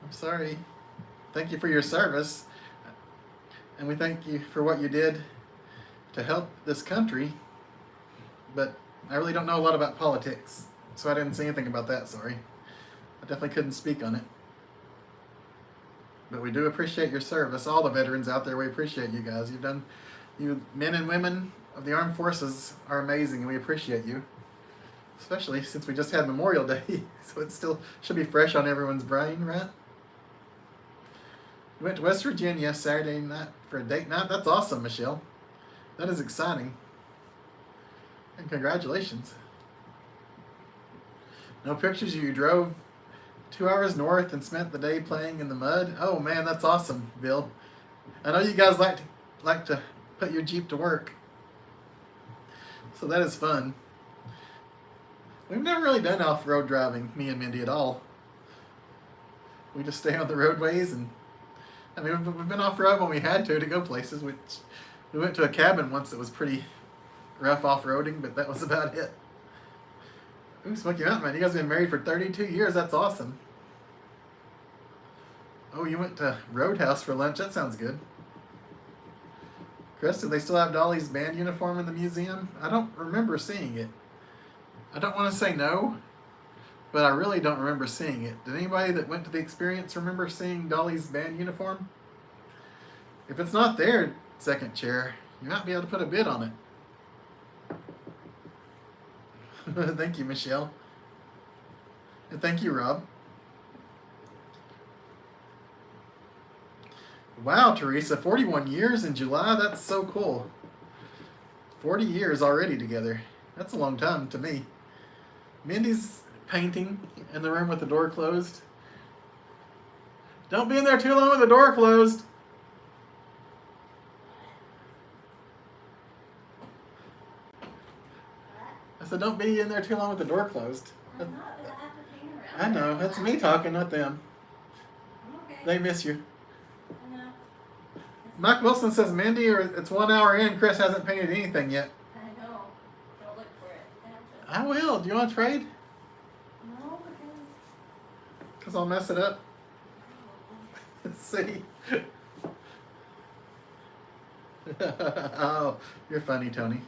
I'm sorry. Thank you for your service. And we thank you for what you did to help this country. But I really don't know a lot about politics, so I didn't say anything about that, sorry. I definitely couldn't speak on it. But we do appreciate your service. All the veterans out there, we appreciate you guys. You men and women of the armed forces are amazing, and we appreciate you. Especially since we just had Memorial Day, so it still should be fresh on everyone's brain, right? We went to West Virginia Saturday night for a date night. That's awesome, Michelle. That is exciting. And congratulations. No pictures. You drove 2 hours north and spent the day playing in the mud. Oh man, that's awesome, Bill. I know you guys like to put your Jeep to work, so that is fun. We've never really done off-road driving, me and Mindy, at all. We just stay on the roadways, and I mean, we've been off-road when we had to go places. Which we went to a cabin once that was pretty rough off-roading, but that was about it. Ooh, Smoky Mountain, man, you guys have been married for 32 years. That's awesome. Oh, you went to Roadhouse for lunch. That sounds good. Chris, do they still have Dolly's band uniform in the museum? I don't remember seeing it. I don't want to say no, but I really don't remember seeing it. Did anybody that went to the experience remember seeing Dolly's band uniform? If it's not there, second chair, you might be able to put a bid on it. Thank you, Michelle. And thank you, Rob. Wow, Teresa, 41 years in July. That's so cool. 40 years already together. That's a long time to me. Mindy's painting in the room with the door closed. Don't be in there too long with the door closed. I said, don't be in there too long with the door closed. I'm not, but I have to paint around. I know, that's me talking, not them. I'm okay. They miss you. I know. Mike Wilson says, Mindy, or it's 1 hour in, Chris hasn't painted anything yet. I know. Don't look for it. I will. Do you want to trade? No, Because I'll mess it up. Let's see. Oh, you're funny, Tony.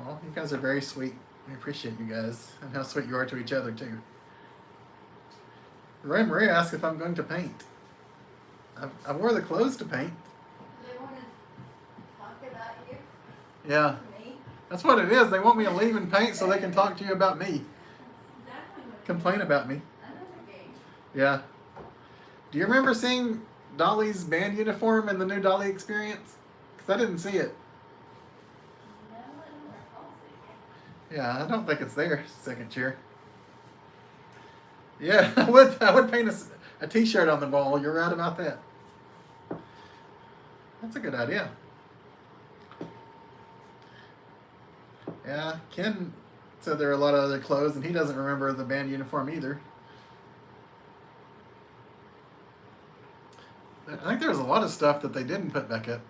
Oh, you guys are very sweet. We appreciate you guys and how sweet you are to each other, too. Roy Marie asked if I'm going to paint. I wore the clothes to paint. They want to talk about you Yeah, to me. that's what it is. They want me to leave and paint so they can talk to you about me. That's exactly what Complain about me. I know the game. Yeah. Do you remember seeing Dolly's band uniform in the new Dolly experience? Because I didn't see it. No, I don't recall seeing it. Yeah, I don't think it's there, second chair. Yeah, I would paint a t-shirt on the wall. You're right about that. That's a good idea. Yeah, Ken said there are a lot of other clothes, and he doesn't remember the band uniform either. I think there was a lot of stuff that they didn't put back up.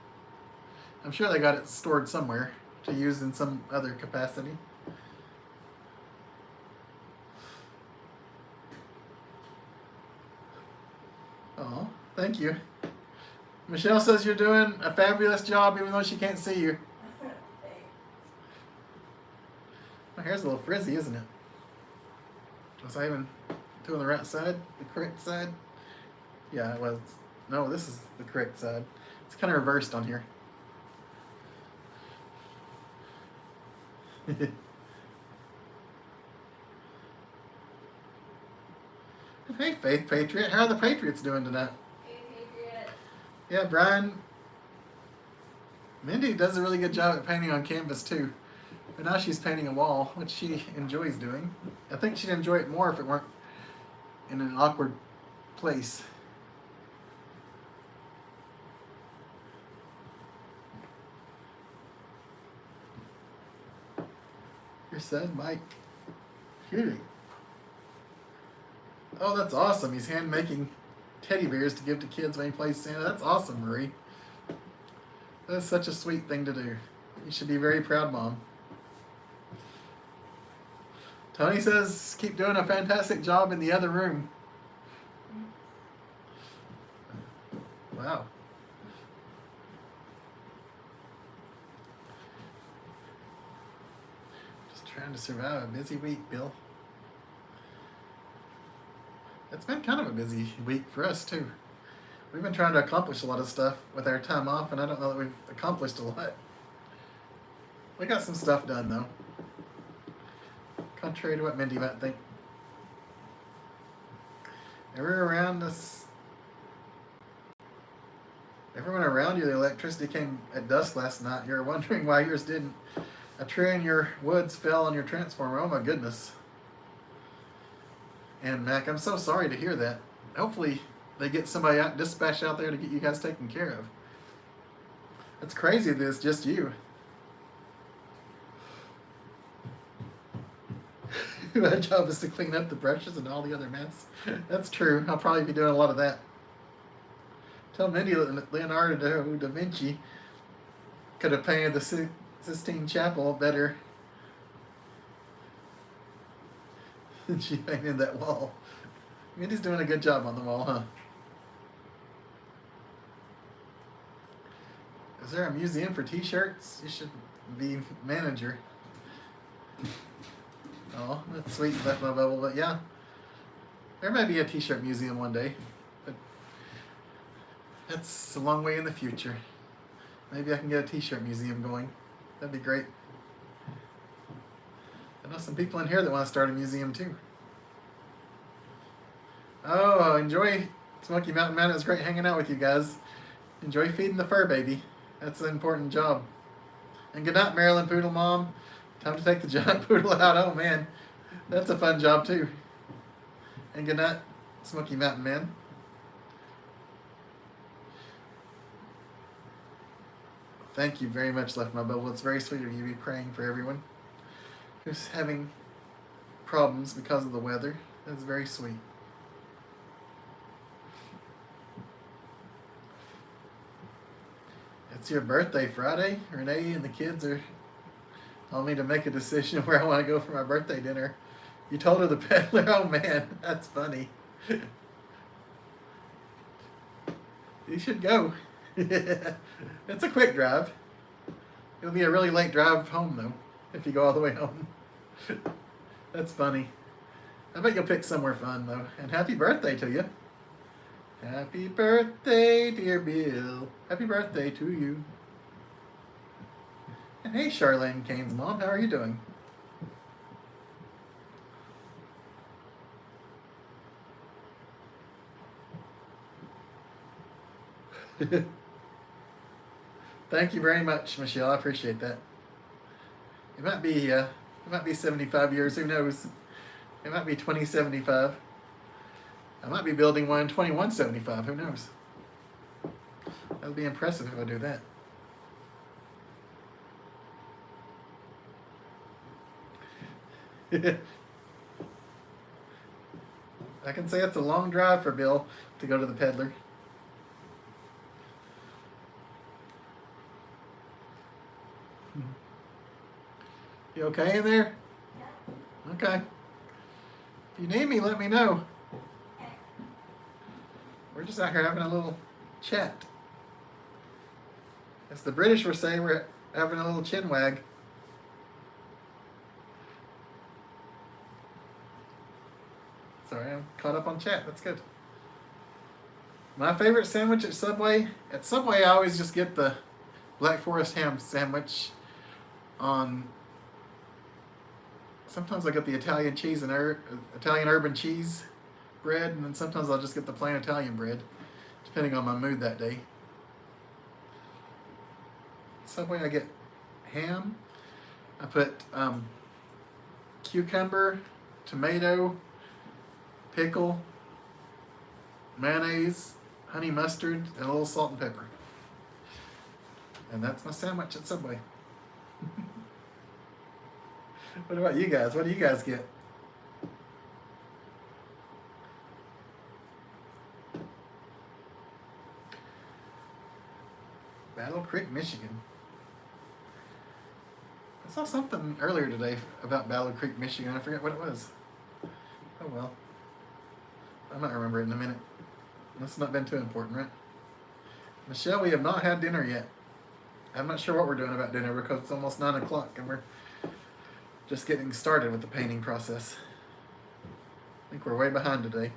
I'm sure they got it stored somewhere to use in some other capacity. Oh, thank you. Michelle says you're doing a fabulous job even though she can't see you. My hair's a little frizzy, isn't it? Was I even doing the right side? The correct side? Yeah, it was. No, this is the correct side. It's kind of reversed on here. Hey, Faith Patriot. How are the Patriots doing tonight? Hey, Patriot. Yeah, Brian. Mindy does a really good job at painting on canvas, too. But now she's painting a wall, which she enjoys doing. I think she'd enjoy it more if it weren't in an awkward place. Your son, Mike. Cutie. Oh, that's awesome. He's hand making teddy bears to give to kids when he plays Santa. That's awesome, Marie. That's such a sweet thing to do. You should be very proud, Mom. Tony says, keep doing a fantastic job in the other room. Wow. Just trying to survive a busy week, Bill. It's been kind of a busy week for us, too. We've been trying to accomplish a lot of stuff with our time off, and I don't know that we've accomplished a lot. We got some stuff done, though. Contrary to what Mindy might think. Everyone around you, the electricity came at dusk last night. You're wondering why yours didn't. A tree in your woods fell on your transformer. Oh my goodness. And Mac, I'm so sorry to hear that. Hopefully they get somebody dispatched out there to get you guys taken care of. It's crazy that it's just you. My job is to clean up the brushes and all the other mess. That's true. I'll probably be doing a lot of that. Tell Mindy that Leonardo da Vinci could have painted the Sistine Chapel better than she painted that wall. Mindy's doing a good job on the wall, huh? Is there a museum for t-shirts? You should be manager. Oh, that's sweet, left my bubble, but yeah. There may be a t-shirt museum one day, but that's a long way in the future. Maybe I can get a t-shirt museum going. That'd be great. I know some people in here that want to start a museum too. Oh, enjoy Smoky Mountain Man. It was great hanging out with you guys. Enjoy feeding the fur baby. That's an important job. And good night, Marilyn Poodle Mom. Time to take the giant poodle out. Oh man, that's a fun job too. And good night, Smoky Mountain Man. Thank you very much, Left My Bubble. It's very sweet of you to be praying for everyone who's having problems because of the weather. That's very sweet. It's your birthday Friday. Renee and the kids are telling me to make a decision where I want to go for my birthday dinner. You told her the peddler? Oh man, that's funny. You should go. It's a quick drive. It'll be a really late drive home though, if you go all the way home. That's funny. I bet you'll pick somewhere fun though. And happy birthday to you. Happy birthday, dear Bill. Happy birthday to you. And hey, Charlene Kane's mom, how are you doing? Thank you very much, Michelle. I appreciate that. It might be 75 years. Who knows? It might be 2075. I might be building one in 2175. Who knows? That'll be impressive if I do that. I can say it's a long drive for Bill to go to the peddler. You okay in there? Okay. If you need me, let me know. We're just out here having a little chat. As the British were saying, we're having a little chin wag. Sorry, I'm caught up on chat. That's good. My favorite sandwich at Subway? At Subway, I always just get the Black Forest ham sandwich on... Sometimes I get the Italian cheese and Italian urban cheese bread, and then sometimes I'll just get the plain Italian bread, depending on my mood that day. Subway, I get ham. I put cucumber, tomato, pickle, mayonnaise, honey mustard, and a little salt and pepper. And that's my sandwich at Subway. What about you guys? What do you guys get? Battle Creek, Michigan. saw something earlier today about Battle Creek, Michigan. I forget what it was. Oh well. I might remember it in a minute. That's not been too important, right? Michelle, we have not had dinner yet. I'm not sure what we're doing about dinner because it's almost 9 o'clock and we're just getting started with the painting process. I think we're way behind today.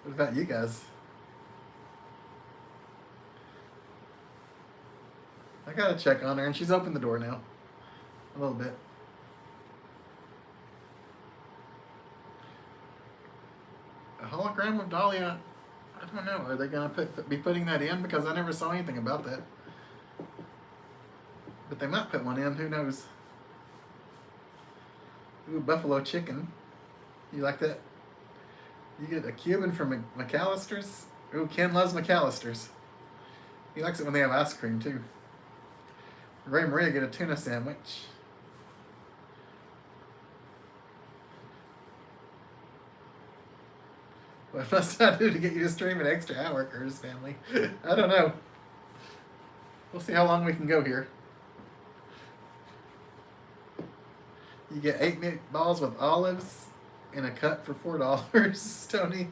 What about you guys? I gotta check on her, and she's opened the door now. A little bit. A hologram of Dahlia? I don't know. Are they gonna be putting that in? Because I never saw anything about that. But they might put one in. Who knows? Ooh, buffalo chicken. You like that? You get a Cuban from McAllister's. Ooh, Ken loves McAllister's. He likes it when they have ice cream too. Ray Maria get a tuna sandwich. What must I do to get you to stream an extra hour, Curtis family? I don't know. We'll see how long we can go here. You get 8 meatballs with olives in a cut for $4, Tony.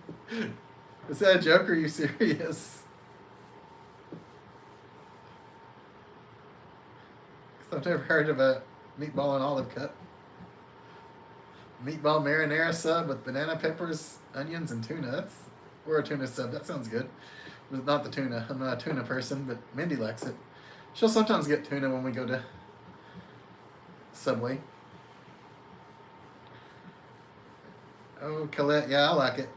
Is that a joke or are you serious? I've never heard of a meatball and olive cup. Meatball marinara sub with banana peppers, onions, and tuna. Or a tuna sub. That sounds good. But not the tuna. I'm not a tuna person, but Mindy likes it. She'll sometimes get tuna when we go to Subway. Oh, Colette, yeah, I like it.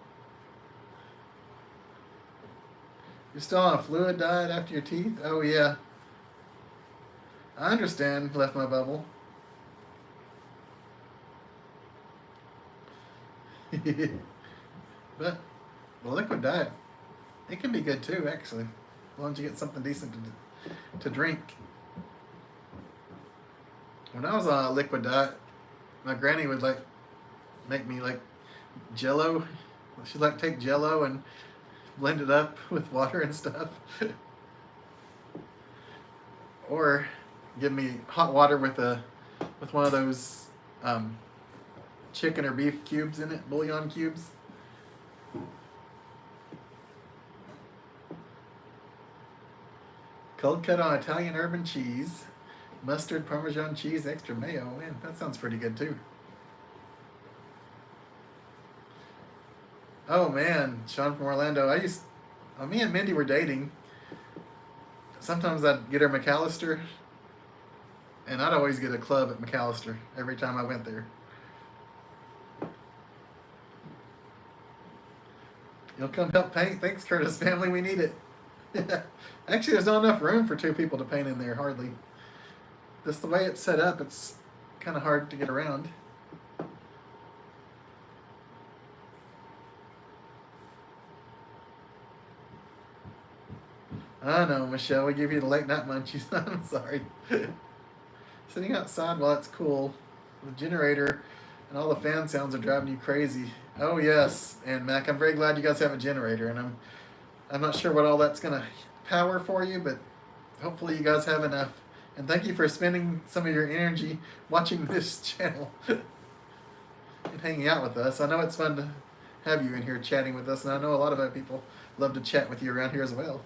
You're still on a fluid diet after your teeth? Oh, yeah. I understand, left my bubble. But the liquid diet, it can be good too, actually. As long as you get something decent to drink. When I was on a liquid diet, my granny would make me Jello. She'd take Jello and blend it up with water and stuff. Or give me hot water with one of those chicken or beef cubes in it, bouillon cubes. Cold cut on Italian urban cheese, mustard, Parmesan cheese, extra mayo. Man, that sounds pretty good too. Oh man, Sean from Orlando. Me and Mindy were dating. Sometimes I'd get her McAllister. And I'd always get a club at McAllister every time I went there. You'll come help paint? Thanks, Curtis family. We need it. Actually, there's not enough room for 2 people to paint in there, hardly. Just the way it's set up, it's kind of hard to get around. I know, Michelle. We give you the late night munchies. I'm sorry. Sitting outside while it's cool, the generator and all the fan sounds are driving you crazy. Oh yes, and Mac, I'm very glad you guys have a generator, and I'm not sure what all that's gonna power for you, but hopefully you guys have enough. And thank you for spending some of your energy watching this channel and hanging out with us. I know it's fun to have you in here chatting with us, and I know a lot of other people love to chat with you around here as well.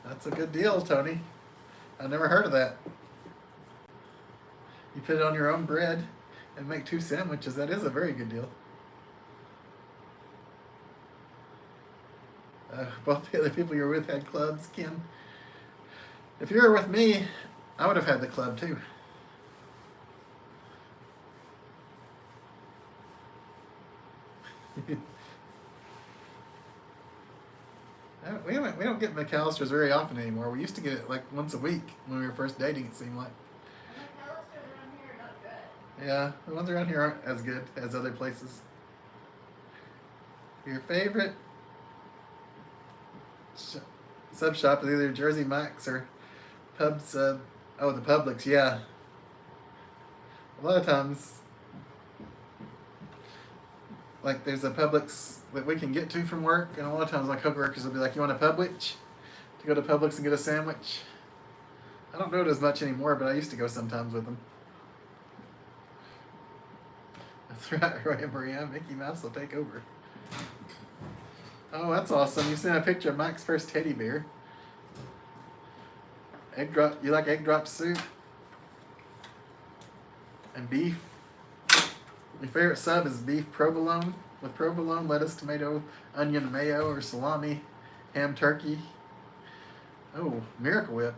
That's a good deal, Tony. I never heard of that. You put it on your own bread and make 2 sandwiches. That is a very good deal. Both the other people you were with had clubs, Ken. If you were with me, I would have had the club too. We don't get McAllister's very often anymore. We used to get it once a week when we were first dating, it seemed like. McAllister's around here are not good. Yeah, the ones around here aren't as good as other places. Your favorite sub shop is either Jersey Mike's or Pub Sub. Oh, the Publix, yeah. A lot of times like there's a Publix that we can get to from work, and a lot of times my coworkers will be like, "You want a Publix?" To go to Publix and get a sandwich. I don't do it as much anymore, but I used to go sometimes with them. That's right, Roy and Maria. Mickey Mouse will take over. Oh, that's awesome! You sent a picture of Mike's first teddy bear. Egg drop. You like egg drop soup and beef. Your favorite sub is beef provolone with provolone, lettuce, tomato, onion, mayo, or salami, ham, turkey. Oh, Miracle Whip.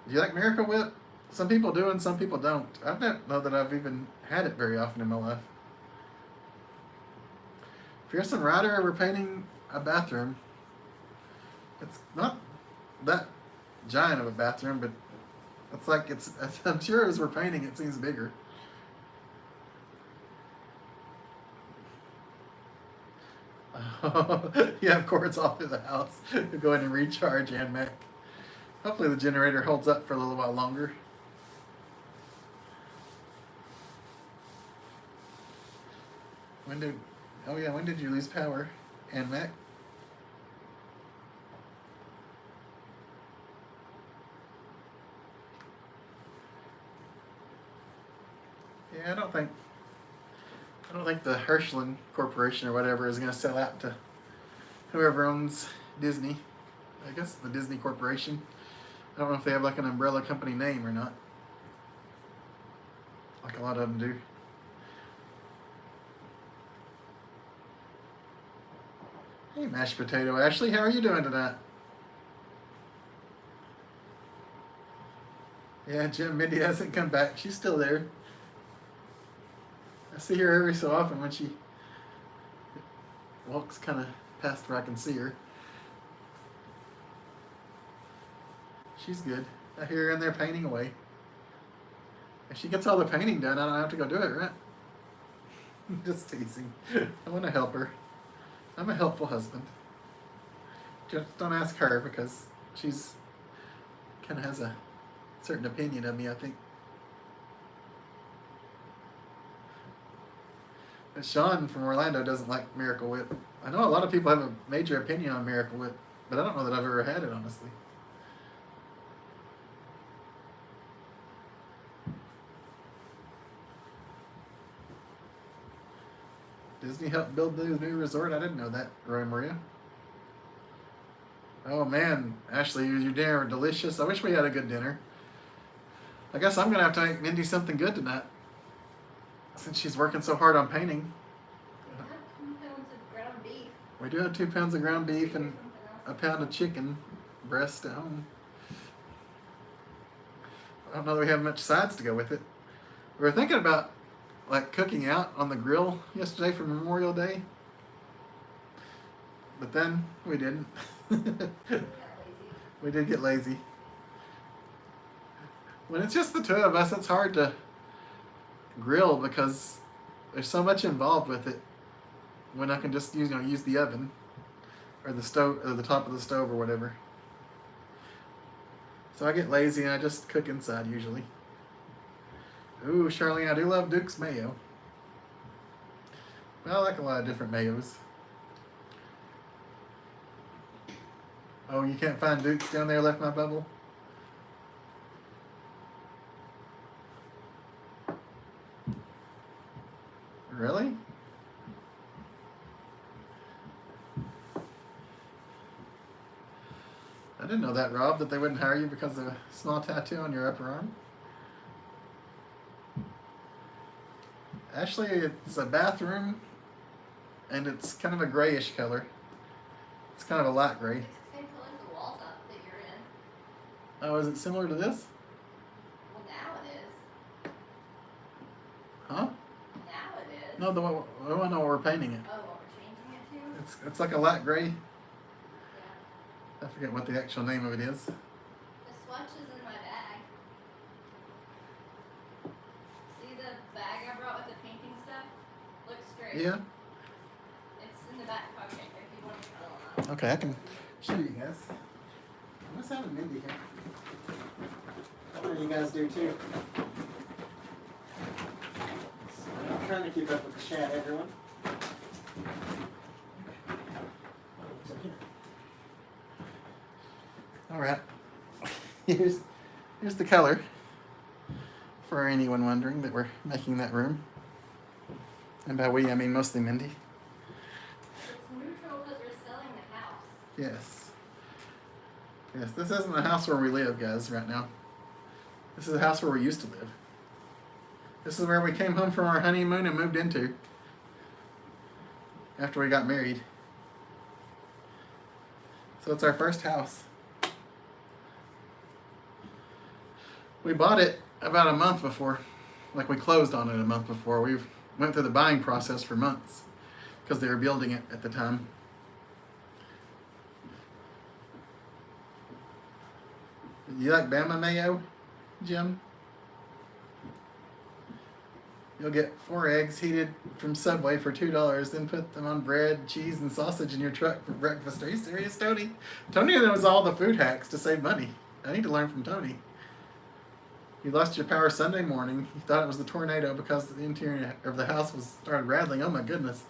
Do you like Miracle Whip? Some people do and some people don't. I don't know that I've even had it very often in my life. Fearsome Rider, we're painting a bathroom. It's not that giant of a bathroom, but it's like I'm sure as we're painting it seems bigger. You have cords all through the house. You go in and recharge and Mac. Hopefully the generator holds up for a little while longer. When did you lose power, and Mac? Yeah, I don't think the Hirschland Corporation or whatever is going to sell out to whoever owns Disney. I guess the Disney Corporation. I don't know if they have like an umbrella company name or not. Like a lot of them do. Hey, mashed potato Ashley, how are you doing tonight? Yeah, Jim, Mindy hasn't come back. She's still there. I see her every so often when she walks kind of past where I can see her. She's good. I hear her in there painting away. If she gets all the painting done, I don't have to go do it, right? Just teasing. I want to help her. I'm a helpful husband. Just don't ask her because she's kind of has a certain opinion of me, I think. But Sean from Orlando doesn't like Miracle Whip. I know a lot of people have a major opinion on Miracle Whip, but I don't know that I've ever had it, honestly. Disney helped build the new resort? I didn't know that, Roy Maria. Oh man, Ashley, your dinner was delicious. I wish we had a good dinner. I guess I'm going to have to make Mindy something good tonight. Since she's working so hard on painting. We have 2 pounds of ground beef. We do have 2 pounds of ground beef and a pound of chicken breast at home. I don't know that we have much sides to go with it. We were thinking about like cooking out on the grill yesterday for Memorial Day. But then we didn't. We did get lazy. When it's just the two of us, it's hard to grill because there's so much involved with it. When I can just use the oven or the stove or the top of the stove or whatever. So I get lazy and I just cook inside usually. Ooh, Charlene, I do love Duke's mayo. Well, I like a lot of different mayos. Oh, you can't find Duke's down there, left my bubble? Really? I didn't know that, Rob, that they wouldn't hire you because of a small tattoo on your upper arm. Actually, it's a bathroom, and it's kind of a grayish color. It's kind of a light gray. It's the same color as the wall top that you're in. Oh, is it similar to this? Well, now it is. Huh? Now it is. No, the one we're painting it. Oh, what we're changing it to? It's like a light gray. Yeah. I forget what the actual name of it is. The swatch is in my bag. See the bag I brought with the painting stuff? Look straight. Yeah. It's in the back pocket if you want to fill it out. Okay, I can show you guys. I must have a Mindy here. I know you guys do too. So I'm trying to keep up with the chat, everyone. All right. Here's the color. For anyone wondering that we're making that room. And by we, I mean mostly Mindy. It's neutral because we're selling the house. Yes. Yes, this isn't the house where we live, guys, right now. This is the house where we used to live. This is where we came home from our honeymoon and moved into after we got married. So it's our first house. We bought it about a month before, like we closed on it a month before. We went through the buying process for months because they were building it at the time. You like Bama mayo, Jim? You'll get 4 eggs heated from Subway for $2, then put them on bread, cheese, and sausage in your truck for breakfast. Are you serious, Tony? Tony knows all the food hacks to save money. I need to learn from Tony. You lost your power Sunday morning. You thought it was the tornado because the interior of the house started rattling. Oh my goodness.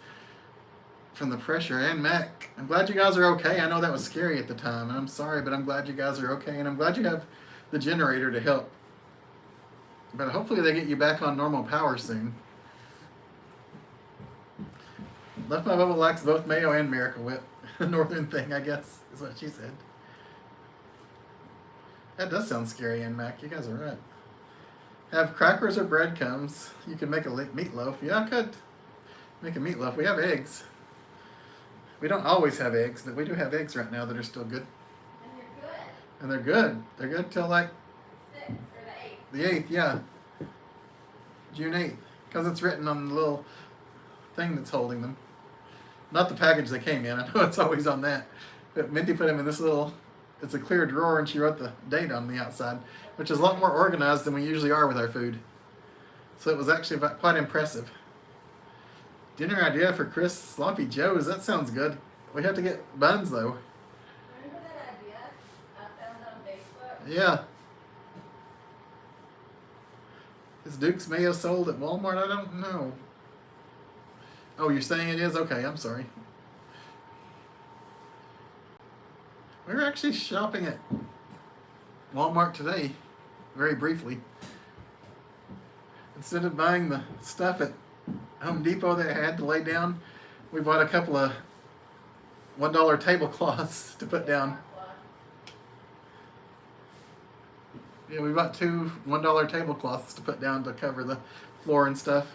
From the pressure. And Mac, I'm glad you guys are okay. I know that was scary at the time. And I'm sorry, but I'm glad you guys are okay. And I'm glad you have the generator to help. But hopefully they get you back on normal power soon. Left My Bubble likes both mayo and Miracle Whip. Northern thing, I guess, is what she said. That does sound scary, and Mac. You guys are right. Have crackers or breadcrumbs. You can make a meatloaf. Yeah, I could make a meatloaf. We have eggs. We don't always have eggs, but we do have eggs right now that are still good. And they're good. And they're good. They're good till like 6th or the 8th. the 8th, yeah. June 8th. Because it's written on the little thing that's holding them. Not the package they came in. I know it's always on that. But Mindy put them in this little, it's a clear drawer, and she wrote the date on the outside, which is a lot more organized than we usually are with our food. So it was actually quite impressive. Dinner idea for Chris Sloppy Joe's. That sounds good. We have to get buns, though. Remember that idea I found on Facebook? Yeah. Is Duke's Mayo sold at Walmart? I don't know. Oh, you're saying it is? Okay, I'm sorry. We were actually shopping at Walmart today, very briefly. Instead of buying the stuff at Home Depot that I had to lay down, we bought a couple of $1 tablecloths to put down. Yeah, we bought 2 $1 tablecloths to put down to cover the floor and stuff.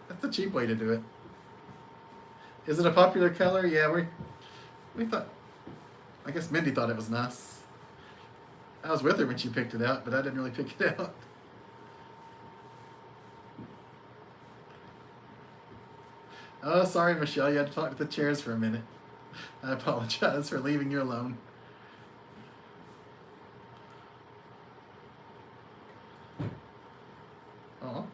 That's the cheap way to do it. Is it a popular color? Yeah, we thought, I guess Mindy thought it was nice. I was with her when she picked it out, but I didn't really pick it out. Oh, sorry, Michelle. You had to talk to the chairs for a minute. I apologize for leaving you alone. Oh.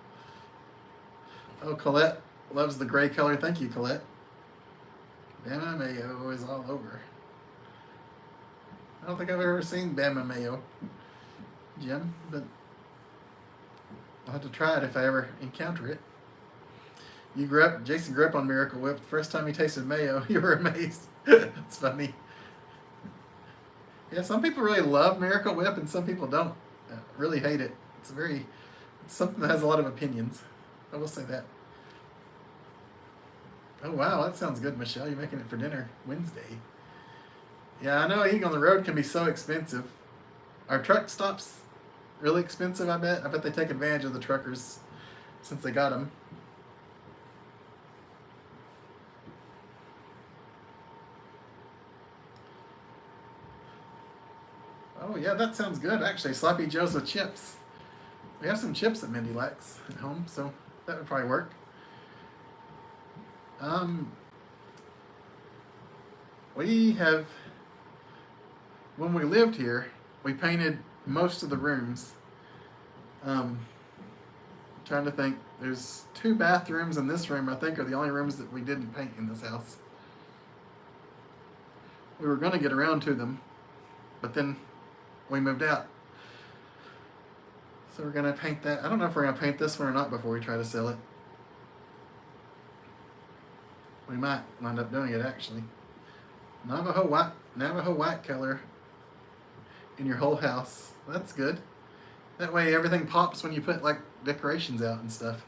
Oh, Colette loves the gray color. Thank you, Colette. Bama mayo is all over. I don't think I've ever seen Bama mayo, Jim, but I'll have to try it if I ever encounter it. Jason grew up on Miracle Whip. The first time he tasted mayo, you were amazed. That's funny. Yeah, some people really love Miracle Whip and some people don't. Really hate it. It's something that has a lot of opinions. I will say that. Oh wow, that sounds good, Michelle. You're making it for dinner Wednesday. Yeah, I know eating on the road can be so expensive. Our truck stops really expensive, I bet. I bet they take advantage of the truckers since they got them. Oh yeah, that sounds good actually. Sloppy Joe's with chips. We have some chips that Mindy likes at home, so that would probably work. We have, when we lived here, we painted most of the rooms. Trying to think, there's 2 bathrooms in this room, I think, are the only rooms that we didn't paint in this house. We were going to get around to them, but then we moved out. So we're going to paint that. I don't know if we're going to paint this one or not before we try to sell it. We might wind up doing it actually. Navajo white color in your whole house. That's good. That way everything pops when you put like decorations out and stuff.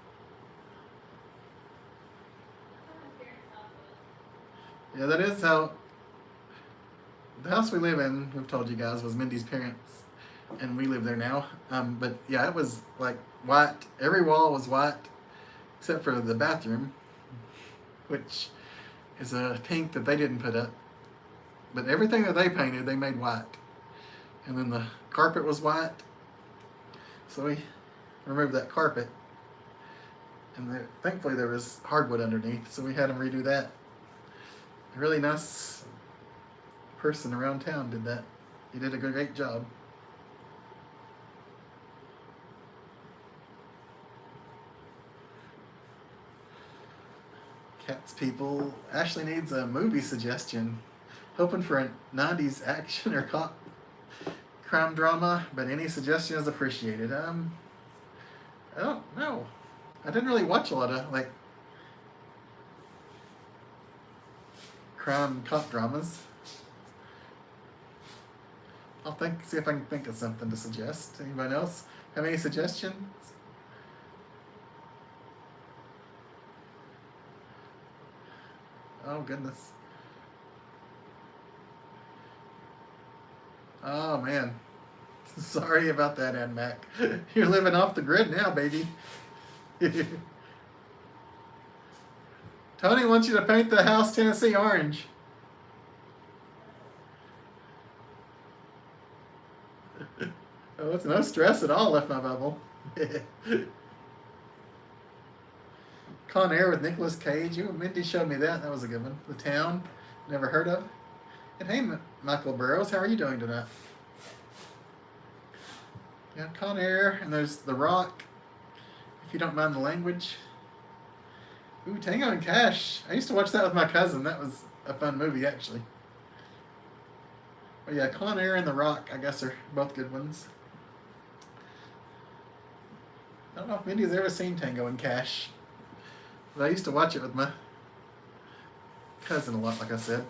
Yeah, that is how the house we live in, we've told you guys, was Mindy's parents, and we live there now. But yeah, it was like white. Every wall was white, except for the bathroom, which is a pink that they didn't put up. But everything that they painted, they made white. And then the carpet was white, so we removed that carpet. And thankfully there was hardwood underneath, so we had them redo that. A really nice person around town did that. He did a great job. Cats people. Ashley needs a movie suggestion. Hoping for a 90s action or cop crime drama, but any suggestion is appreciated. I don't know. I didn't really watch a lot of like crime cop dramas. I'll see if I can think of something to suggest. Anyone else have any suggestions? Oh goodness. Oh man. Sorry about that, Ann Mac. You're living off the grid now, baby. Tony wants you to paint the house Tennessee orange. Oh, it's no stress at all, left my bubble. Con Air with Nicolas Cage. You and Mindy showed me that. That was a good one. The Town. Never heard of. And hey, Michael Burrows, how are you doing tonight? Yeah, Con Air, and there's The Rock, if you don't mind the language. Ooh, Tango and Cash. I used to watch that with my cousin. That was a fun movie, actually. But yeah, Con Air and The Rock, I guess, are both good ones. I don't know if Mindy's ever seen Tango and Cash, but I used to watch it with my cousin a lot, like I said.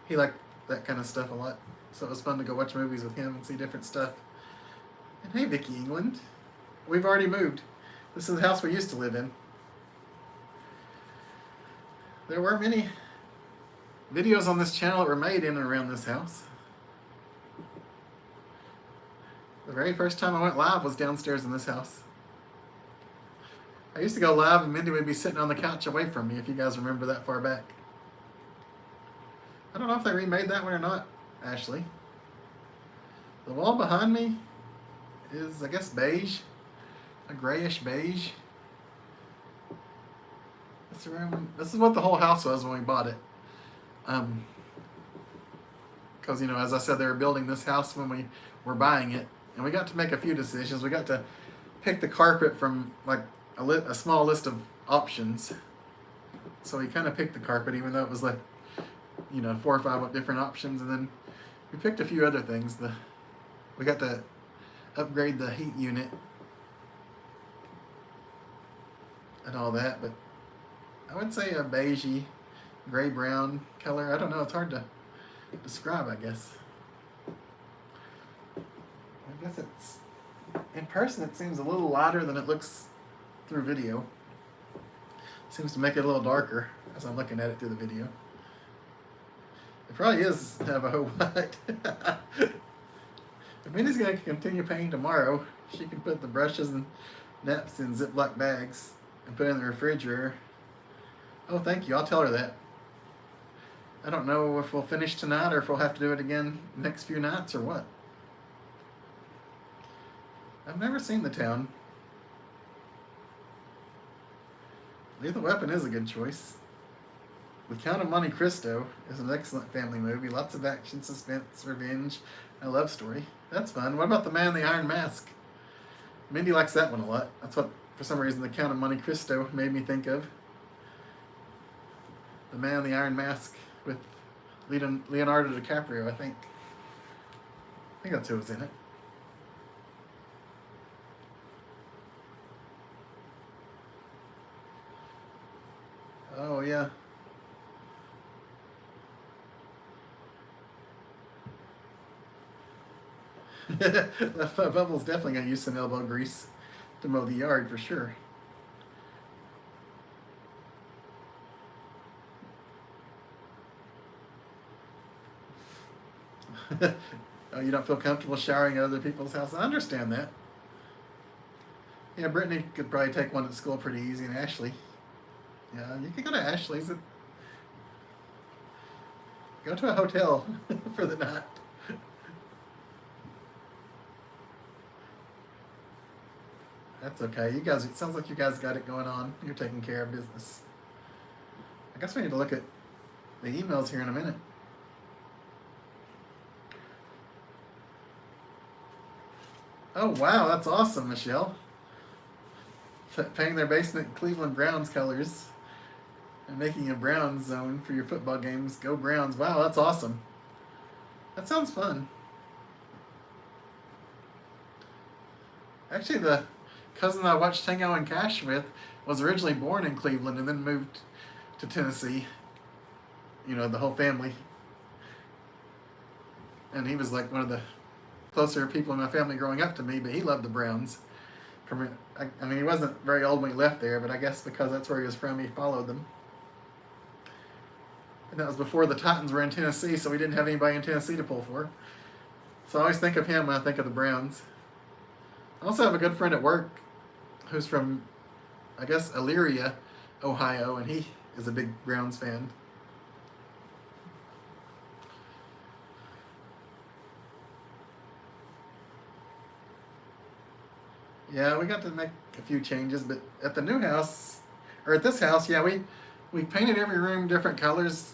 He liked that kind of stuff a lot, so it was fun to go watch movies with him and see different stuff. And hey, Vicky England. We've already moved. This is the house we used to live in. There were many videos on this channel that were made in and around this house. The very first time I went live was downstairs in this house. I used to go live and Mindy would be sitting on the couch away from me, if you guys remember that far back. I don't know if they remade that one or not, Ashley. The wall behind me is, I guess, beige. A grayish beige. This room, this is what the whole house was when we bought it. Because, you know, as I said, they were building this house when we were buying it. And we got to make a few decisions. We got to pick the carpet from, like, a small list of options. So we kind of picked the carpet, even though it was, like, you know, 4 or 5 different options. And then we picked a few other things. We got to upgrade the heat unit and all that. But I would say a beigey, gray-brown color. I don't know. It's hard to describe, I guess. I guess it's, in person it seems a little lighter than it looks through video. Seems to make it a little darker as I'm looking at it through the video. It probably is Navajo white. If Mindy's going to continue painting tomorrow, she can put the brushes and naps in Ziploc bags and put it in the refrigerator. Oh, thank you. I'll tell her that. I don't know if we'll finish tonight or if we'll have to do it again next few nights or what. I've never seen The Town. Lethal Weapon is a good choice. The Count of Monte Cristo is an excellent family movie. Lots of action, suspense, revenge, and a love story. That's fun. What about The Man in the Iron Mask? Mindy likes that one a lot. That's what, for some reason, The Count of Monte Cristo made me think of. The Man in the Iron Mask with Leonardo DiCaprio, I think. I think that's who was in it. Oh, Oh, yeah. That bubble's definitely going to use some elbow grease to mow the yard for sure. Oh, you don't feel comfortable showering at other people's house? I understand that. Yeah, Brittany could probably take one at school pretty easy, and Ashley. Yeah, you could go to Ashley's. Go to a hotel for the night. That's okay. You guys, it sounds like you guys got it going on. You're taking care of business. I guess we need to look at the emails here in a minute. Oh, wow, that's awesome, Michelle. Painting their basement Cleveland Browns colors and making a Browns zone for your football games. Go Browns. Wow, that's awesome. That sounds fun. Actually, the cousin I watched Tango and Cash with was originally born in Cleveland and then moved to Tennessee. You know, the whole family. And he was like one of the closer people in my family growing up to me, but he loved the Browns. I mean, he wasn't very old when he left there, but I guess because that's where he was from, he followed them. And that was before the Titans were in Tennessee, so we didn't have anybody in Tennessee to pull for. So I always think of him when I think of the Browns. I also have a good friend at work who's from, I guess, Elyria, Ohio, and he is a big Browns fan. Yeah, we got to make a few changes, but at the new house, or at this house, yeah, we painted every room different colors.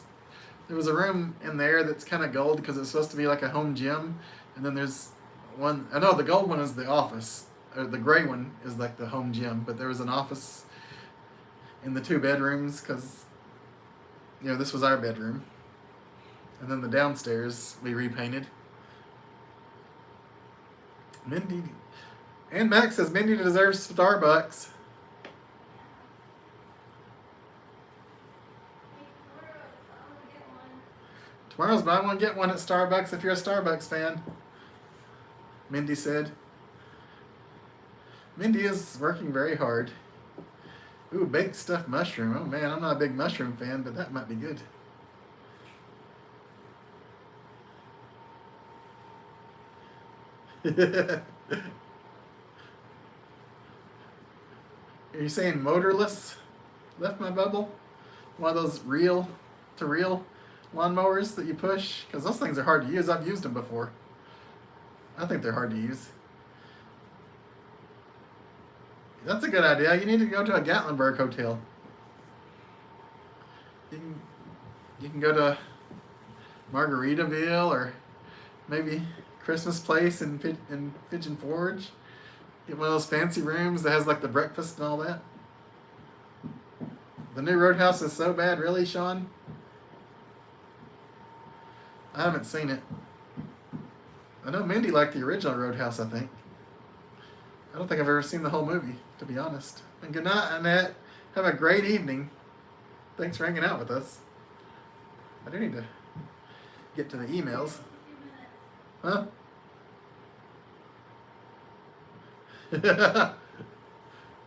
There was a room in there that's kind of gold because it's supposed to be like a home gym, and then there's one. I know the gold one is the office, or the gray one is like the home gym, but there was an office in the 2 bedrooms because you know this was our bedroom, and then the downstairs we repainted. Mindy. And Max says Mindy deserves Starbucks. Tomorrow's buy one, get one at Starbucks if you're a Starbucks fan. Mindy said. Mindy is working very hard. Ooh, baked stuffed mushroom. Oh man, I'm not a big mushroom fan, but that might be good. Are you saying motorless? Left my bubble? One of those reel to reel lawnmowers that you push? Because those things are hard to use. I've used them before. I think they're hard to use. That's a good idea. You need to go to a Gatlinburg hotel. You can go to Margaritaville or maybe Christmas Place in Pigeon Forge. Get one of those fancy rooms that has like the breakfast and all that. The new Roadhouse is so bad, really, Sean? I haven't seen it. I know Mindy liked the original Roadhouse, I think. I don't think I've ever seen the whole movie, to be honest. And good night, Annette. Have a great evening. Thanks for hanging out with us. I do need to get to the emails. Huh? You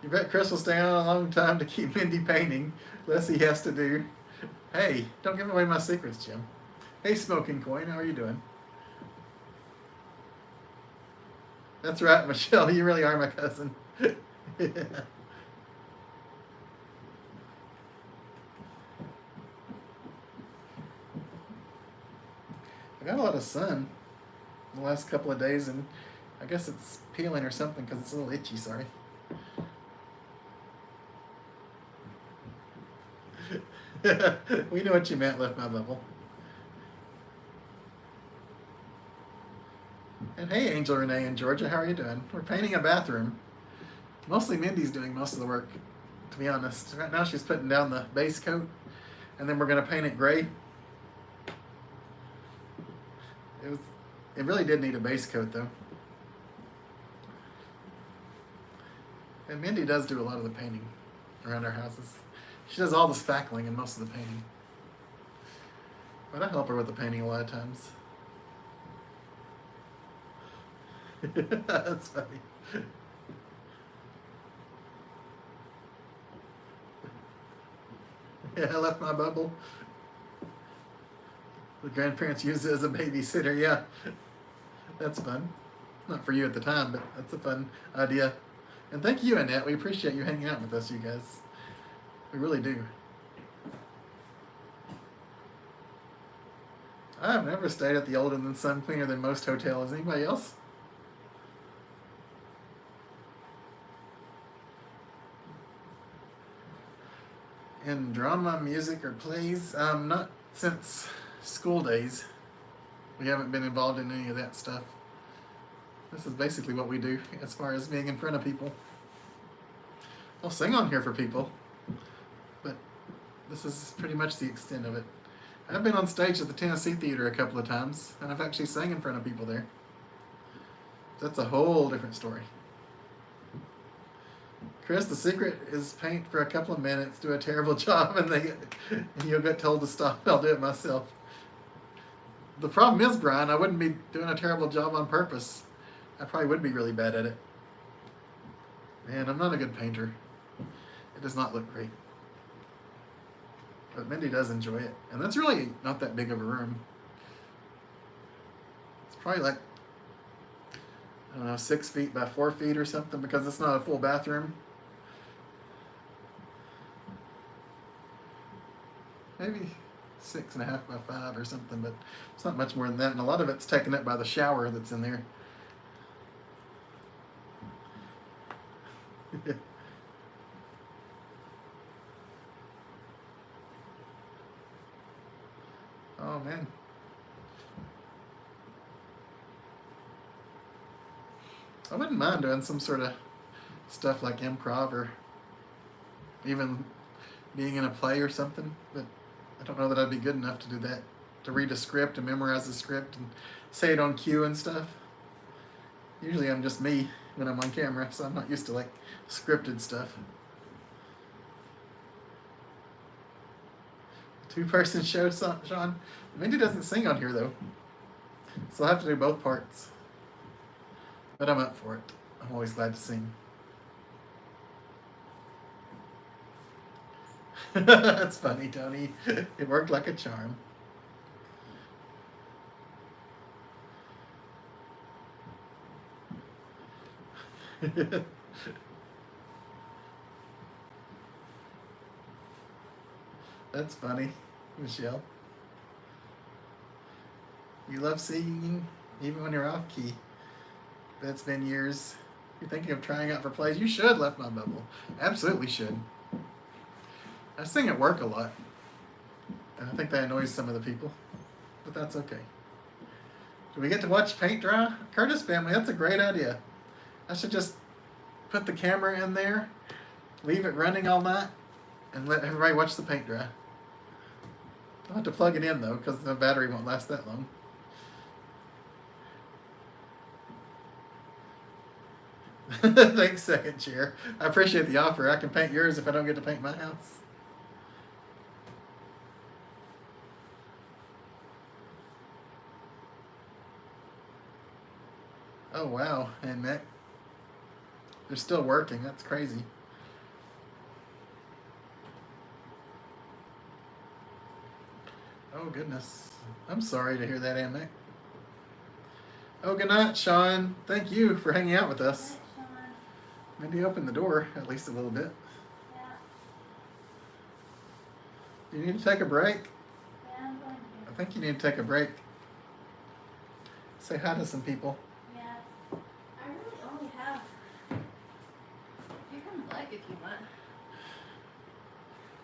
bet Chris will stay on a long time to keep Mindy painting. Less he has to do. Hey, don't give away my secrets, Jim. Hey, Smoking Coin, how are you doing? That's right, Michelle. You really are my cousin. I got a lot of sun the last couple of days, and I guess it's peeling or something because it's a little itchy, sorry. We know what you meant, left my bubble. And hey, Angel Renee in Georgia, how are you doing? We're painting a bathroom. Mostly Mindy's doing most of the work, to be honest. Right now she's putting down the base coat, and then we're going to paint it gray. It really did need a base coat, though. And Mindy does do a lot of the painting around our houses. She does all the spackling and most of the painting. But I help her with the painting a lot of times. That's funny. Yeah, I left my bubble. The grandparents use it as a babysitter. Yeah, that's fun. Not for you at the time, but that's a fun idea. And thank you, Annette. We appreciate you hanging out with us, you guys. We really do. I've never stayed at the Older Than Sun Cleaner Than Most hotel. Is anybody else? In drama, music, or plays? Not since school days. We haven't been involved in any of that stuff. This is basically what we do as far as being in front of people. I'll sing on here for people, but this is pretty much the extent of it. I've been on stage at the Tennessee Theater a couple of times, and I've actually sang in front of people there. That's a whole different story. Chris, the secret is paint for a couple of minutes, do a terrible job, and you'll get told to stop. I'll do it myself. The problem is, Brian, I wouldn't be doing a terrible job on purpose. I probably would be really bad at it. Man, I'm not a good painter. It does not look great. But Mindy does enjoy it. And that's really not that big of a room. It's probably like, I don't know, 6 feet by 4 feet or something, because it's not a full bathroom. Maybe 6.5 by 5 or something, but it's not much more than that. And a lot of it's taken up by the shower that's in there. Oh man. I wouldn't mind doing some sort of stuff like improv or even being in a play or something, but I don't know that I'd be good enough to do that. To read a script and memorize the script and say it on cue and stuff. Usually I'm just me when I'm on camera, so I'm not used to like scripted stuff. 2-person show, Sean. Mindy doesn't sing on here though, so I'll have to do both parts. But I'm up for it. I'm always glad to sing. That's funny, Tony. It worked like a charm. That's funny, Michelle. You love singing even when you're off key. That's been years. You're thinking of trying out for plays. You should, Left My Bubble. Absolutely should. I sing at work a lot. And I think that annoys some of the people. But that's okay. Do we get to watch paint dry? Curtis family, that's a great idea. I should just put the camera in there, leave it running all night, and let everybody watch the paint dry. I'll have to plug it in though, because the battery won't last that long. Thanks, second chair. I appreciate the offer. I can paint yours if I don't get to paint my house. Oh wow, and Mick. They're still working. That's crazy. Oh goodness. I'm sorry to hear that, Aunt Mick. Oh, good night, Sean. Thank you for hanging out with us. Maybe open the door at least a little bit. Yeah. Do you need to take a break? Yeah, I'm going to. I think you need to take a break. Say hi to some people. Yeah. I really only have. You can black if you want.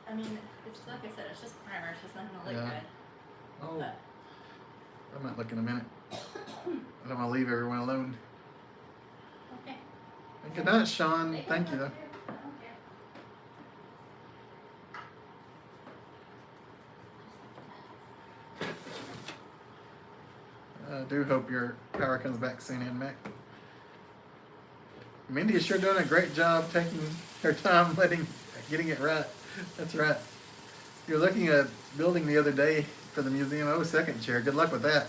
I mean, it's like I said, it's just primer. It's just not gonna look Yeah. good. Oh, But I might look in a minute. I don't want to leave everyone alone. Okay. And good night, Sean. They can Thank you, look though. too. I don't care. I do hope your power comes back soon, Aunt Mac. Mindy is sure doing a great job taking her time getting it right. That's right. You're looking at building the other day for the museum. Oh, second chair. Good luck with that.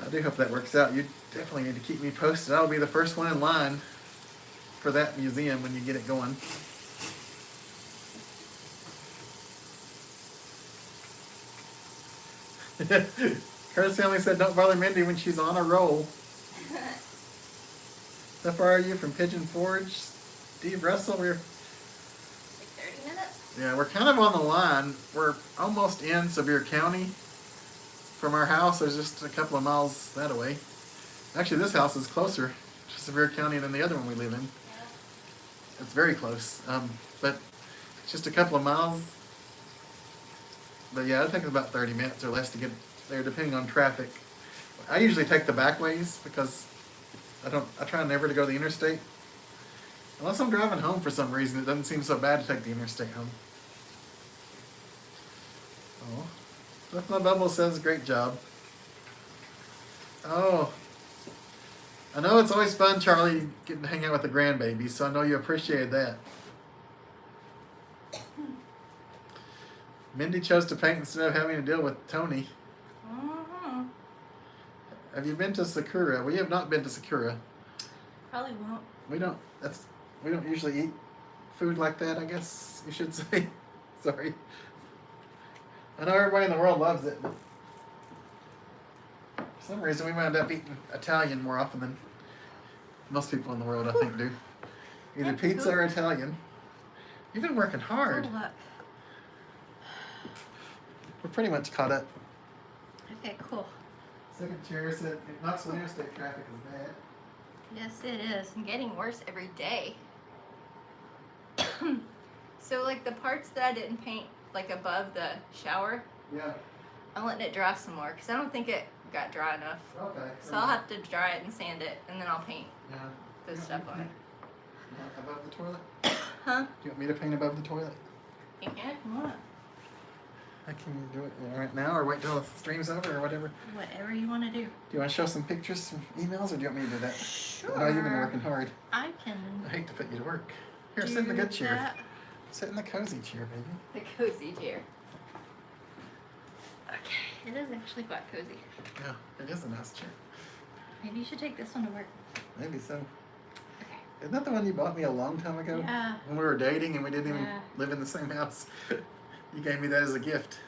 I do hope that works out. You definitely need to keep me posted. I'll be the first one in line for that museum when you get it going. Curtis family said don't bother Mindy when she's on a roll. How far are you from Pigeon Forge? Steve Russell, Like 30 minutes? we're kind of on the line. We're almost in Sevier County. From our house, there's just a couple of miles that way. Actually, this house is closer to Sevier County than the other one we live in. Yeah. It's very close, but it's just a couple of miles. But yeah, it takes about 30 minutes or less to get there, depending on traffic. I usually take the back ways because I try never to go to the interstate. Unless I'm driving home for some reason, it doesn't seem so bad to take the interstate home. Oh, Lift My Bubble says great job. Oh, I know it's always fun, Charlie, getting to hang out with the grandbabies, so I know you appreciated that. Mindy chose to paint instead of having to deal with Tony. Mm-hmm. Have you been to Sakura? We have not been to Sakura. Probably won't. We don't usually eat food like that, I guess you should say. Sorry. I know everybody in the world loves it, but for some reason we wind up eating Italian more often than most people in the world, I think, do. Either pizza or Italian. You've been working hard. Good luck. We're pretty much caught up. Okay, cool. Second chair said Knoxville interstate traffic is bad. Yes, it is. And getting worse every day. So, like, the parts that I didn't paint, like, above the shower, Yeah. I'm letting it dry some more, because I don't think it got dry enough. Okay. So I'll have to dry it and sand it, and then I'll paint Yeah. this stuff on it. Above the toilet? Huh? Do you want me to paint above the toilet? You can if you want. I can do it right now, or wait till the stream's over, or whatever. Whatever you want to do. Do you want to show some pictures, some emails, or do you want me to do that? Sure. I know you've been working hard. I can. I hate to put you to work. Here, sit in the do good chair. that. Sit in the cozy chair, baby. The cozy chair. Okay, it is actually quite cozy. Yeah, it is a nice chair. Maybe you should take this one to work. Maybe so. Okay. Isn't that the one you bought me a long time ago? Yeah. When we were dating and we didn't even Yeah. live in the same house. You gave me that as a gift.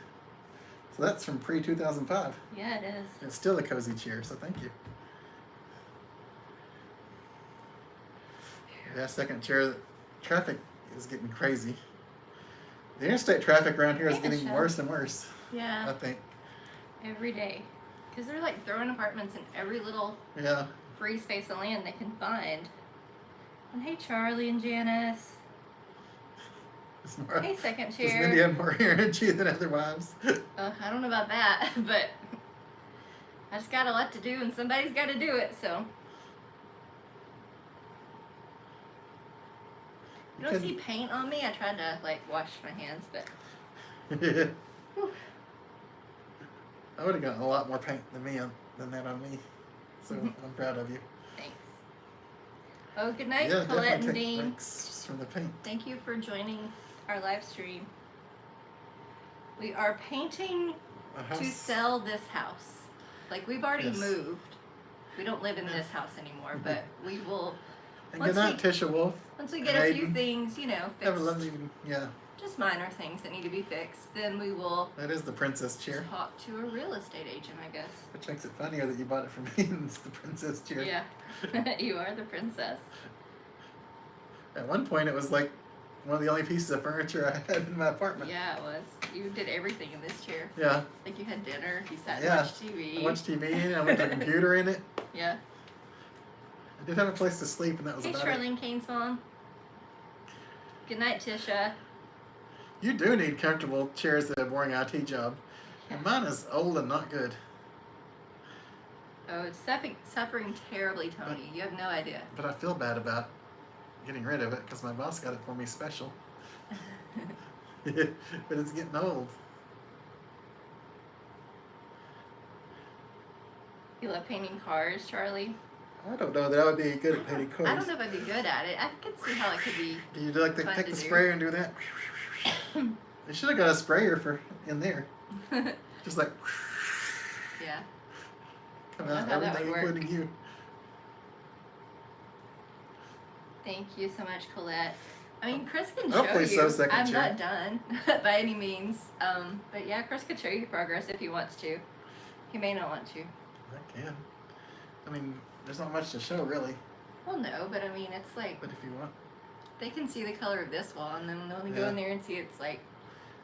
So that's from pre-2005. Yeah, it is. It's still a cozy chair, so thank you. Yeah, second chair. Traffic is getting crazy. The interstate traffic around here is Yeah, getting sure. worse and worse, I Yeah, think. every day. Because they're like throwing apartments in every little Yeah. free space of land they can find. And hey, Charlie and Janice. It's more, Hey, second does Mindy chair. have more energy than other wives? I don't know about that, but I just got a lot to do and somebody's got to do it, so. You don't see paint on me? I tried to, like, wash my hands, but. I would have gotten a lot more paint than that on me. So I'm proud of you. Thanks. Oh, good night, Yeah, Colette and definitely take Dean. breaks from the paint. Thank you for joining our live stream. We are painting A to house. sell this house. Like, we've already Yes. moved. We don't live in this house anymore, but we will, And once good night, Tisha Wolf. once we get And a few Aiden. things, you know, Have a fixed, lovely evening. Yeah, just minor things that need to be fixed, then we will that is the princess chair. talk to a real estate agent, I guess. Which makes it funnier that you bought it from me and it's the princess chair. Yeah, you are the princess. At one point, it was like one of the only pieces of furniture I had in my apartment. Yeah, it was. You did everything in this chair. Yeah. Like, you had dinner, you sat and Yeah. watched TV. I watched TV and I went to a computer in it. Yeah. I did have a place to sleep, and that was Hey, about it. Charlene Kane's mom. Good night, Tisha. You do need comfortable chairs at a boring IT job. And mine is old and not good. Oh, it's suffering terribly, Tony. You have no idea. But I feel bad about getting rid of it because my boss got it for me special. But it's getting old. You love painting cars, Charlie? I don't know that I would be good at painting cars. I don't know if I'd be good at it. I could see how it could be. Do you like to Fun take to the do. sprayer and do that? They should have got a sprayer for in there. Yeah. Just like come I out don't know how that everything, would work. including you. Thank you so much, Colette. I mean, Chris can Hopefully show you. so, second I'm chair. not done by any means. But yeah, Chris could show you progress if he wants to. He may not want to. I can. I mean, there's not much to show really, Well, no, but I mean, it's like but if you want. they can see the color of this wall, and then when they go Yeah. in there and see it's like,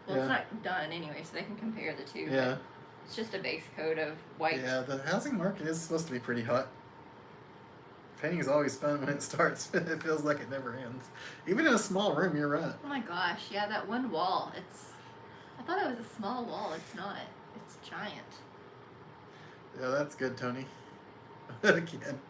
well, Yeah. it's not done anyway, so they can compare the two. but Yeah. It's just a base coat of white. Yeah, the housing market is supposed to be pretty hot. Painting is always fun when it starts. It feels like it never ends. Even in a small room, you're right. Oh my gosh, yeah, that one wall. I thought it was a small wall. It's not. It's giant. Yeah, that's good, Tony. Again.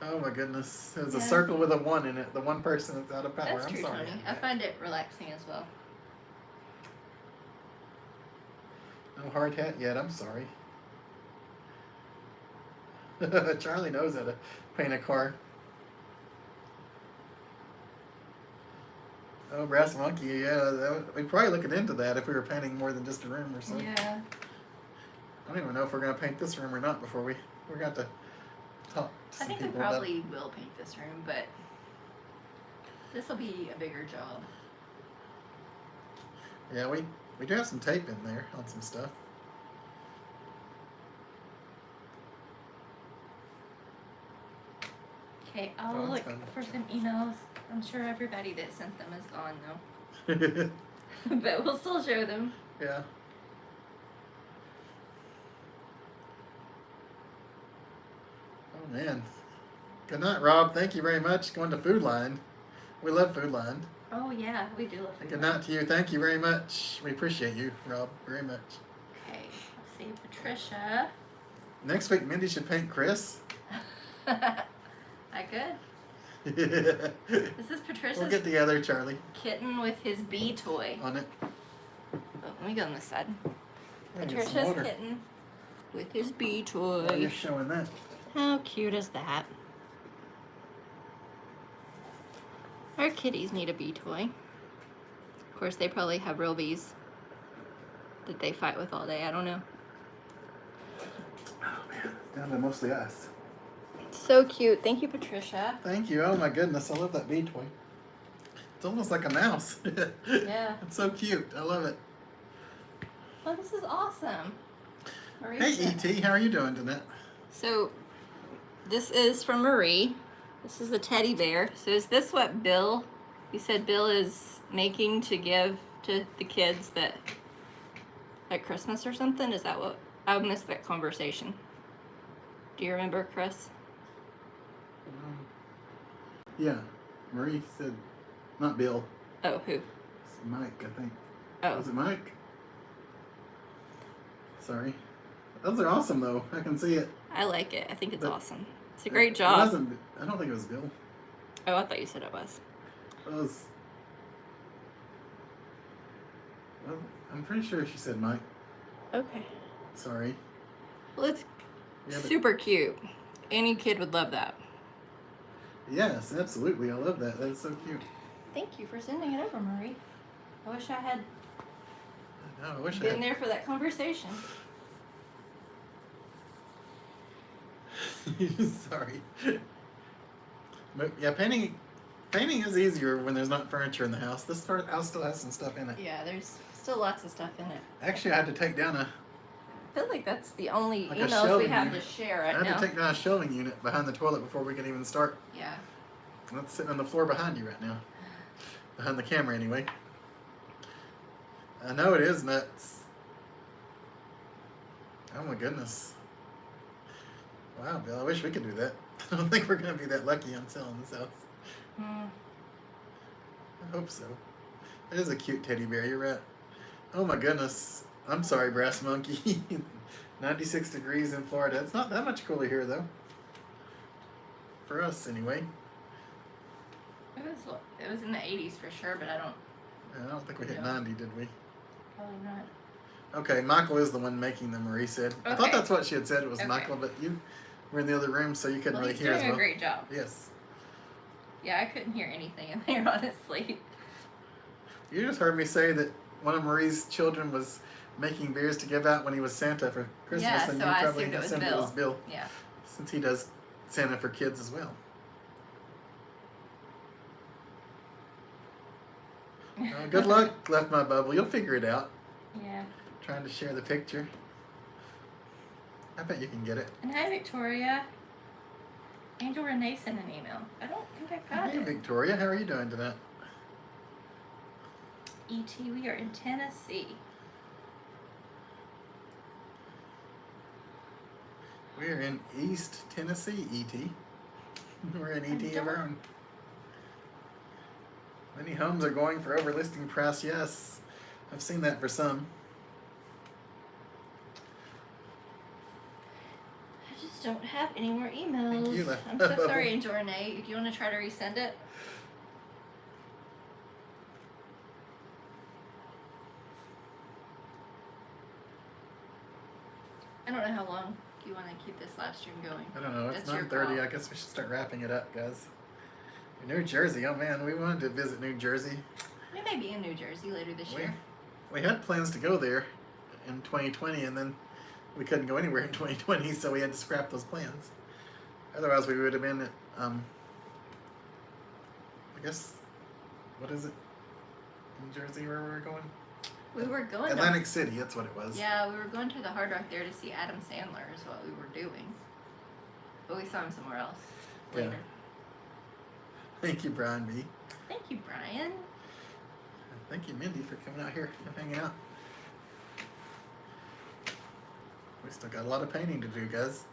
Oh my goodness. There's a Yeah. circle with a 1 in it. The one person that's out of power. That's I'm true, sorry. Tony. I find it relaxing as well. No hard hat yet. I'm sorry. Charlie knows how to paint a car. Oh, brass monkey. Yeah, we'd probably looking into that if we were painting more than just a room or something. Yeah. I don't even know if we're gonna paint this room or not before we're gonna have to talk to I some think we people about. probably will paint this room, but this will be a bigger job. Yeah, we do have some tape in there on some stuff. Okay, I'll Oh, look that's fine. for some emails. I'm sure everybody that sent them is gone though. But we'll still show them. Yeah. Oh man. Good night, Rob. Thank you very much. Going to Food Line. We love Food Line. Oh yeah, we do love food. Good night to you. Thank you very much. We appreciate you, Rob, very much. Okay, let's see, Patricia. Next week, Mindy should paint Chris. I could. We'll This is Patricia's get together, Charlie, kitten with his bee toy. on it. Oh, let me go on this side. We're gonna get some Patricia's water. kitten with his bee While you're toy. showing that. How cute is that? Our kitties need a bee toy. Of course, they probably have real bees that they fight with all day. I don't know. Oh man, down to mostly us. So cute. Thank you, Patricia. Thank you. Oh my goodness, I love that bee toy. It's almost like a mouse. Yeah. It's so cute. I love it. Oh, this is awesome. Marie Hey, sent- E.T., how are you doing tonight? So, this is from Marie. This is a teddy bear. So, is this what Bill, you said Bill is making to give to the kids that at Christmas or something? Is that what? I missed that conversation. Do you remember, Chris? Yeah, Marie said, not Bill, Oh, who? it's Mike, I think. Oh, Was it Mike? Sorry. Those are awesome, though. I can see it. I like it. I think it's But- awesome. It's a great It job. wasn't, I don't think it was Bill. Oh, I thought you said it was. It was. Well, I'm pretty sure she said Mike. Okay. Sorry. Well, it's Yeah, but- super cute. Any kid would love that. Yes, absolutely. I love that. That's so cute. Thank you for sending it over, Marie. I wish I had Oh, I wish I been had. there for that conversation. Sorry. But yeah, painting is easier when there's not furniture in the house. This house still has some stuff in it. Yeah, there's still lots of stuff in it. Actually, I had to take down I feel like that's the only Like a emails we shelving have to unit. share I right had now. to take down a shelving unit behind the toilet before we could even start. Yeah. That's sitting on the floor behind you right now. Behind the camera, anyway. I know it is nuts. Oh my goodness. Wow, Bill, I wish we could do that. I don't think we're going to be that lucky on selling this house. Hmm. I hope so. It is a cute teddy bear, you're right. Oh my goodness. I'm sorry, Brass Monkey. 96 degrees in Florida. It's not that much cooler here, though. For us, anyway. It was in the 80s for sure, but I don't. think we hit Yeah. 90, did we? Probably not. Okay, Michael is the one making them, Marie said. I thought Okay. that's what she had said, it was Okay. Michael, but We're in the other room, so you couldn't Well, really he's hear as doing a well. great job. Yes. Yeah, I couldn't hear anything in there, honestly. You just heard me say that one of Marie's children was making beers to give out when he was Santa for Christmas, Yeah, and so you I probably assumed it was assumed it Bill. was Bill, Yeah. since he does Santa for kids as well. Good luck, left my bubble. You'll figure it out. Yeah. Trying to share the picture. I bet you can get it. And hi, Victoria. Angel Renee sent an email. I don't think I got Hey, it. Victoria, how are you doing tonight? E.T., we are in Tennessee. We're in East Tennessee, E.T. We're in E.T. of our own. Many homes are going for overlisting price, yes. I've seen that for some. I just don't have any more emails. Thank you, left I'm so bubble. sorry, Angel Renee. Do you want to try to resend it? I don't know how long you want to keep this live stream going. I don't know, it's That's your 9:30. call. I guess we should start wrapping it up, guys. New Jersey, oh man, we wanted to visit New Jersey. We may be in New Jersey later this year. We had plans to go there in 2020, and then we couldn't go anywhere in 2020, so we had to scrap those plans. Otherwise, we would have been at, I guess, what is it? New Jersey, where we were going? We were going Atlantic City, that's what it was. Yeah, we were going to the Hard Rock there to see Adam Sandler is what we were doing. But we saw him somewhere else later. Yeah. Thank you, Brian B. Thank you, Brian. Thank you, Mindy, for coming out here and hanging out. We still got a lot of painting to do, guys.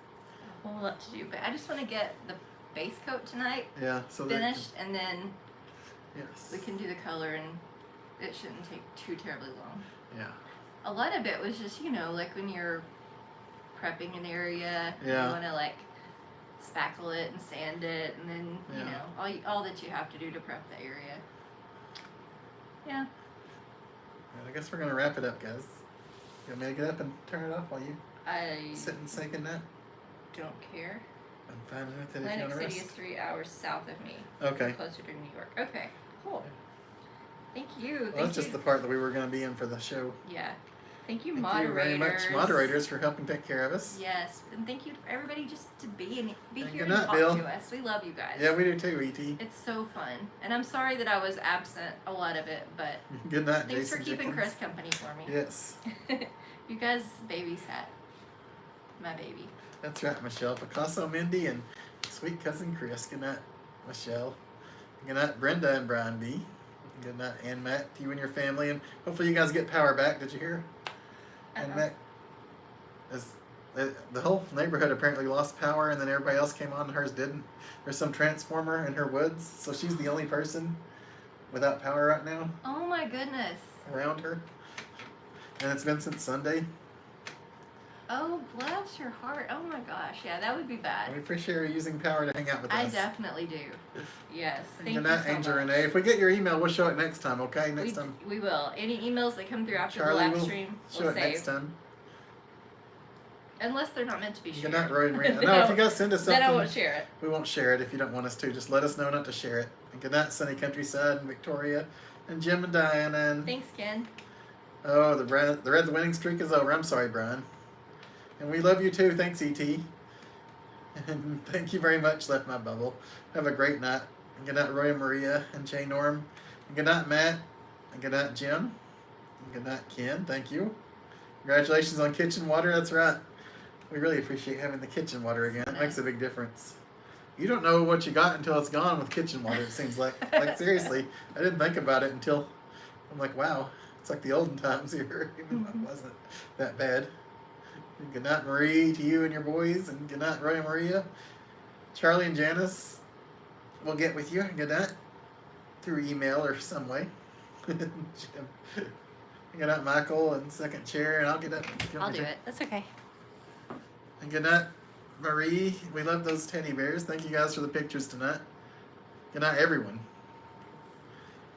A whole lot to do, but I just want to get the base coat tonight Yeah, so that- finished, and then yes. we can do the color, and it shouldn't take too terribly long. Yeah. A lot of it was just, like when you're prepping an area, Yeah. you want to like spackle it and sand it, and then Yeah. all that you have to do to prep the area. Yeah. Well, I guess we're gonna wrap it up, guys. You want me to get up and turn it off while you I sit and say goodnight? don't care. I'm fine with it if you Atlantic want to City rest. is 3 hours south of me. Okay. Closer to New York. Okay, cool. Thank you. Well, that's just the part that we were going to be in for the show. Yeah. Thank you, Thank moderators. you very much, moderators, for helping take care of us. Yes, and thank you for everybody just to be And here good and night, talk Bill. to us. We love you guys. Yeah, we do too, E.T. It's so fun, and I'm sorry that I was absent a lot of it, but Good night, thanks Jason for keeping Jenkins. Chris company for me. Yes, You guys babysat my baby. that's right, Michelle. Picasso, Mindy, and sweet cousin Chris. Good night, Michelle. Good night, Brenda and Brian B. Good night, and Matt, to you and your family, and hopefully you guys get power back. Did you hear? And Uh-oh. Matt, the whole neighborhood apparently lost power, and then everybody else came on, and hers didn't. There's some transformer in her woods, so she's the only person without power right now Oh my goodness. around her. And it's been since Sunday. Oh, bless your heart. Oh my gosh. Yeah, that would be bad. We appreciate her using power to hang out with I us. definitely do. Yes. And Thank good you night, so Angel much. Renee. If we get your email, we'll show it next time, okay? Next we, time. we will. Any emails that come through after Charlie the live will stream, show we'll it next save. time. Unless they're not meant to be shared. Good night, Roy and Maria. Then No, I if you guys send us Then I something, won't share it. we won't share it if you don't want us to. Just let us know not to share it. And good night, sunny countryside, and Victoria, and Jim and Diana, and Thanks, Ken. oh, the Reds' winning streak is over. I'm sorry, Brian. And we love you too. Thanks, E.T. And thank you very much, Left My Bubble. Have a great night. And good night, Roy and Maria, and Jay Norm. And good night, Matt. And good night, Jim. And good night, Ken. Thank you. Congratulations on kitchen water. That's right. We really appreciate having the kitchen water again. It makes a big difference. You don't know what you got until it's gone with kitchen water, it seems like. Like, seriously, I didn't think about it until I'm like, wow, it's like the olden times here, even though it wasn't that bad. And good night, Marie, to you and your boys, and good night, Roy and Maria. Charlie and Janice, we'll get with you. Good night, through email or some way. Jim. Good night, Michael, and second chair, and I'll get up. if you want I'll me do to. it. That's okay. And good night, Marie. We love those teddy bears. Thank you guys for the pictures tonight. Good night, everyone.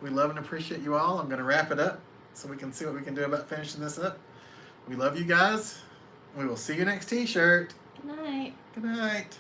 We love and appreciate you all. I'm going to wrap it up so we can see what we can do about finishing this up. We love you guys. We will see you next t-shirt. Good Night. Good night.